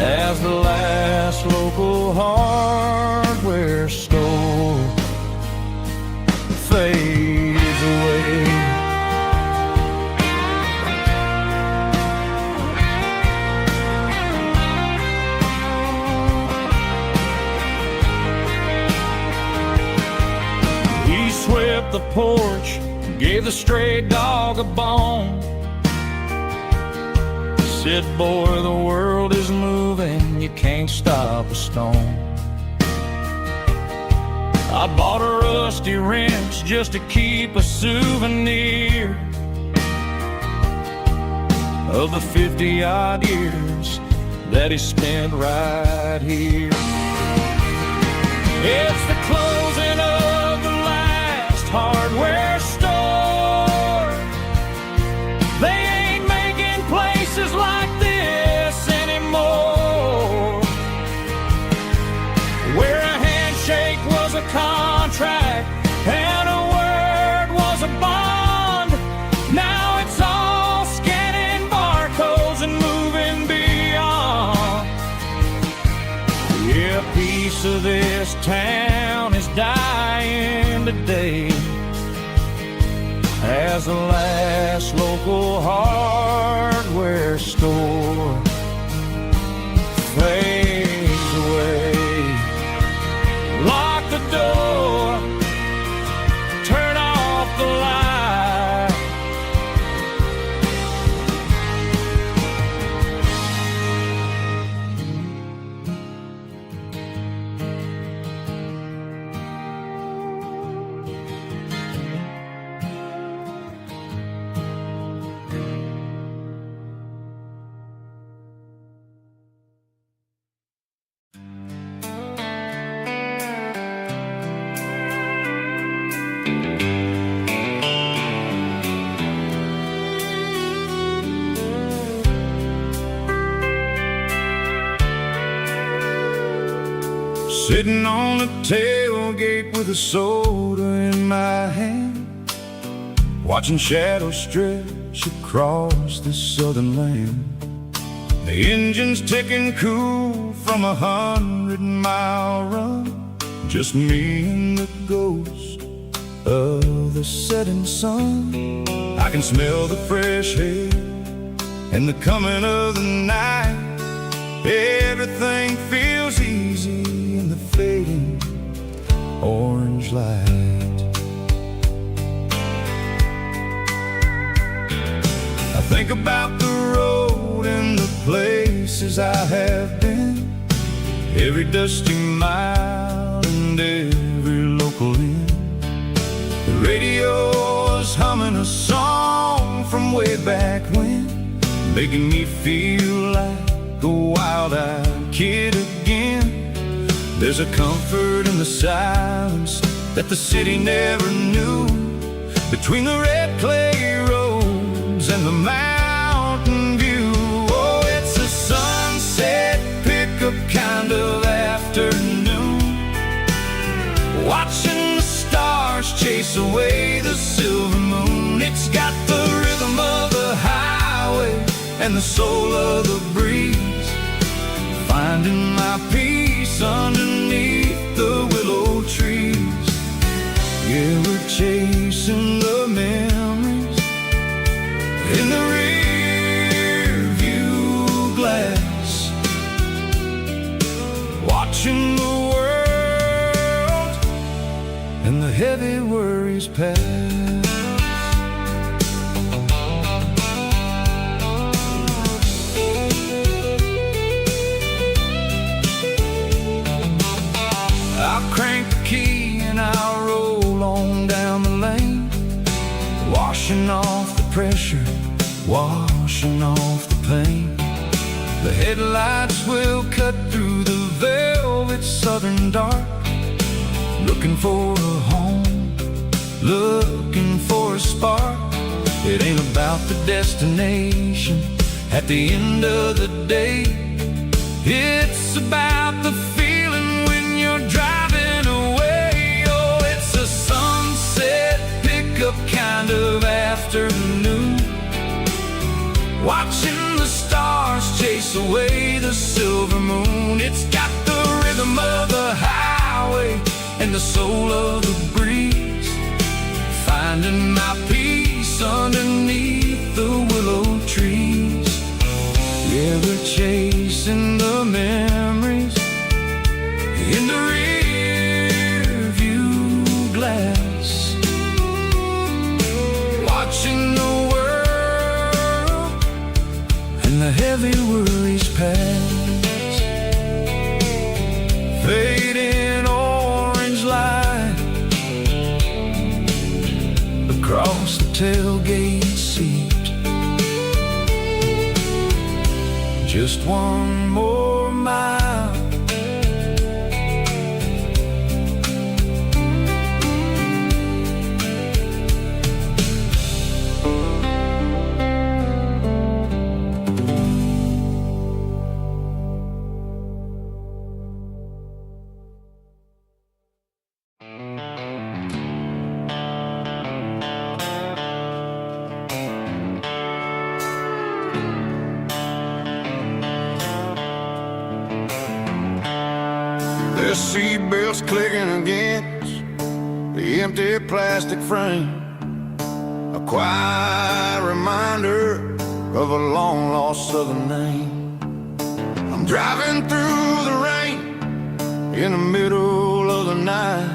as the last local hardware store fades away. He swept the porch, gave the stray dog a bone, said, boy, the world is moving, you can't stop a stone. I bought a rusty wrench just to keep a souvenir of the 50-odd years that he spent right here. It's the closing of the last hardware store. They ain't making places like this anymore, where a handshake was a contract and a word was a bond. Now it's all scanning barcodes and moving beyond. Yeah, a piece of this town is dying today as the last local hardware store fades away. Lock the door, turn off the light. Sitting on the tailgate with a soda in my hand, watching shadows stretch across this southern land. The engine's ticking cool from 100-mile run, just me and the ghost of the setting sun. I can smell the fresh air and the coming of the night. Everything feels easy in the fading orange light. I think about the road and the places I have been, every dusty mile and every local inn. The radio is humming a song from way back when, making me feel like a wild-eyed kid again. There's a comfort in the silence that the city never knew, between the red clay roads and the mountain view. Oh, it's a sunset chase away the silver moon. It's got the rhythm of the highway and the soul of the breeze, finding my peace underneath the willow trees. Yeah, we're chasing the memories in the rear view glass, watching the world and the heavy worries pass. I'll crank the key and I'll roll on down the lane, washing off the pressure, washing off the pain. The headlights will cut through the velvet southern dark, looking for a home, looking for a spark. It ain't about the destination at the end of the day, it's about the feeling when you're driving away. Oh, it's a sunset pickup kind of afternoon, watching the stars chase away the silver moon. It's got the rhythm of the highway and the soul of the breeze, finding my peace underneath the willow trees. Yeah, we're chasing the memories in the rear view glass, watching the world and the heavy worries pass. Fading orange light across the tailgate seat, just one more mile. The seatbelts clicking against the empty plastic frame, a quiet reminder of a long-lost southern name. I'm driving through the rain in the middle of the night,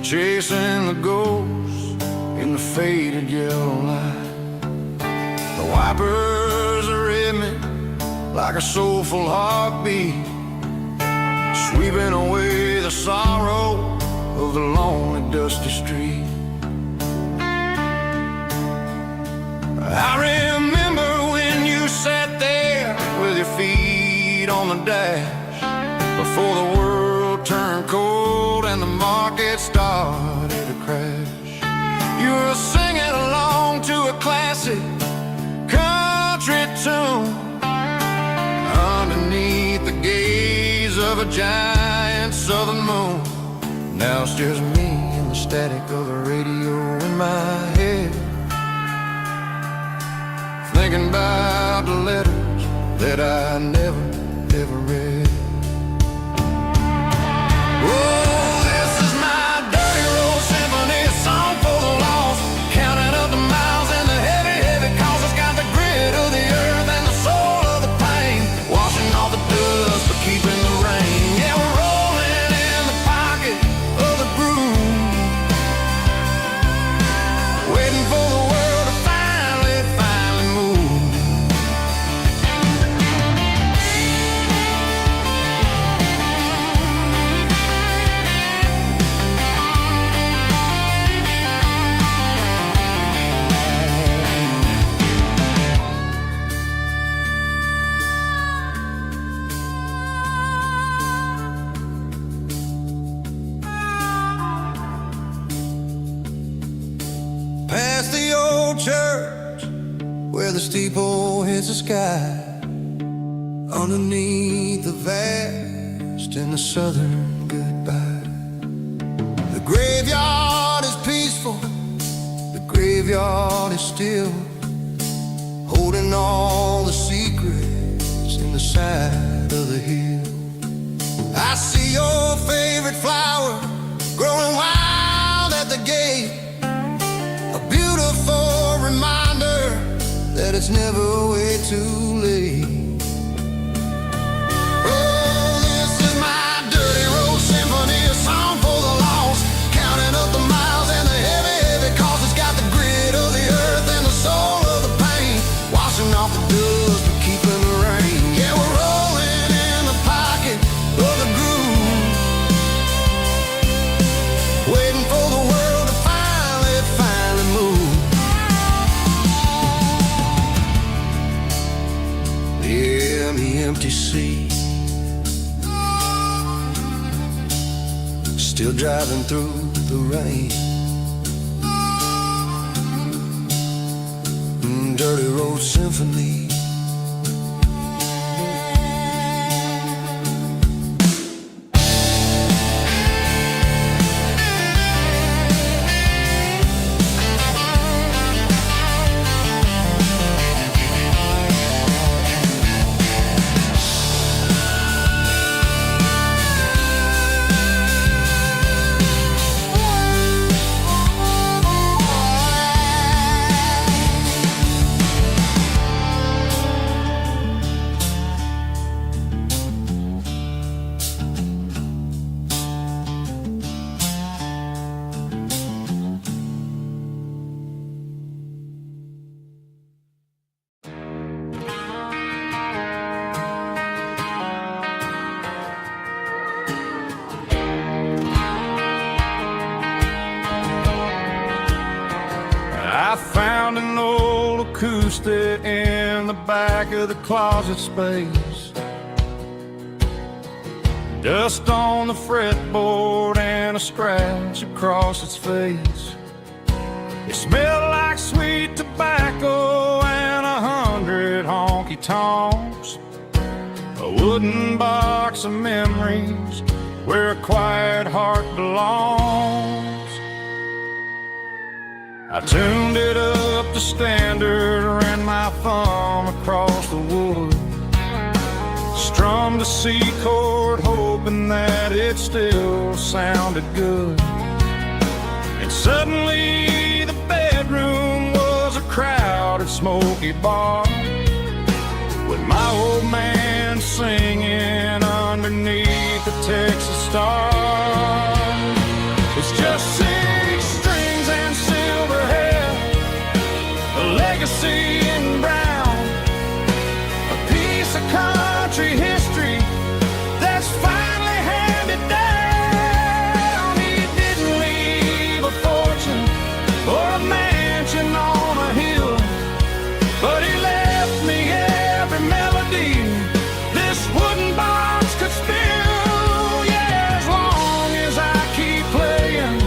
chasing the ghosts in the faded yellow light. The wipers are in me like a soulful heartbeat, sweeping away the sorrow of the lonely, dusty street. I remember when you sat there with your feet on the dash, before the world turned cold and the market started to crash. You were singing along to a classic country tune underneath the gaze of a giant southern moon. Now it's just me and the static of the radio in my head, thinking about the letters that I never, ever read. Oh, this is my dirty road symphony, a song for the lost, counting up the miles and the heavy, heavy calls. It's got the grit of the earth and the soul of the pain, washing off the dust but keeping the rain. Yeah, we're rolling in the pocket of the groove, waiting for the world to finally move. Past the old church where the steeple hits the sky, underneath the vast and the southern goodbye. The graveyard graveyard is still holding all the secrets in the side of the hill. I see your favorite flower growing wild at the gate, a beautiful reminder that it's never way too late. Oh, this is my dirty road symphony, a song for the lost, counting up the miles and the heavy cost. It's got the grit of the earth and the soul of the pain, washing off the dust but keeping the rain. Yeah, we're rolling in the pocket of the groove, waiting for the world to finally move. Yeah, the empty sea, still driving through the rain. Dirty road symphony. I found an old acoustic in the back of the closet space, dust on the fretboard and a scratch across its face. It smelled like sweet tobacco and 100 honky-tonks, a wooden box of memories where a quiet heart belongs. I tuned it up to standard, ran my thumb across the wood, strummed a C chord hoping that it still sounded good. And suddenly the bedroom was a crowded smoky bar, with my old man singing underneath the Texas stars. It's just 6 strings and silver hair, a legacy in brown, a piece of country history that's finally handed down. He didn't leave a fortune or a mansion on a hill, but he left me every melody this wooden box could spill. Yeah, as long as I keep playing,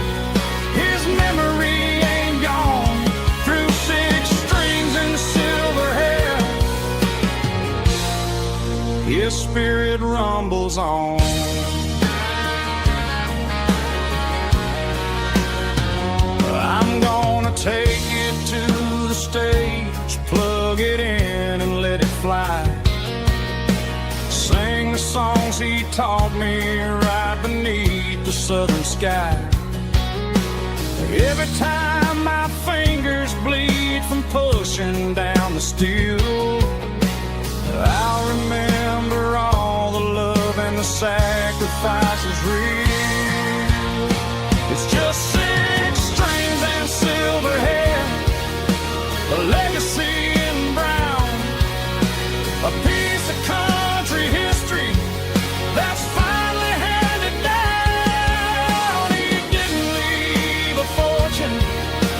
his memory ain't gone. Through 6 strings and silver hair, his spirit rumbles on. I'm gonna take it to the stage, plug it in and let it fly, sing the songs he taught me right beneath the southern sky. Every time my fingers bleed from pushing down the steel, I'll remember all the love and the sacrifices real. It's just 6 strings and silver hair, a legacy in brown, a piece of country history that's finally handed down. He didn't leave a fortune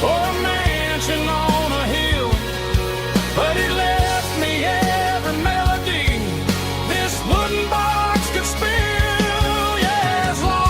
or a mansion on a hill, but he left me every melody this wooden box could spill. Yeah, as long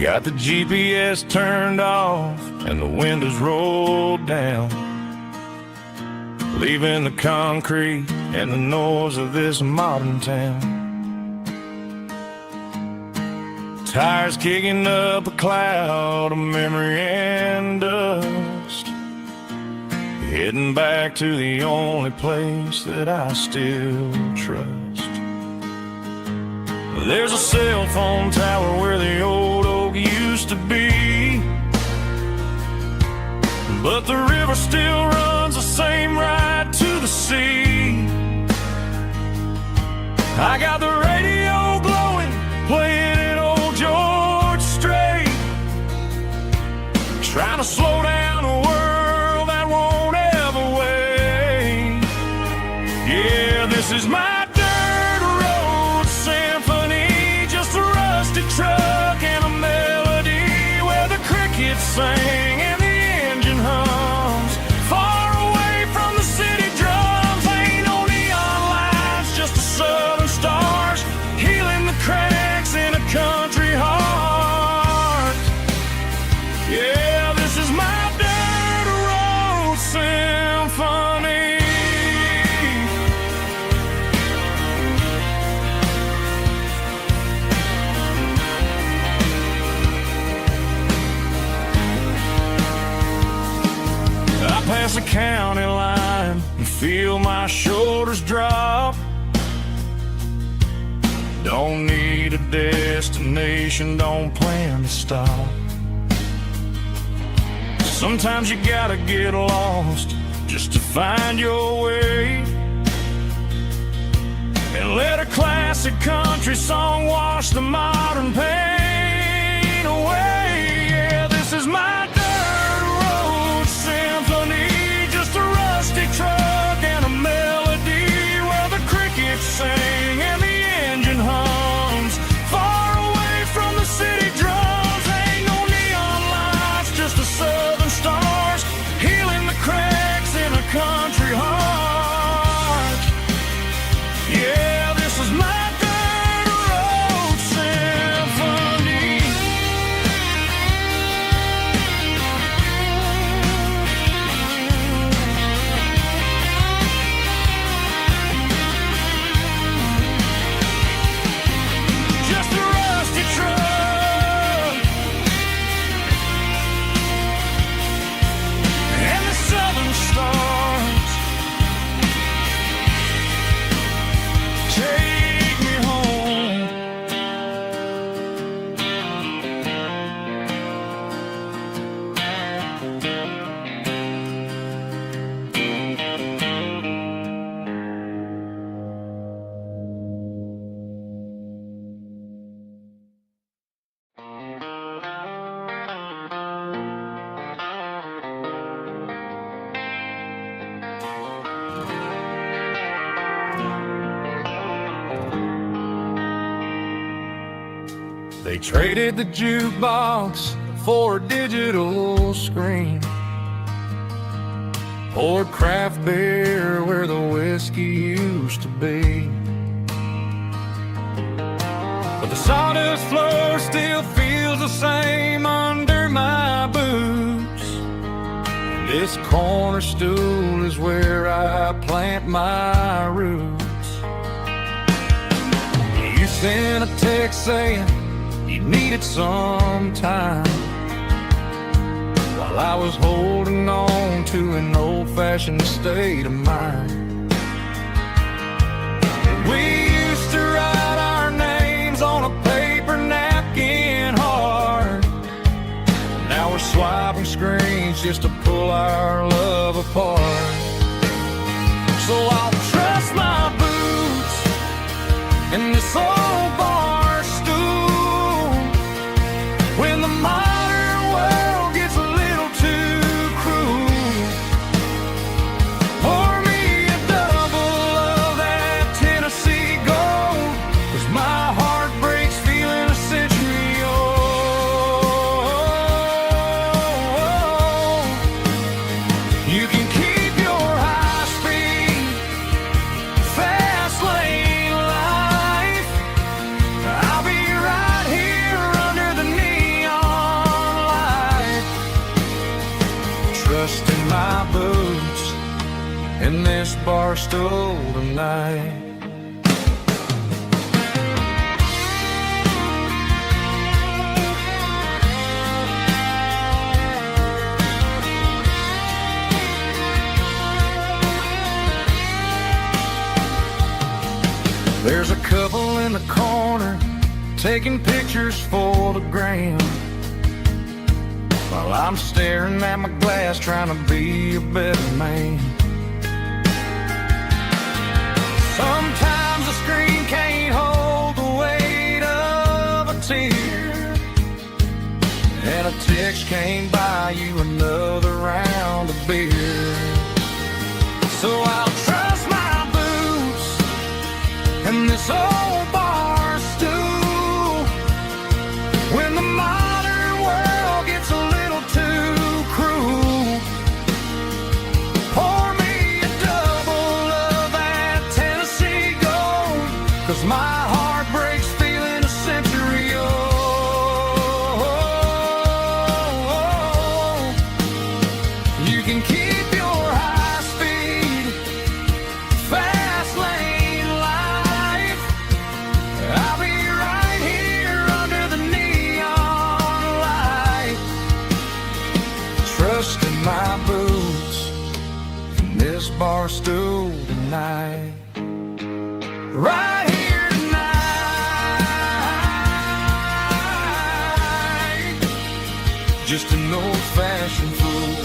Got the GPS turned off and the windows rolled down, leaving the concrete and the noise of this modern town. Tires kicking up a cloud of memory and dust, heading back to the only place that I still trust. There's a cell phone tower where the old oak used to be, but the river still runs the same right to the sea. I got the radio glowing, playing an old George Strait, trying to slow down a world that won't ever wait. Yeah, this is my truck and a melody where the crickets sing and the engine hums, far away from the city drums. Ain't no neon lights, just the southern stars healing the cracks in a country heart. Yeah, this is my dirt road symphony. Past the county line and feel my shoulders drop. Don't need a destination, don't plan to stop. Sometimes you gotta get lost just to find your way, and let a classic country song wash the modern pain away. Yeah, this is my truck and a melody where the crickets sing and the engine hums, far away from the city drums. Ain't no neon lights, just the southern stars healing the cracks in a country heart. Yeah, this is my dirt road symphony. They traded the jukebox for a digital screen, poured craft beer where the whiskey used to be. But the sawdust floor still feels the same under my boots. This corner stool is where I plant my roots. You sent a text saying you needed some time, while I was holding on to an old-fashioned state of mind. We used to write our names on a paper napkin hard. Now we're swiping screens just to pull our love apart. So I'll trust my boots in this old bar stool when the modern world gets a little too cruel. Pour me a double of that Tennessee Gold, 'cause my heart breaks feeling a century old. You can keep your high-speed fast lane life. I'll be right here under the neon trust in my boots in this bar stool tonight. There's a couple in the corner taking pictures for the gram, while I'm staring at my glass trying to be a better man. Sometimes the screen can't hold the weight of a tear, and a text can't buy you another round of beer. So I'll trust my boots and this old bar stool when the modern world gets a little too cruel. Pour me a double of that Tennessee Gold, 'cause my heart breaks feeling a century old. You can keep your high speed fast lane life. I'll be right here under the neon light, trusting my boots in this bar stool tonight. Right here tonight, just an old-fashioned fool.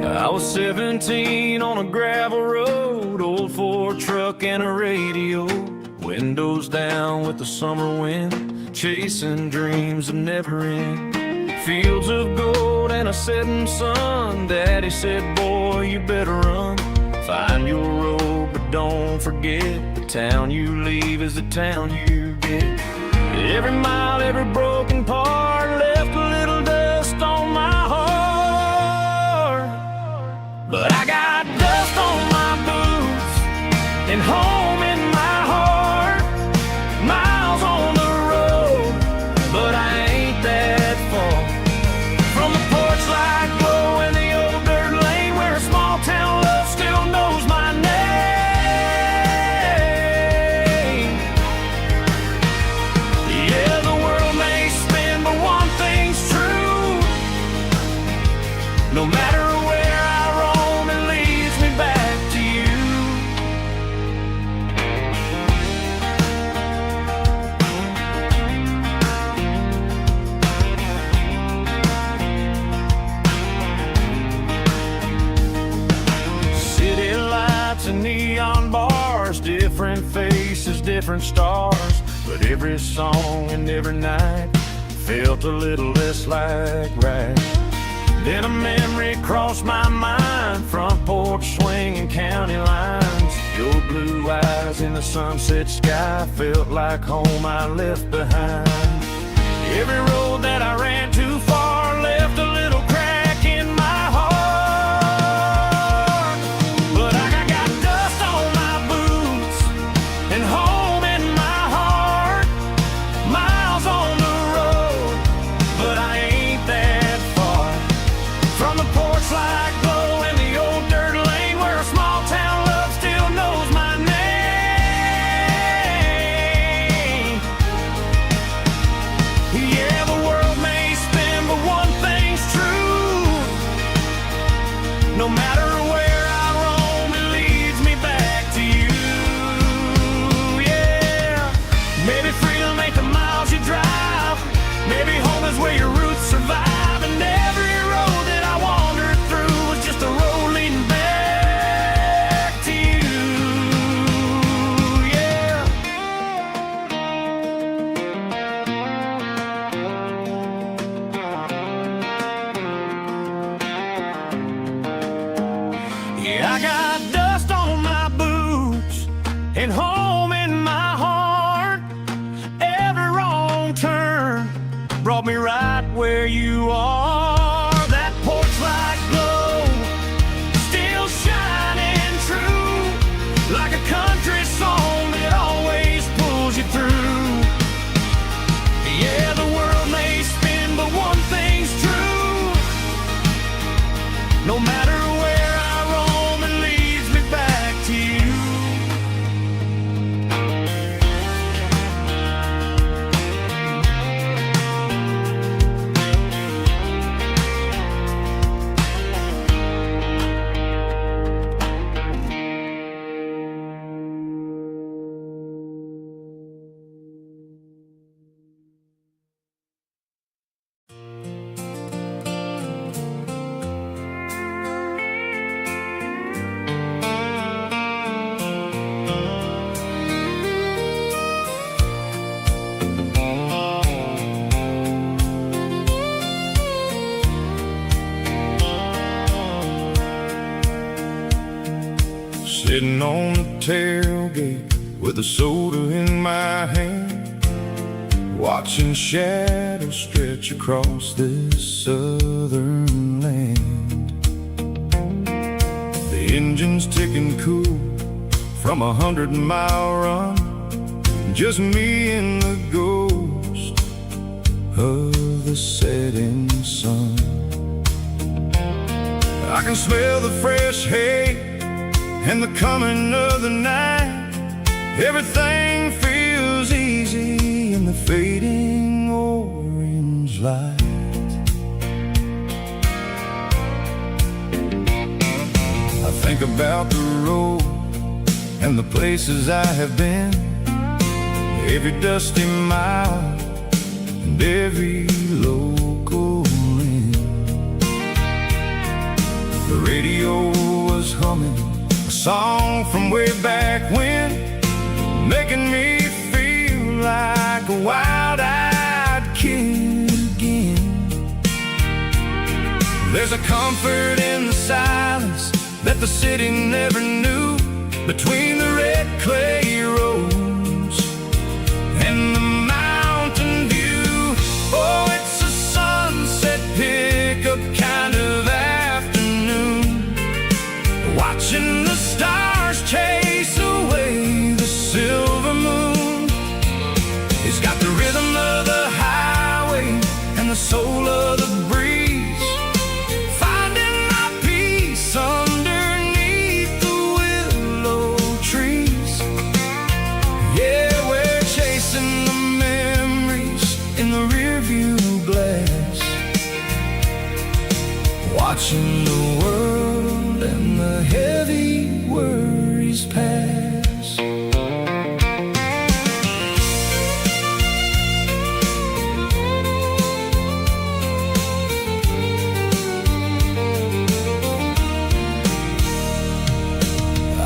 I was 17 on a gravel road, old Ford truck and a radio, windows down with the summer wind, chasing dreams of never end. Fields of gold and a setting sun. Daddy said, boy, you better run. Find your road, but don't forget, the town you leave is the town you get. Every mile, every broken part left a little dust on my heart. But I got dust on my boots and home in my heart. Miles on the road, but I ain't that far from the porch light glow in the old dirt lane where a small town love still knows my name. Yeah, the world may spin, but one thing's true. No matter where I roam, it leads me back to you. City lights and neon bars, different faces, different stars, but every song and every night felt a little less like right. Then a memory crossed my mind, front porch swinging county lines. Your blue eyes in the sunset sky felt like home I left behind. Every road that I ran too far left a little crack in my heart. But I got dust on my boots and home in my heart. Miles on the road, but I ain't that far from the porch light glow in the old dirt lane where a small town love still knows my name. Yeah, the world may spin, but caught me right where you are. That porch light glow, still shining true, like a country song that always pulls you through. Yeah, the world may spin, but one thing's true. No matter where I roam, it leads me back to you. Sitting on the tailgate with a soda in my hand, watching shadows stretch across this southern land. The engine's ticking cool from 100-mile run, just me and the ghost of the setting sun. I can smell the fresh hay and the coming of the night. Everything feels easy in the fading orange light. I think about the road and the places I have been, every dusty mile and every local inn. The radio was humming a song from way back when, making me feel like a wild-eyed kid again. There's a comfort in the silence that the city never knew, between the red clay roads and the mountain view. Oh, it's a sunset pickup kind of afternoon, watching the stars chase away the silver moon. It's got the rhythm of the highway and the soul of the breeze, finding my peace underneath the willow trees. Yeah, we're chasing the memories in the rearview glass, watching the world and the heavy worries pass.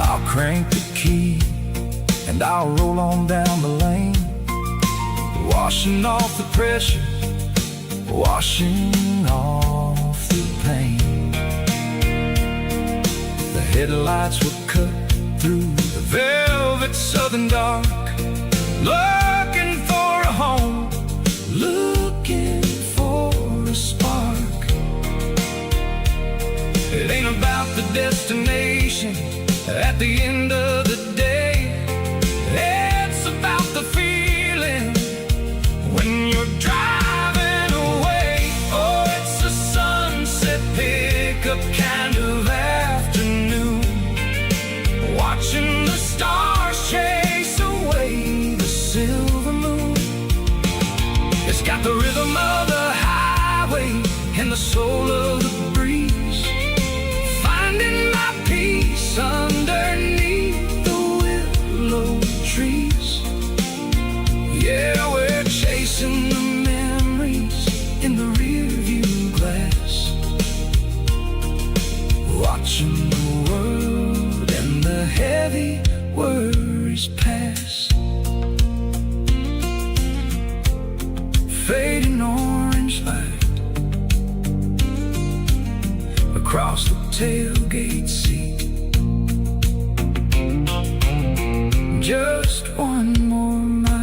I'll crank the key and I'll roll on down the lane, washing off the pressure, washing off the pain. The headlights were cut through the velvet southern dark, looking for a home, looking for a spark. It ain't about the destination at the end of the day, it's about the feeling when you're driving away. Oh, it's a sunset pickup kind of afternoon, watching the stars chase away the silver moon. It's got the rhythm of the highway and the soul of the breeze, finding my peace underneath the willow trees. Yeah, we're chasing the memories in the rearview glass, watching the world and the heavy worries pass. Fading orange light across the tailgate seat, just one more mile.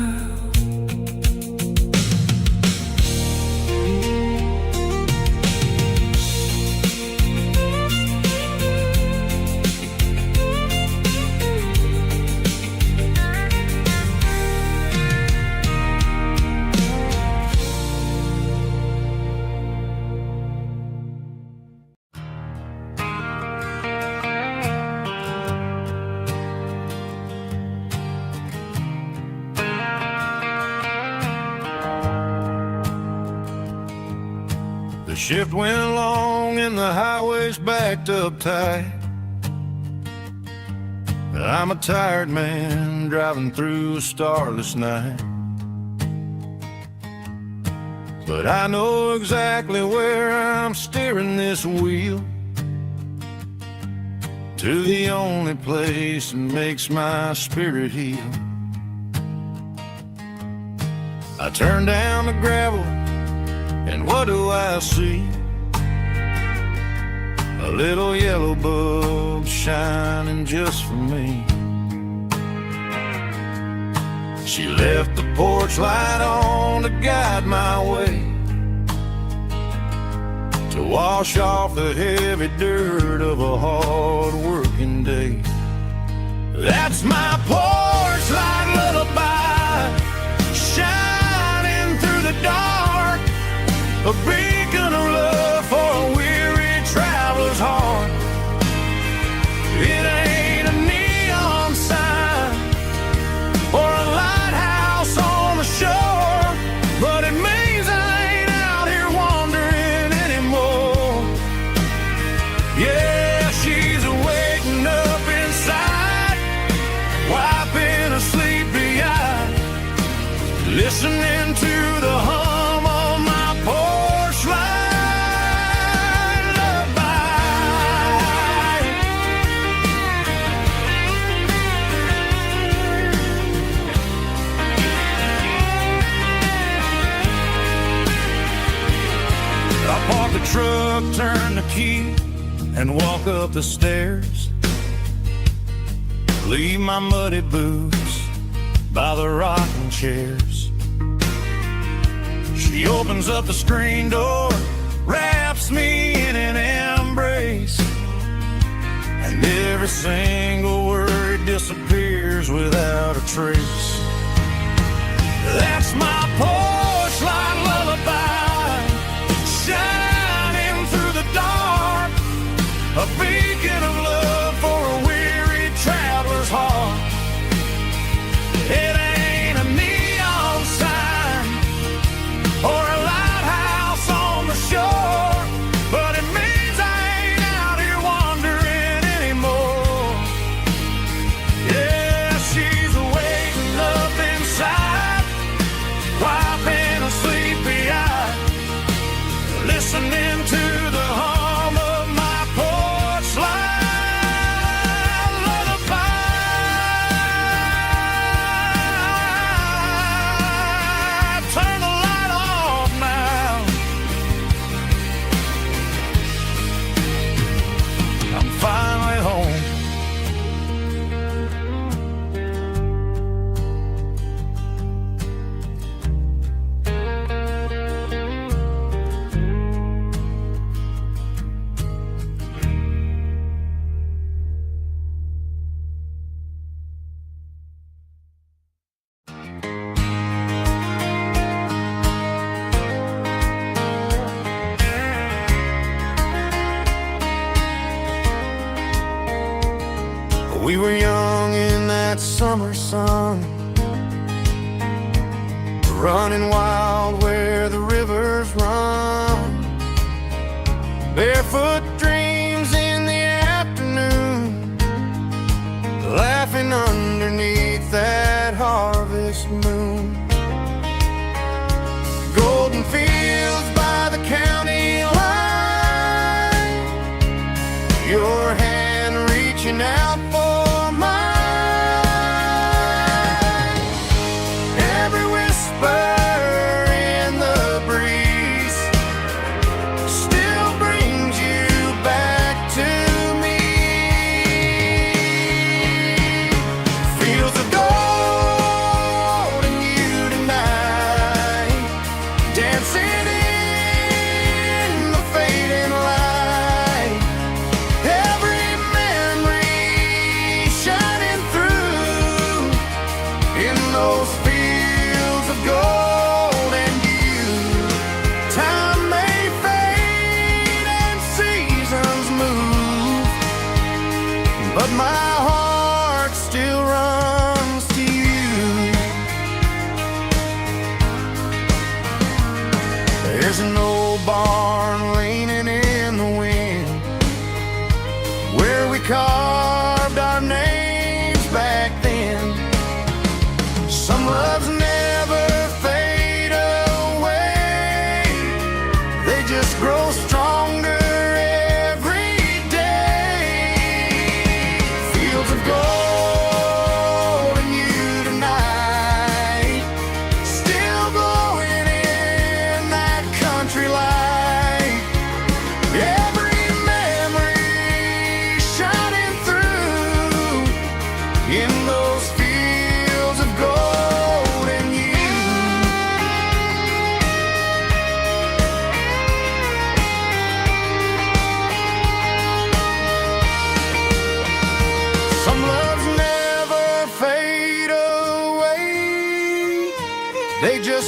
shift went long and the highway's backed up tight. I'm a tired man driving through a starless night, but I know exactly where I'm steering this wheel, to the only place that makes my spirit heal. I turn down the gravel, and what do I see? A little yellow bulb shining just for me. She left the porch light on to guide my way, to wash off the heavy dirt of a hard-working day. That's my porch light lullaby, shining through the dark, a beacon of love for a weary traveler's heart. It ain't a neon sign or a lighthouse on the shore, but it means I ain't out here wandering anymore. Yeah, she's waking up inside, wiping a sleepy eye, listening to the hum of my porch light lullaby. I park the truck, turn the key, and walk up the stairs. Leave my muddy boots by the rocking chairs. She opens up the screen door, wraps me in an embrace, and every single word disappears without a trace. That's my porch light lullaby, shining through the dark, a beacon of love for a weary traveler's heart. It ain't a neon sign or a lighthouse on the shore, but it means I ain't out here wandering anymore. Yeah, she's waking up inside, wiping a sleepy eye, listening to the hum of my porch light lullaby. Turn the light off now. I'm finally home. We were young in that summer sun, running wild where the rivers run, barefoot dreams in the afternoon, laughing underneath that harvest moon. Golden fields by the county line, your hand reaching out for mine. Every whisper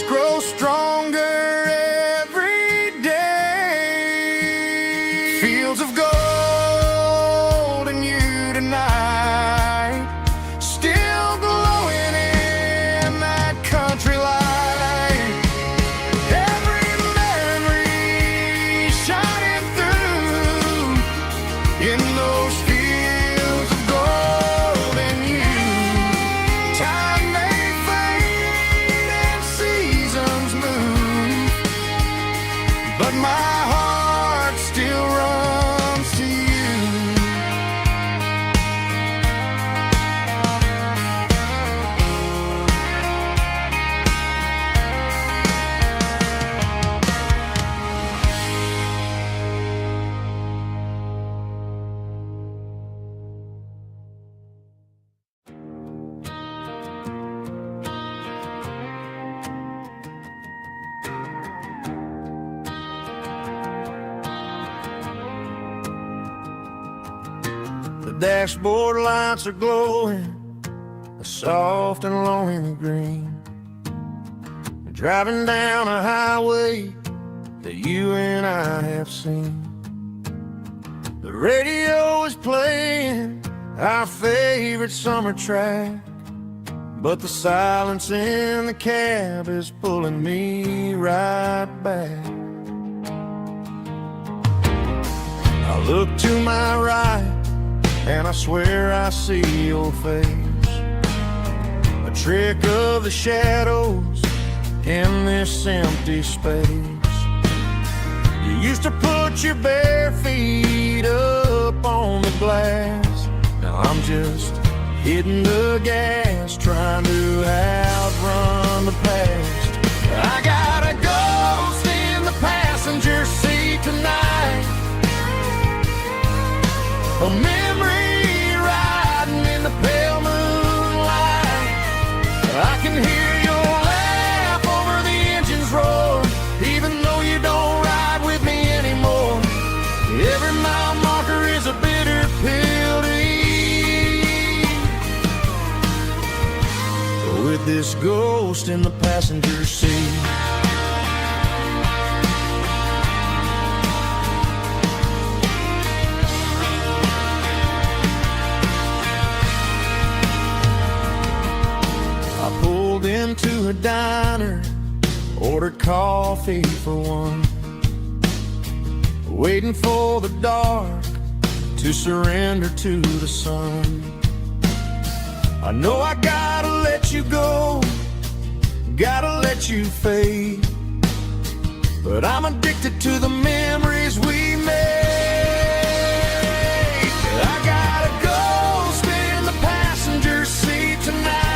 grow stronger every day. Fields of gold in you tonight, still glowing in that country light. Every memory shining through in those fields of gold in you. Time may fade and seasons move, but my heart still runs to you. The dashboard lights are glowing a soft and lonely green. We're driving down a highway that you and I have seen. The radio is playing our favorite summer track, but the silence in the cab is pulling me right back. I look to my right and I swear I see your face, a trick of the shadows in this empty space. You used to put your bare feet up on the glass. Now I'm just hitting the gas, trying to outrun the past. I got a ghost in the passenger seat tonight, a memory riding in the pale moonlight. I can hear your laugh over the engine's roar, even though you don't ride with me anymore. Every mile marker is a bitter pill to eat, with this ghost in the passenger seat. Into a diner, ordered coffee for one, waiting for the dark to surrender to the sun. I know I gotta let you go, gotta let you fade, but I'm addicted to the memories we made. I got a ghost in the passenger seat tonight,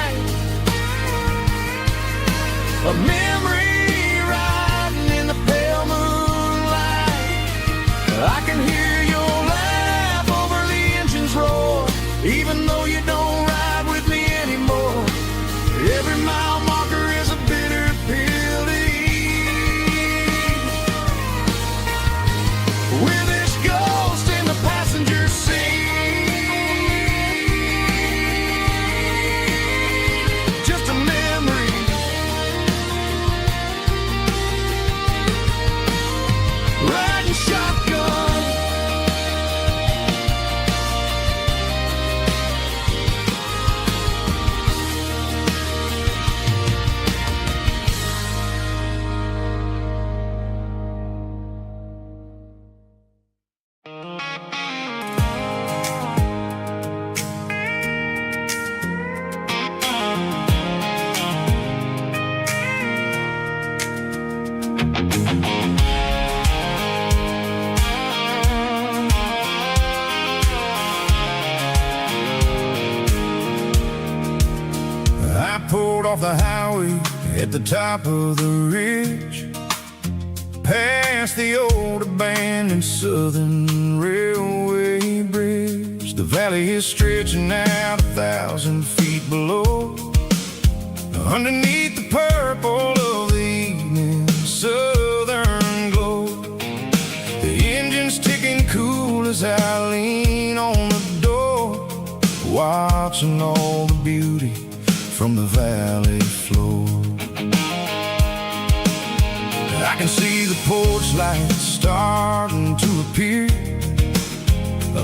a memory riding in the pale moonlight. I can hear your laugh over the engine's roar, even though you don't ride with me anymore. Every mile marker is a bitter pill to eat, with this ghost in the passenger seat. Just a memory, riding shotgun. Pulled off the highway at the top of the ridge, past the old abandoned Southern Railway bridge. The valley is stretching out 1,000 feet below, underneath the purple of the evening southern glow. The engine's ticking cool as I lean on the door, watching all the beauty from the valley floor. I can see the porch lights starting to appear,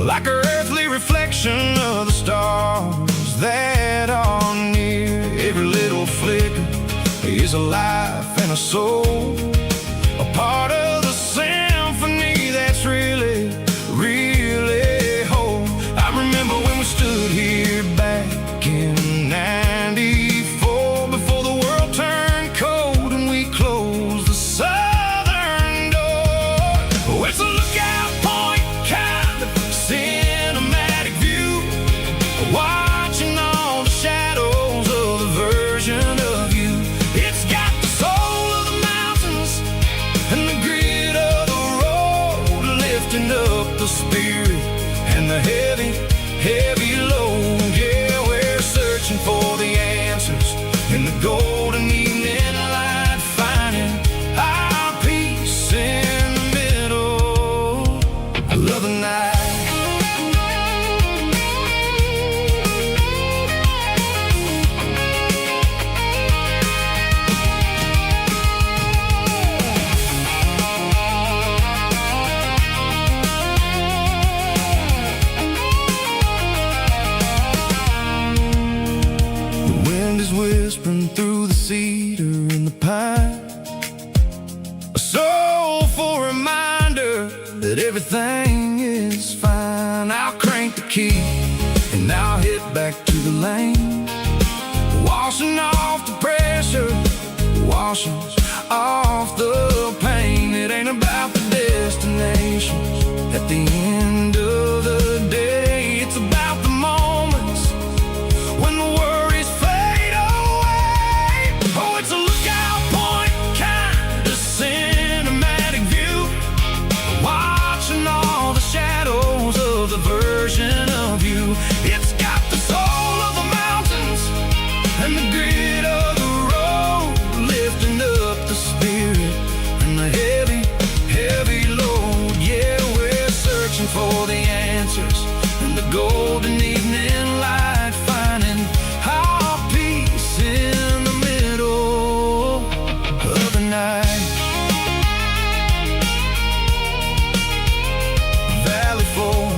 like an earthly reflection of the stars that are near. Every little flicker is a life and a soul, a part of the symphony that's really, really whole. I remember when we stood here back in '94, before the world turned cold and we closed the southern door. Oh, it's a lookout point, kind of cinematic view, watching all the shadows of the version of you. It's got the soul of the mountains and the grit of the road, lifting up the spirit and the heavy, heavy load. Yeah, we're searching for the answers in the golden evening light, finding our peace in the middle of the night. Whispering through the cedar and the pine, a soulful reminder that everything is fine. I'll crank the key and I'll hit back to the lane, washing off the pressure, washing off the pain. It ain't about the destinations at the end of the day, it's about the moments when the worries fade away. Oh, it's a lookout point, kind of cinematic view, watching all the shadows of the version of you. It's got the soul of the mountains and the grit of the road, lifting up the spirit and the heavy, heavy load. Yeah, we're searching for the answers in the golden evening light, finding our peace in the middle of the night. Valley floor,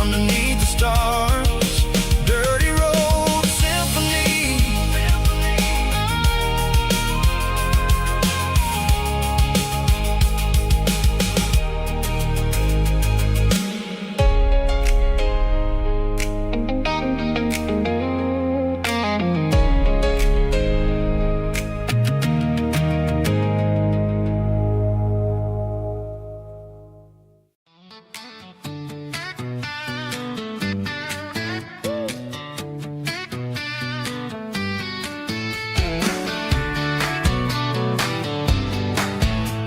underneath the stars, dirty road symphony.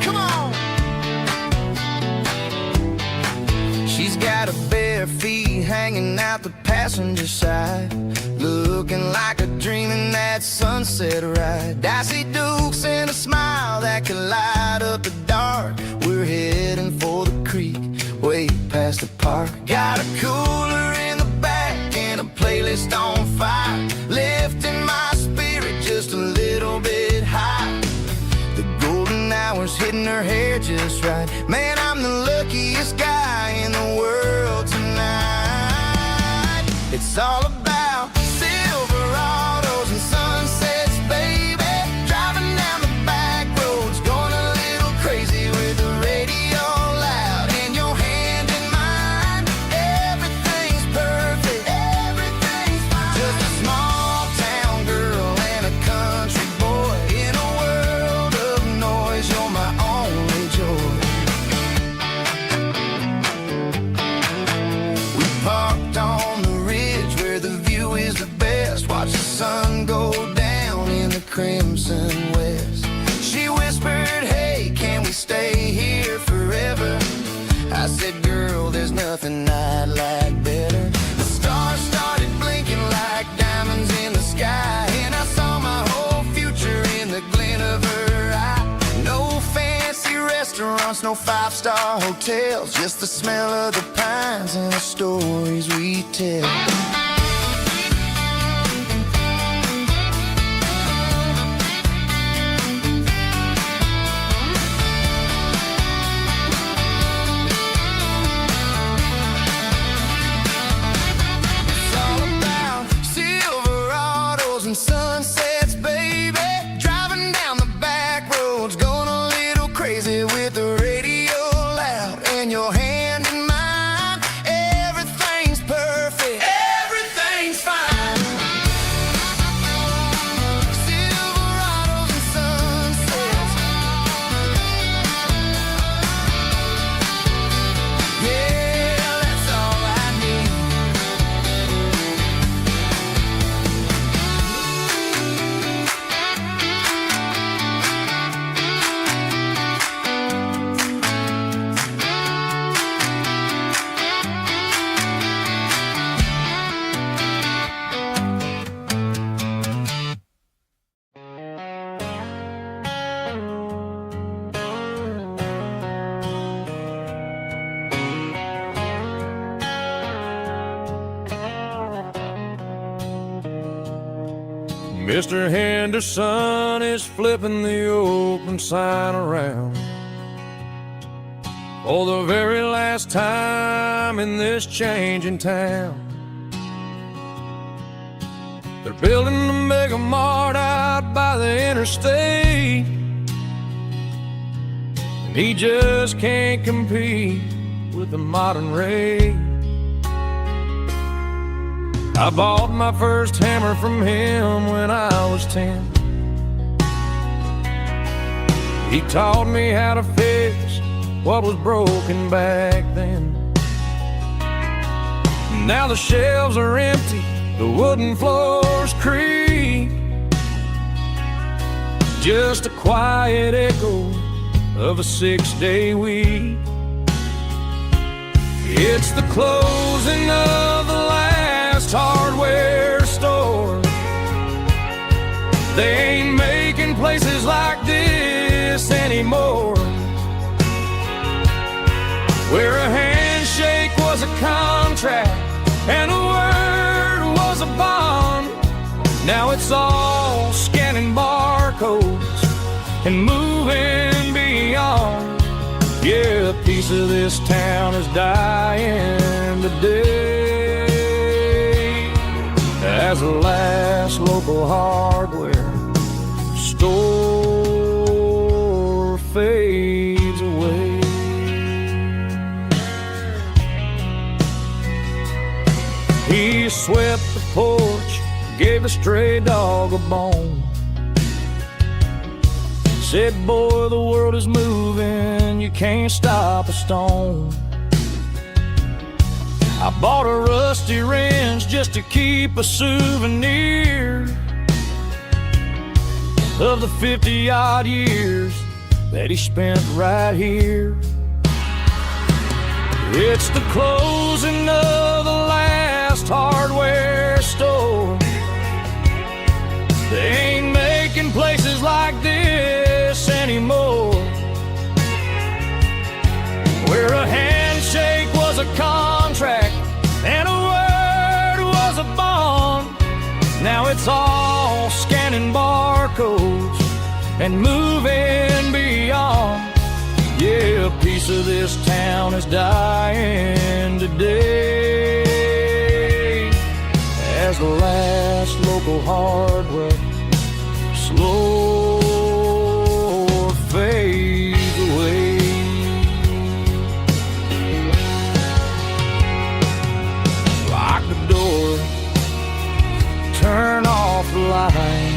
Come on! She's got her bare feet hanging out the passenger side, looking like a dream in that sunset ride. Dicey dukes and a smile that can light up the dark. We're heading for the creek, way past the park. Got a cooler in the back and a playlist on fire, lifting my spirit just a little bit high. The golden hours hitting her hair just right. Man, I'm the luckiest guy in the world tonight. It's all about Silverados and sunsets, baby. Driving down the back roads, going a little crazy with the radio loud and your hand in mine. Everything's perfect, everything's fine. Just a small town girl and a country boy in a world of noise. You're my only joy. We parked on the ridge where the view is the best. Watch the sun go down in the crimson west. She whispered, hey, can we stay here forever? I said, girl, there's nothing I'd like better. The stars started blinking like diamonds in the sky, and I saw my whole future in the glint of her eye. No fancy restaurants, no five-star hotels, just the smell of the pines and the stories we tell. Mr. Henderson is flipping the open sign around for the very last time in this changing town. They're building the mega mart out by the interstate, and he just can't compete with the modern rate. I bought my first hammer from him when I was 10. He taught me how to fix what was broken back then. Now the shelves are empty, the wooden floors creak, just a quiet echo of a 6-day week. It's the closing of the last hardware store. They ain't making places like this anymore, where a handshake was a contract and a word was a bond. Now it's all scanning barcodes and moving beyond. Yeah, a piece of this town is dying today as the last local hardware store fades away. He swept the porch, gave a stray dog a bone, said, boy, the world is moving, you can't stop a stone. I bought a rusty wrench just to keep a souvenir of the 50-odd years that he spent right here. It's the closing of the last hardware store. They ain't making places like this anymore, where a handshake was a contract and a word was a bond. Now it's all scanning barcodes and moving beyond. Yeah, a piece of this town is dying today as the last local hardware slow fades away. Lock the door, turn off the light.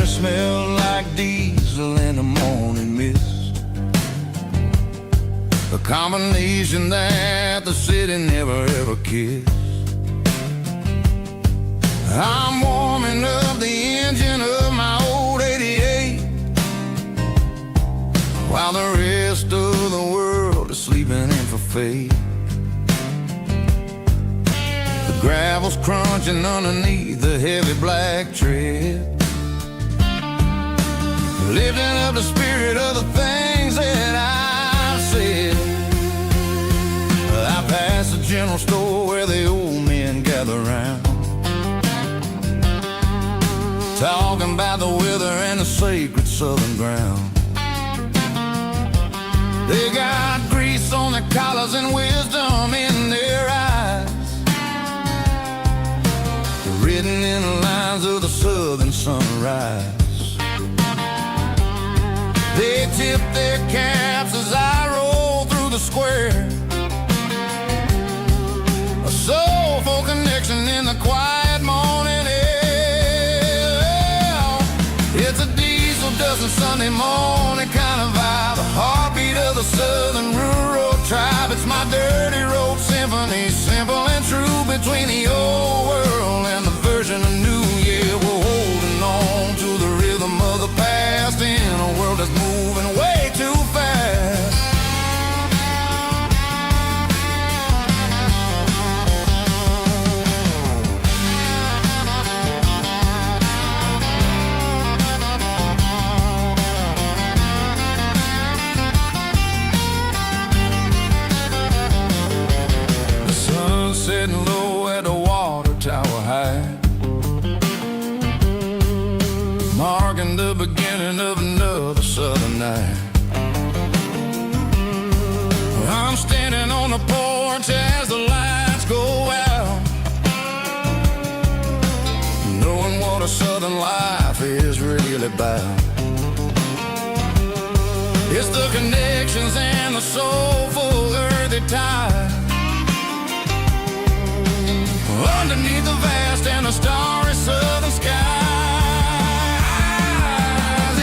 Smell like diesel in the morning mist, a combination that the city never ever kissed. I'm warming up the engine of my old 88 while the rest of the world is sleeping in for fate. The gravel's crunching underneath the heavy black tread, lifting up the spirit of the things that I've said. I passed the general store where the old men gather round. talking about the weather and the sacred southern ground. They got grease on their collars and wisdom in their eyes, written in the lines of the southern sunrise. They tip their caps as I roll through the square, a soulful connection in the quiet morning air. It's a diesel dusting Sunday morning kind of vibe, the heartbeat of the southern rural tribe. It's my dirty road symphony, simple and true, between the old world and the version of new. Yeah, we're holding on to the rhythm of the past in a world that's moving way too fast. The sun's setting low at the water tower high, marking the beginning of another southern night. I'm standing on the porch as the lights go out, knowing what a southern life is really about. It's the connections and the soulful earthy tide, underneath the vast and the starry southern skies.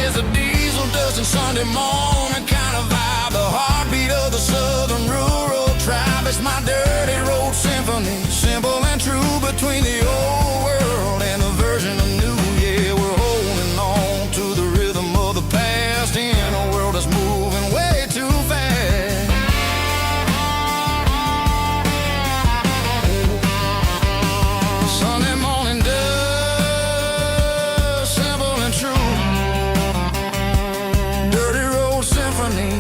It's a diesel dusting Sunday morning kind of vibe, the heartbeat of the southern rural tribe. It's my dirty road symphony, simple and true, between the old world and the version of new. Yeah, we're holding on to the rhythm of the past in a world that's moving way too fast. Sunday morning dust, simple and true, dirty road symphony.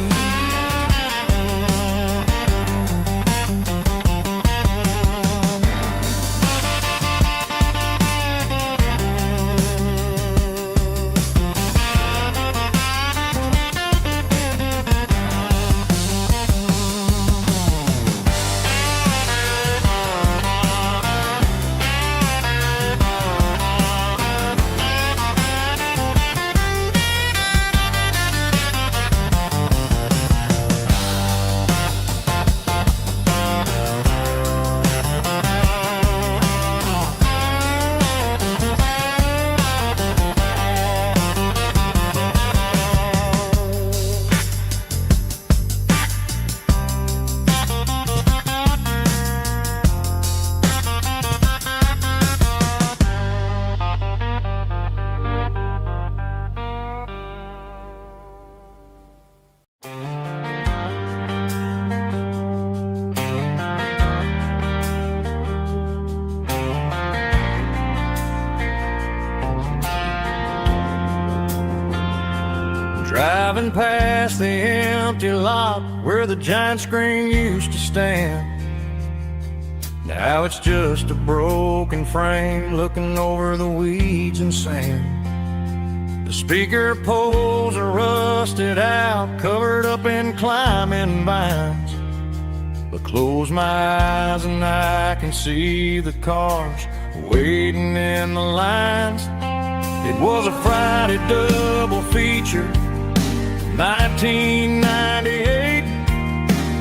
Driving past the empty lot where the giant screen used to stand, now it's just a broken frame looking over the weeds and sand. The speaker poles are rusted out, covered up in climbing vines, but close my eyes and I can see the cars waiting in the lines. It was a Friday double feature, 1998.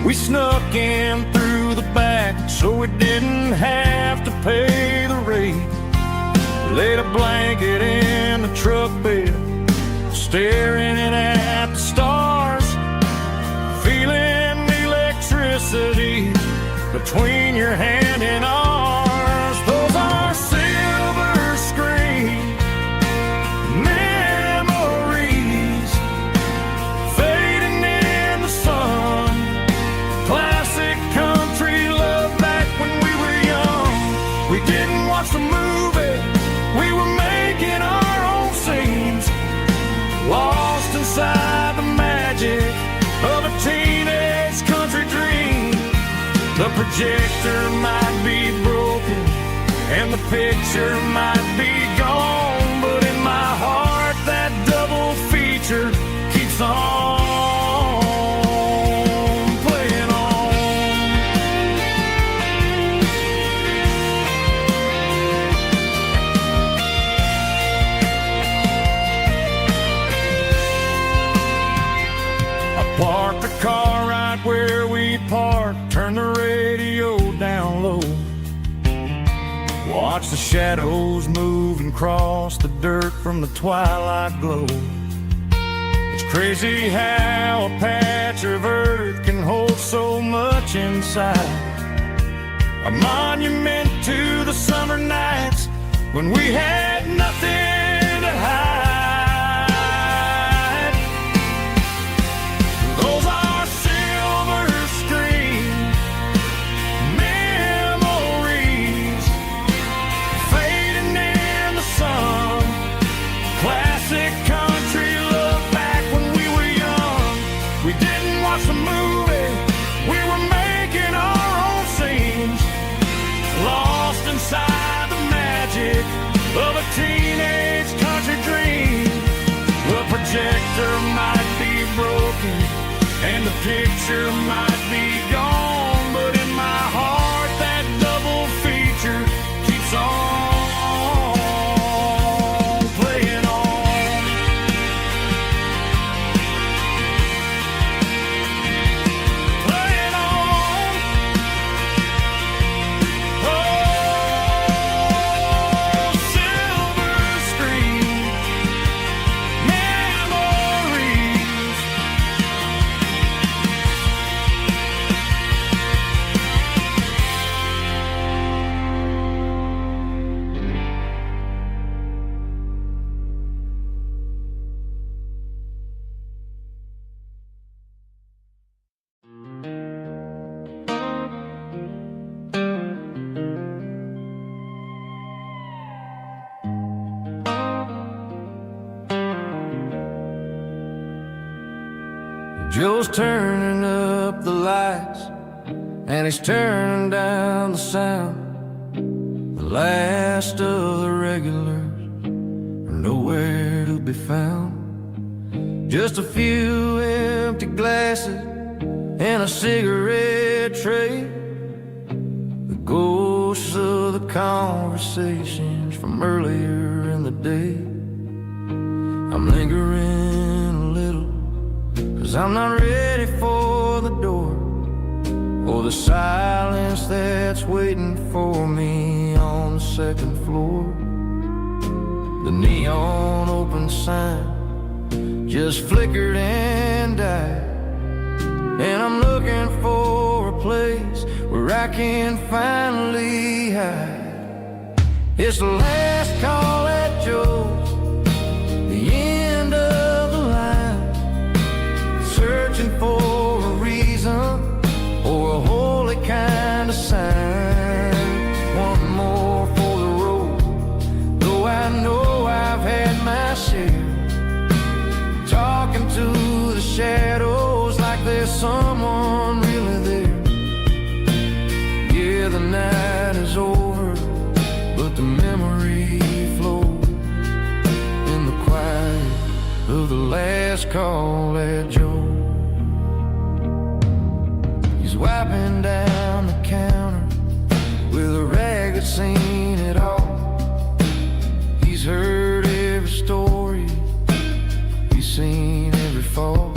We snuck in through the back so we didn't have to pay the rate. Laid a blanket in the truck bed, staring at the stars, feeling the electricity between your hand and ours. Those are silver screen memories fading in the sun. Classic country love back when we were young. We didn't watch the movie, we were making our own scenes, lost inside the magic of a teenage country dream. The projector might be broken and the picture might be gone, but in my feature keeps on playing on. I parked the car right where we parked, turn the radio down low. Watch the shadows move and cross the dirt from the twilight glow. It's crazy how a patch of earth can hold so much inside. A monument to the summer nights when we had nothing to hide. Those are silver screen memories fading in the sun. Classic country look back when we were young. We didn't watch the movie, we were making our own scenes, lost inside the magic of a teenage country dream. The projector might be broken and the picture might be gone, but in my heart that double feature keeps on playing on. Playing on. Oh, silver screen memories. Joe's turning up the lights and he's turning down the sound. The last of the regulars are nowhere to be found. Just a few empty glasses and a cigarette tray, the ghosts of the conversations from earlier in the day. I'm lingering a little, 'cause I'm not ready for the door or the silence that's waiting for me on the second floor. The neon open sign just flickered and died, and I'm looking for a place where I can finally hide. It's the last call at Joe's, the end of the line, searching for a reason or a holy kind of sign. One more for the road, though I know I've had my share. Talking to the shadows like there's someone really there. Yeah, the night is over, but the memory flows in the quiet of the last call at Joe. He's wiping down the counter with a rag that's seen it all. He's heard every story, he's seen every fall.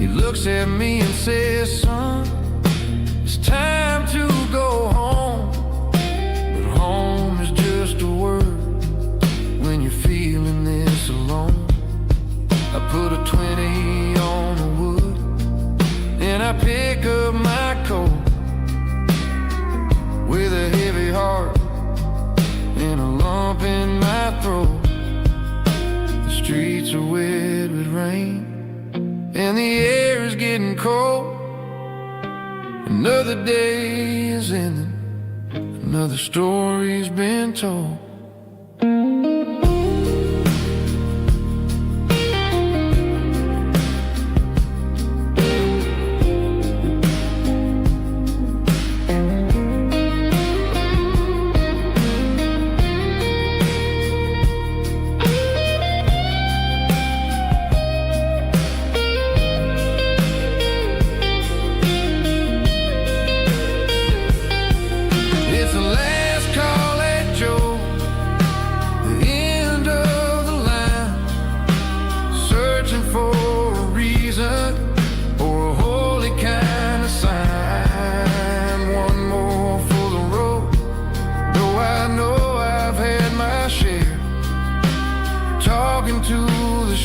He looks at me and says, son, it's time to go home. But home is just a word when you're feeling this alone. I put a 20 on the wood and I pick up my coat with a heavy heart and a lump in my throat. The streets are wet with rain and the air is getting cold. Another day is ending, another story's been told.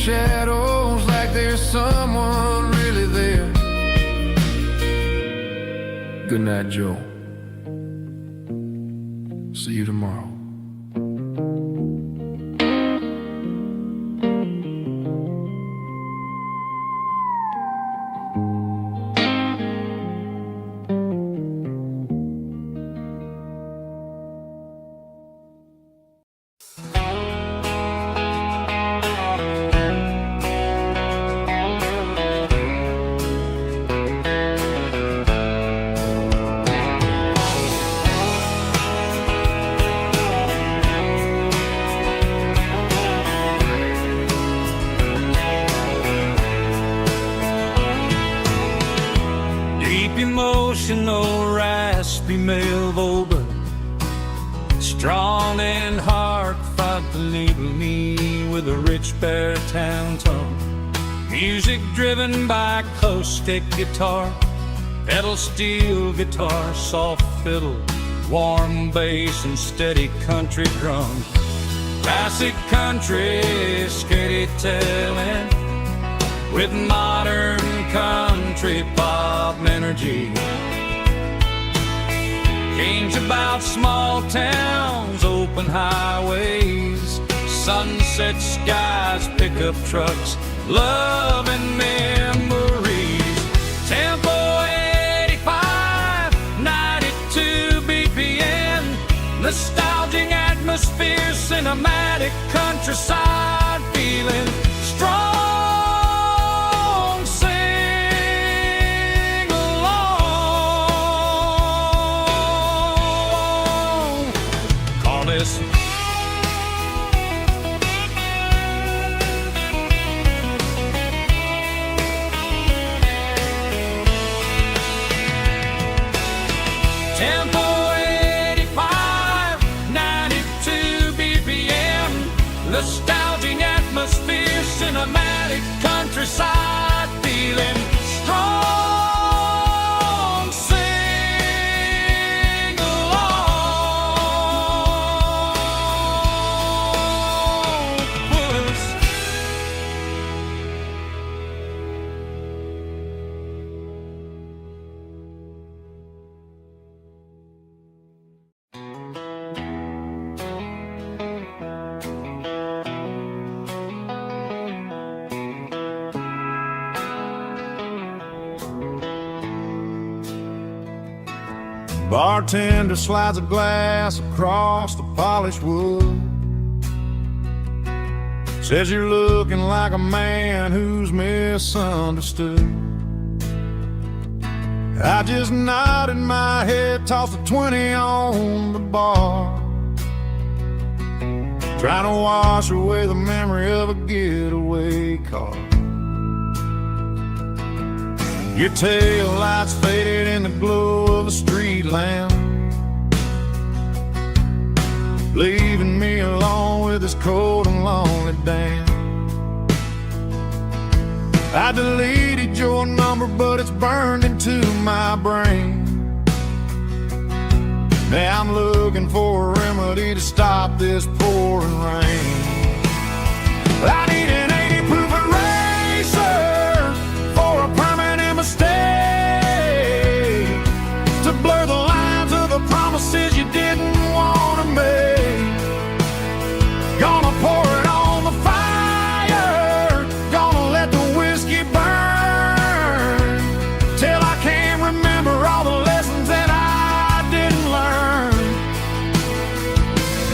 shadows like there's someone really there. Good night, Joe. See you tomorrow. Emotional, raspy male vocal, strong and heartfelt, enable me with a rich baritone tone. Music driven by close stick guitar, pedal steel guitar, soft fiddle, warm bass and steady country drums. Classic country storytelling with modern country pop energy. Games about small towns, open highways, sunset skies, pickup trucks, love and memories. Tempo 85, 92 BPM, nostalgic atmosphere, cinematic countryside feeling, strong. Tempo 85, 92 BPM, nostalgic atmosphere, cinematic countryside feeling, strong, sing along with us. Bartender slides a glass across the polished wood. Says you're looking like a man who's misunderstood. I just nodded my head, tossed a 20 on the bar, trying to wash away the memory of a getaway car. Your tail lights faded in the glow of a street lamp, leaving me alone with this cold and lonely damn. I deleted your number, but it's burned into my brain. Now I'm looking for a remedy to stop this pouring rain. I need an 80 proof eraser for a permanent mistake, to blur the lines of the promises you didn't want to make. Gonna pour it on the fire, gonna let the whiskey burn, till I can't remember all the lessons that I didn't learn.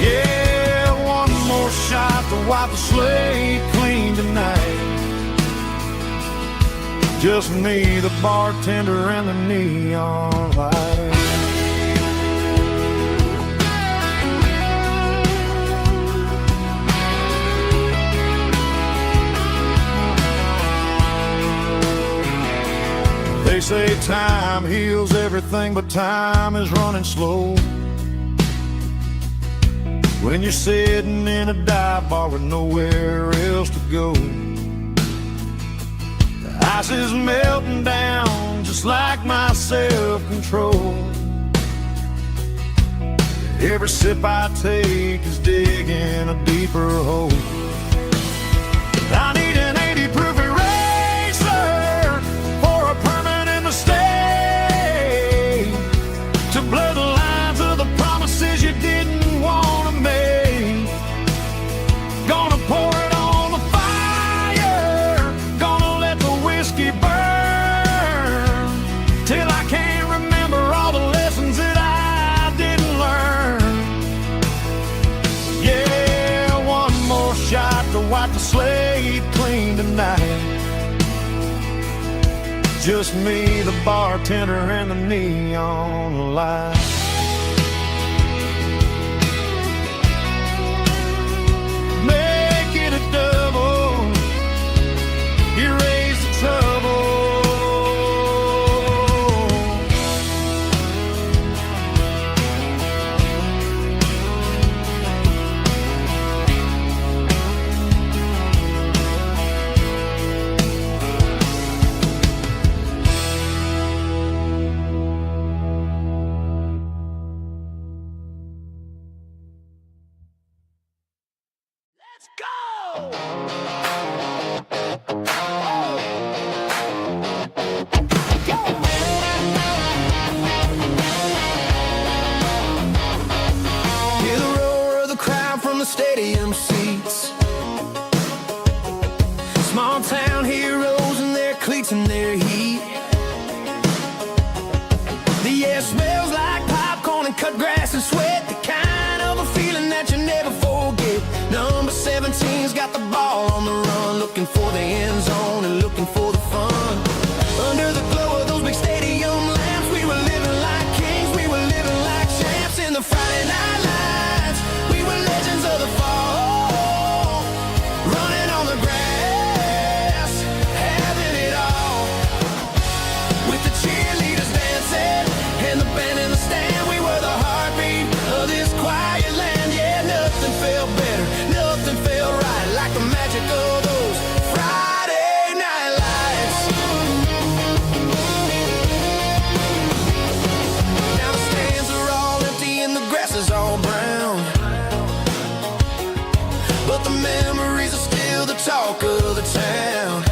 Yeah, one more shot to wipe the slate clean tonight. Just me, the bartender, and the neon light. They say time heals everything, but time is running slow. When you're sitting in a dive bar with nowhere else to go, the ice is melting down just like my self-control. Every sip I take is digging a deeper hole. I need tonight. Just me, the bartender, and the neon light. Make it a double, erase the trouble. Stadium seats, small town heroes in their cleats and their heat. The air smells like popcorn and cut grass and sweat, the kind of a feeling that you never forget. Number 17's got the ball on the run, looking for the end zone and looking for the fun. Under the glow of those big stadium lamps, we were living like kings, we were living like champs in the Friday night lights. We were legends of the fall, running on the grass, having it all. With the cheerleaders dancing and the band in the stand, we were the heartbeat of this quiet land. Yeah, nothing felt better, nothing felt right like the magic of those Friday night lights. Now the stands are all empty and the grass is all brown, but the memories are still the talk of the town.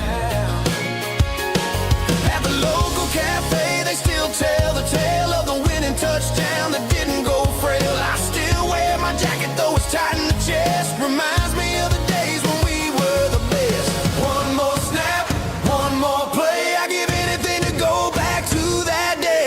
At the local cafe, they still tell the tale of the winning touchdown that didn't go frail. I still wear my jacket though it's tight in the chest. Reminds me of the days when we were the best. One more snap, one more play. I give anything to go back to that day.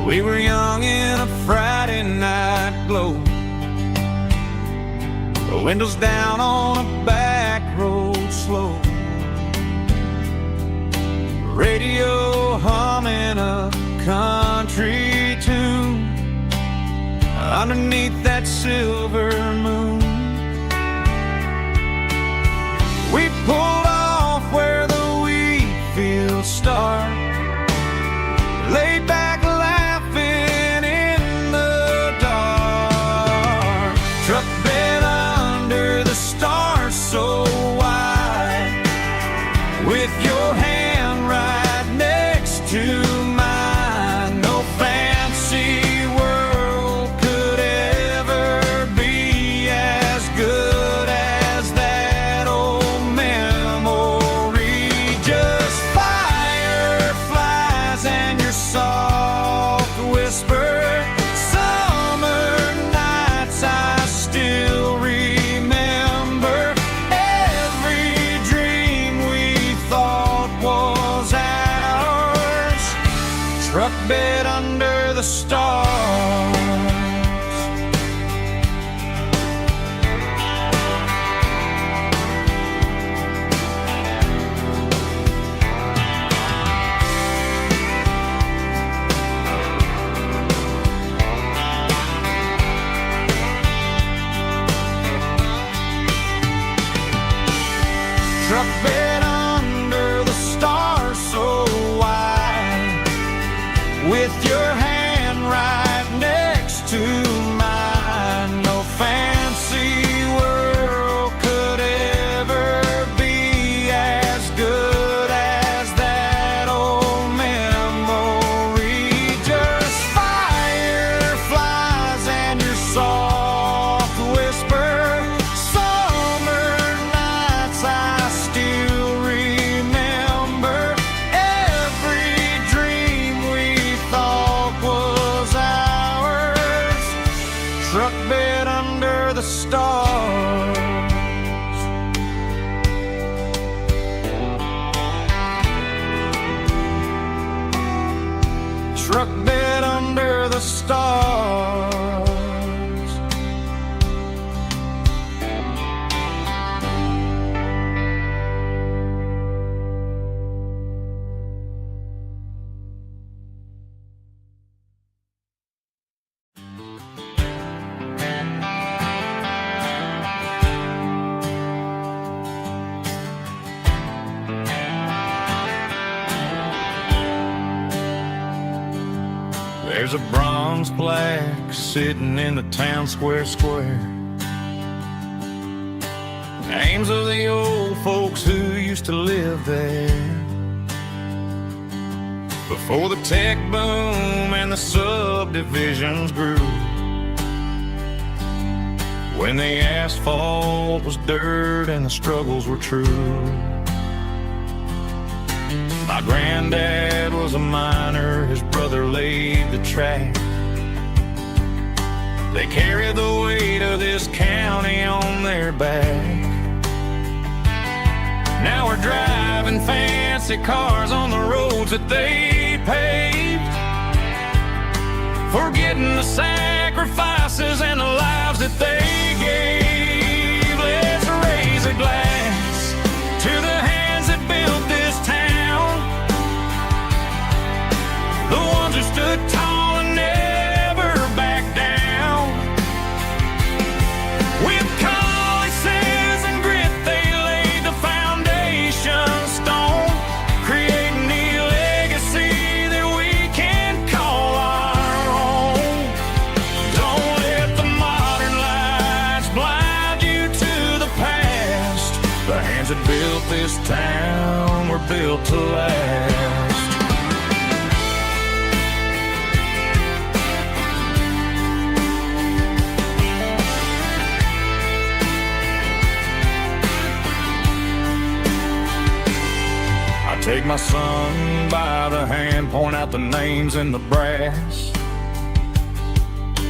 We were young in a Friday night glow, the windows down on a back road slow, radio humming a country tune underneath that silver moon. We pulled off where the wheat fields start, laid back laughing in the dark, truck bed under the stars so wide, with your hand right next to mine. No fancy world could truck bed under the stars. Truck bed under the stars. There's a bronze plaque sitting in the town square. Names of the old folks who used to live there before the tech boom and the subdivisions grew, when the asphalt was dirt and the struggles were true. My granddad was a miner, his brother laid the track. They carried the weight of this county on their back. Now we're driving fancy cars on the roads that they paved, forgetting the sacrifices and the lives that they gave. Let's raise a glass to the hands that built this town, the ones who stood tall and never backed down. With calluses and grit, they laid the foundation stone, creating the legacy that we can call our own. Don't let the modern lights blind you to the past. The hands that built this town were built to last. Take my son by the hand, point out the names in the brass.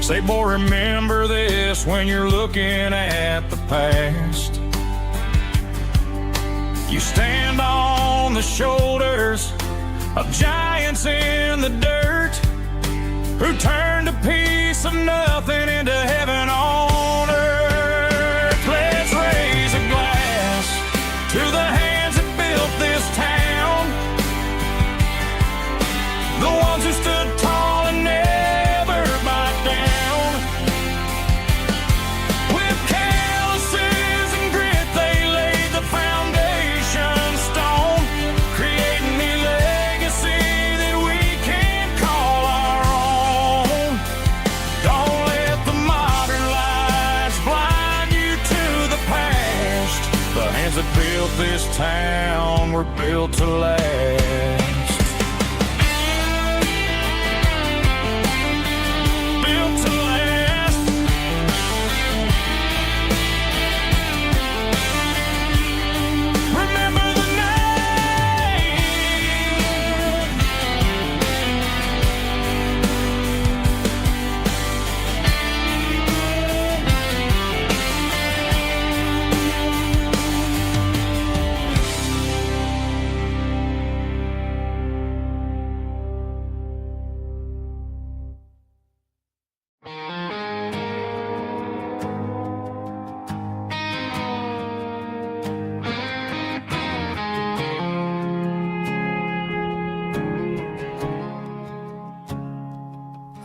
Say, boy, remember this when you're looking at the past. You stand on the shoulders of giants in the dirt, who turned a piece of nothing into heaven on earth. Let's raise a glass to the hands that built this town, the ones who stood tall and never backed down. With calluses and grit, they laid the foundation stone, creating the legacy that we can call our own. Don't let the modern lights blind you to the past. The hands that built this town were built to last.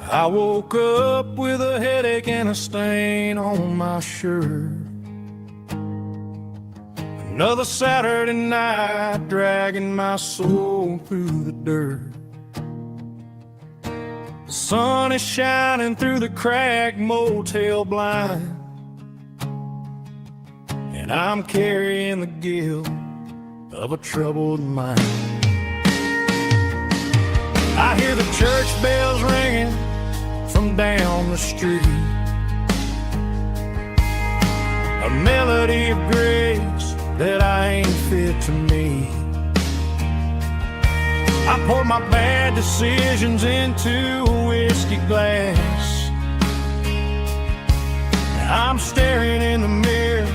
I woke up with a headache and a stain on my shirt. Another Saturday night dragging my soul through the dirt. The sun is shining through the cracked motel blind, and I'm carrying the guilt of a troubled mind. I hear the church bells ringing from down the street, a melody of grace that I ain't fit to meet. I pour my bad decisions into a whiskey glass, I'm staring in the mirror,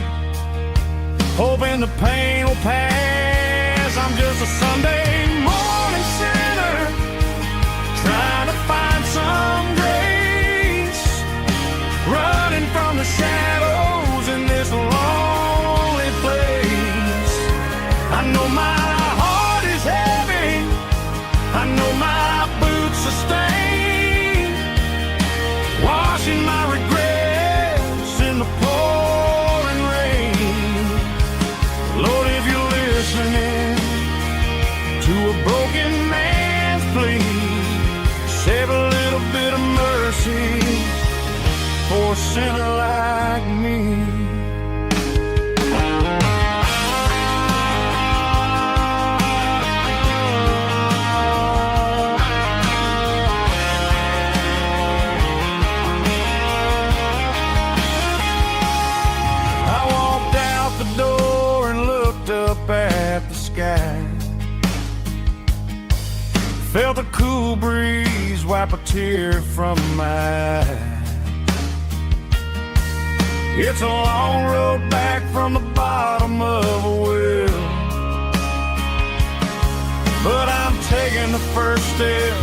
hoping the pain will pass. I'm just a Sunday morning sinner, trying to find some grace, running from the shadows in this lonely place. I know my heart is heavy, I know my boots are stained, washing my regrets in the pouring rain. Lord, if you're listening to a broken man's plea, save a little bit of mercy for a sinner like me. I walked out the door and looked up at the sky, felt a cool breeze wipe a tear from my eye. It's a long road back from the bottom of a well, but I'm taking the first step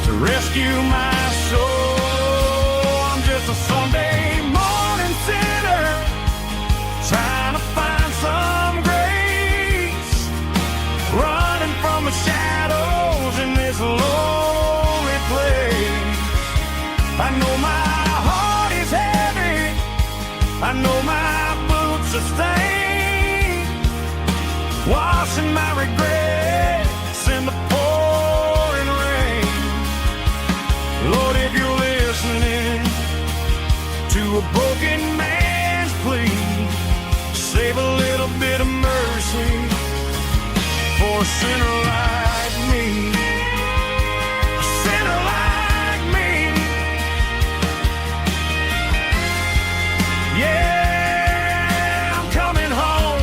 to rescue my soul. I'm just a Sunday morning sinner, trying to find some grace, running from the shadows in this lonely place. I know my heart is heavy, I know my boots are stained, washing my regrets in the pouring rain. Lord, if you're listening to a broken man's plea, save a little bit of mercy for a sinner like me. A sinner like me. Yeah, I'm coming home.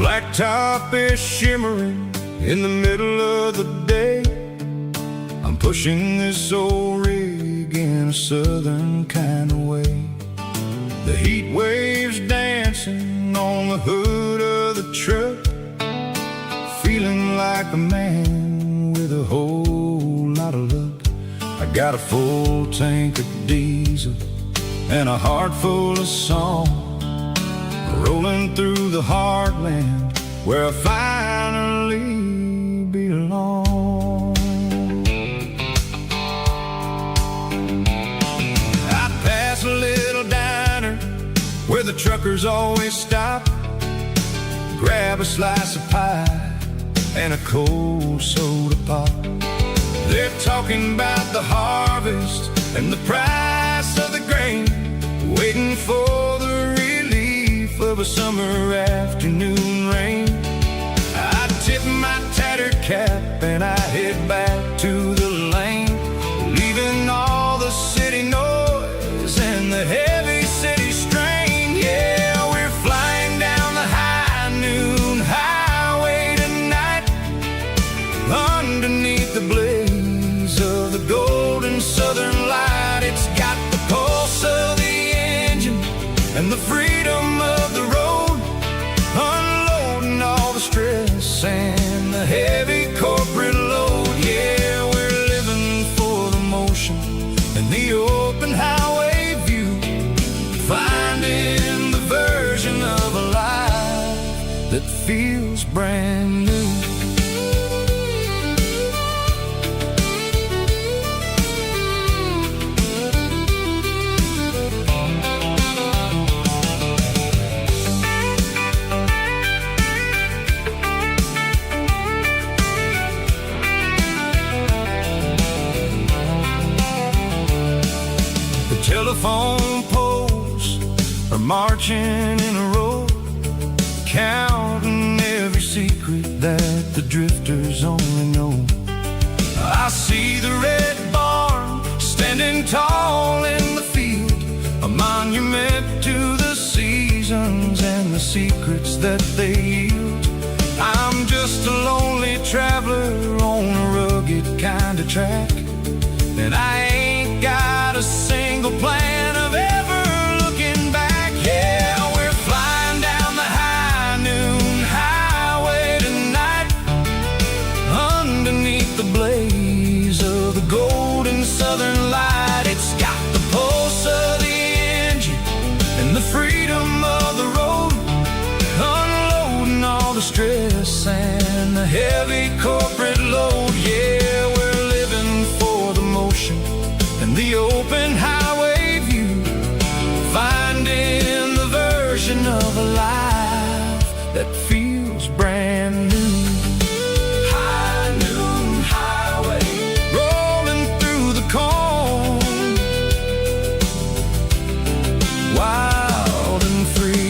Blacktop is shimmering in the middle of the day. I'm pushing this old rig in a southern kind of way. The heat waves dancing on the hood of the truck, feeling like a man with a whole lot of luck. I got a full tank of diesel and a heart full of song, rolling through the heartland where I finally belong. I pass a little diner where the truckers always stop, grab a slice of pie and a cold soda pop. They're talking about the harvest and the price of the grain, waiting for the relief of a summer afternoon rain. I tip my tattered cap and I head back to the lane, leaving all the city noise and the heavy city strain. Yeah, we're flying down the high noon highway tonight, underneath the blaze of the golden southern light. It's got the pulse of the engine and the freedom of the road, unloading all the stress and the heavy corporate load. Yeah, we're living for the motion and the open highway view, finding the version of a life that feels brand new. Telephone poles are marching in a row, counting every secret that the drifters only know. I see the red barn standing tall in the field, a monument to the seasons and the secrets that they yield. I'm just a lonely traveler on a rugged kind of track, and I ain't got a single plan of ever looking back. Yeah, we're flying down the high noon highway tonight, underneath the blaze of the golden southern light. It's got the pulse of the engine and the freedom of the road, unloading all the stress and the heavy corporate load. Yeah, we're living for the motion and the open highway view, finding the version of a life that feels brand new. High noon highway, rolling through the corn, wild and free.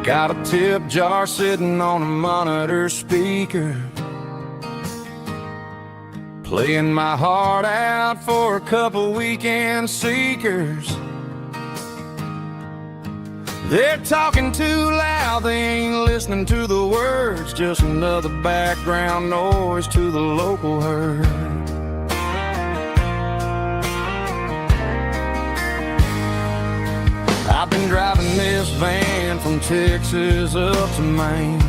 Got a tip jar sitting on a monitor speaker, playing my heart out for a couple weekend seekers. They're talking too loud, they ain't listening to the words, just another background noise to the local herd. I've been driving this van from Texas up to Maine,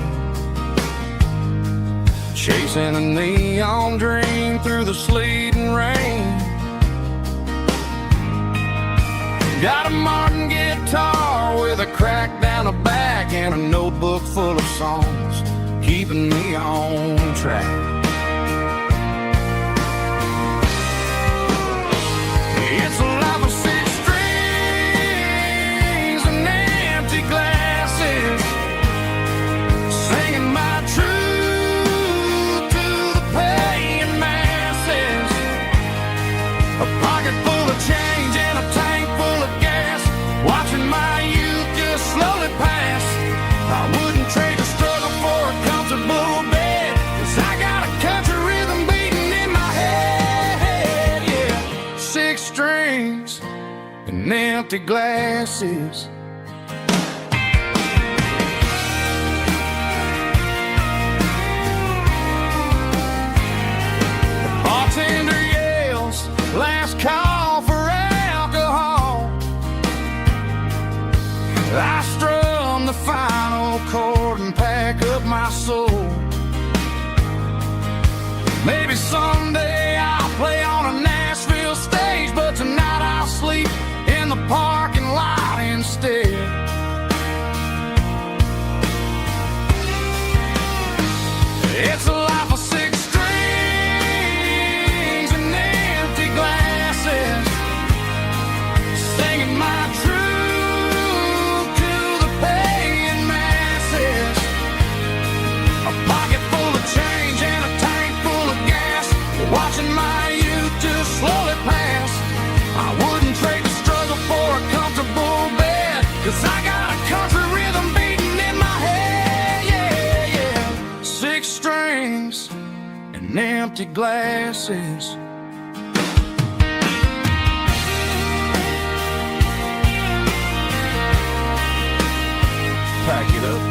chasing a neon dream through the sleet and rain. Got a Martin guitar with a crack down the back and a notebook full of songs, keeping me on track. It's a life of six strings and empty glasses, singing my truth to the paying masses. A pocket full of change and a tank full of gas, watching my youth just slowly pass. I wouldn't trade the struggle for a comfortable bed, 'cause I got a country rhythm beating in my head. Yeah, six strings and empty glasses. The bartender yells, last call for alcohol. I strum the final chord and pack up my soul. Maybe someday I'll play on a Nashville stage, but tonight I'll sleep in the parking lot instead. It's a life of six strings and empty glasses, singing my truth to the paying masses. A pocket full of change and a tank full of gas, watching empty glasses. Pack it up.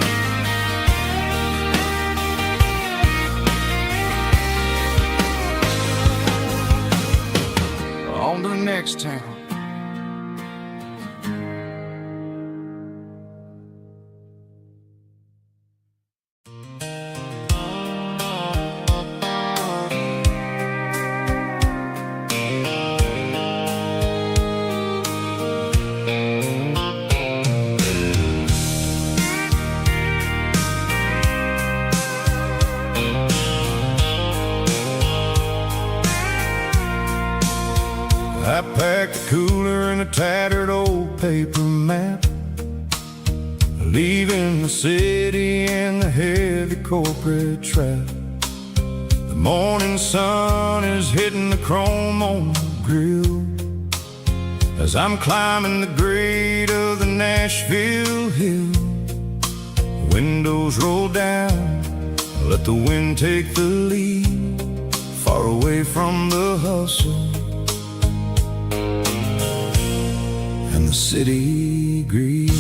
On to the next town. I packed a cooler and a tattered old paper map, leaving the city and the heavy corporate trap. The morning sun is hitting the chrome on the grill as I'm climbing the grade of the Nashville hill. Windows roll down, let the wind take the lead, far away from the hustle and the city greed.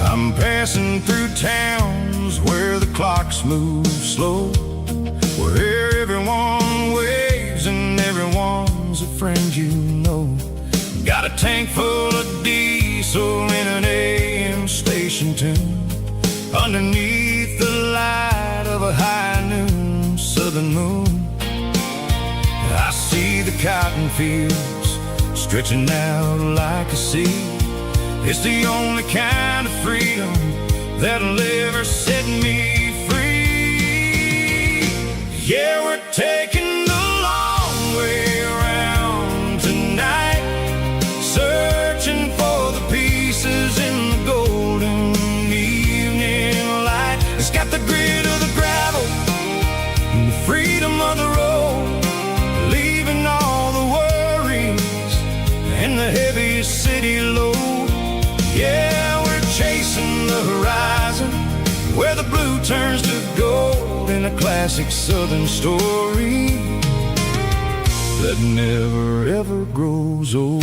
I'm passing through towns where the clocks move slow, where everyone waves and everyone's a friend you know. Got a tank full of diesel in an AM station tune, underneath the light of a high noon southern moon. I see the cotton fields stretching out like a sea. It's the only kind of freedom that'll ever set me free. Yeah, we're taking the long way around tonight, searching for the pieces in the golden evening light. It's got the grit of the gravel and the freedom of the road, leaving all the worries and the heavy city load. Yeah, we're chasing the horizon, where the blue turns to gold, in a classic southern story that never ever grows old.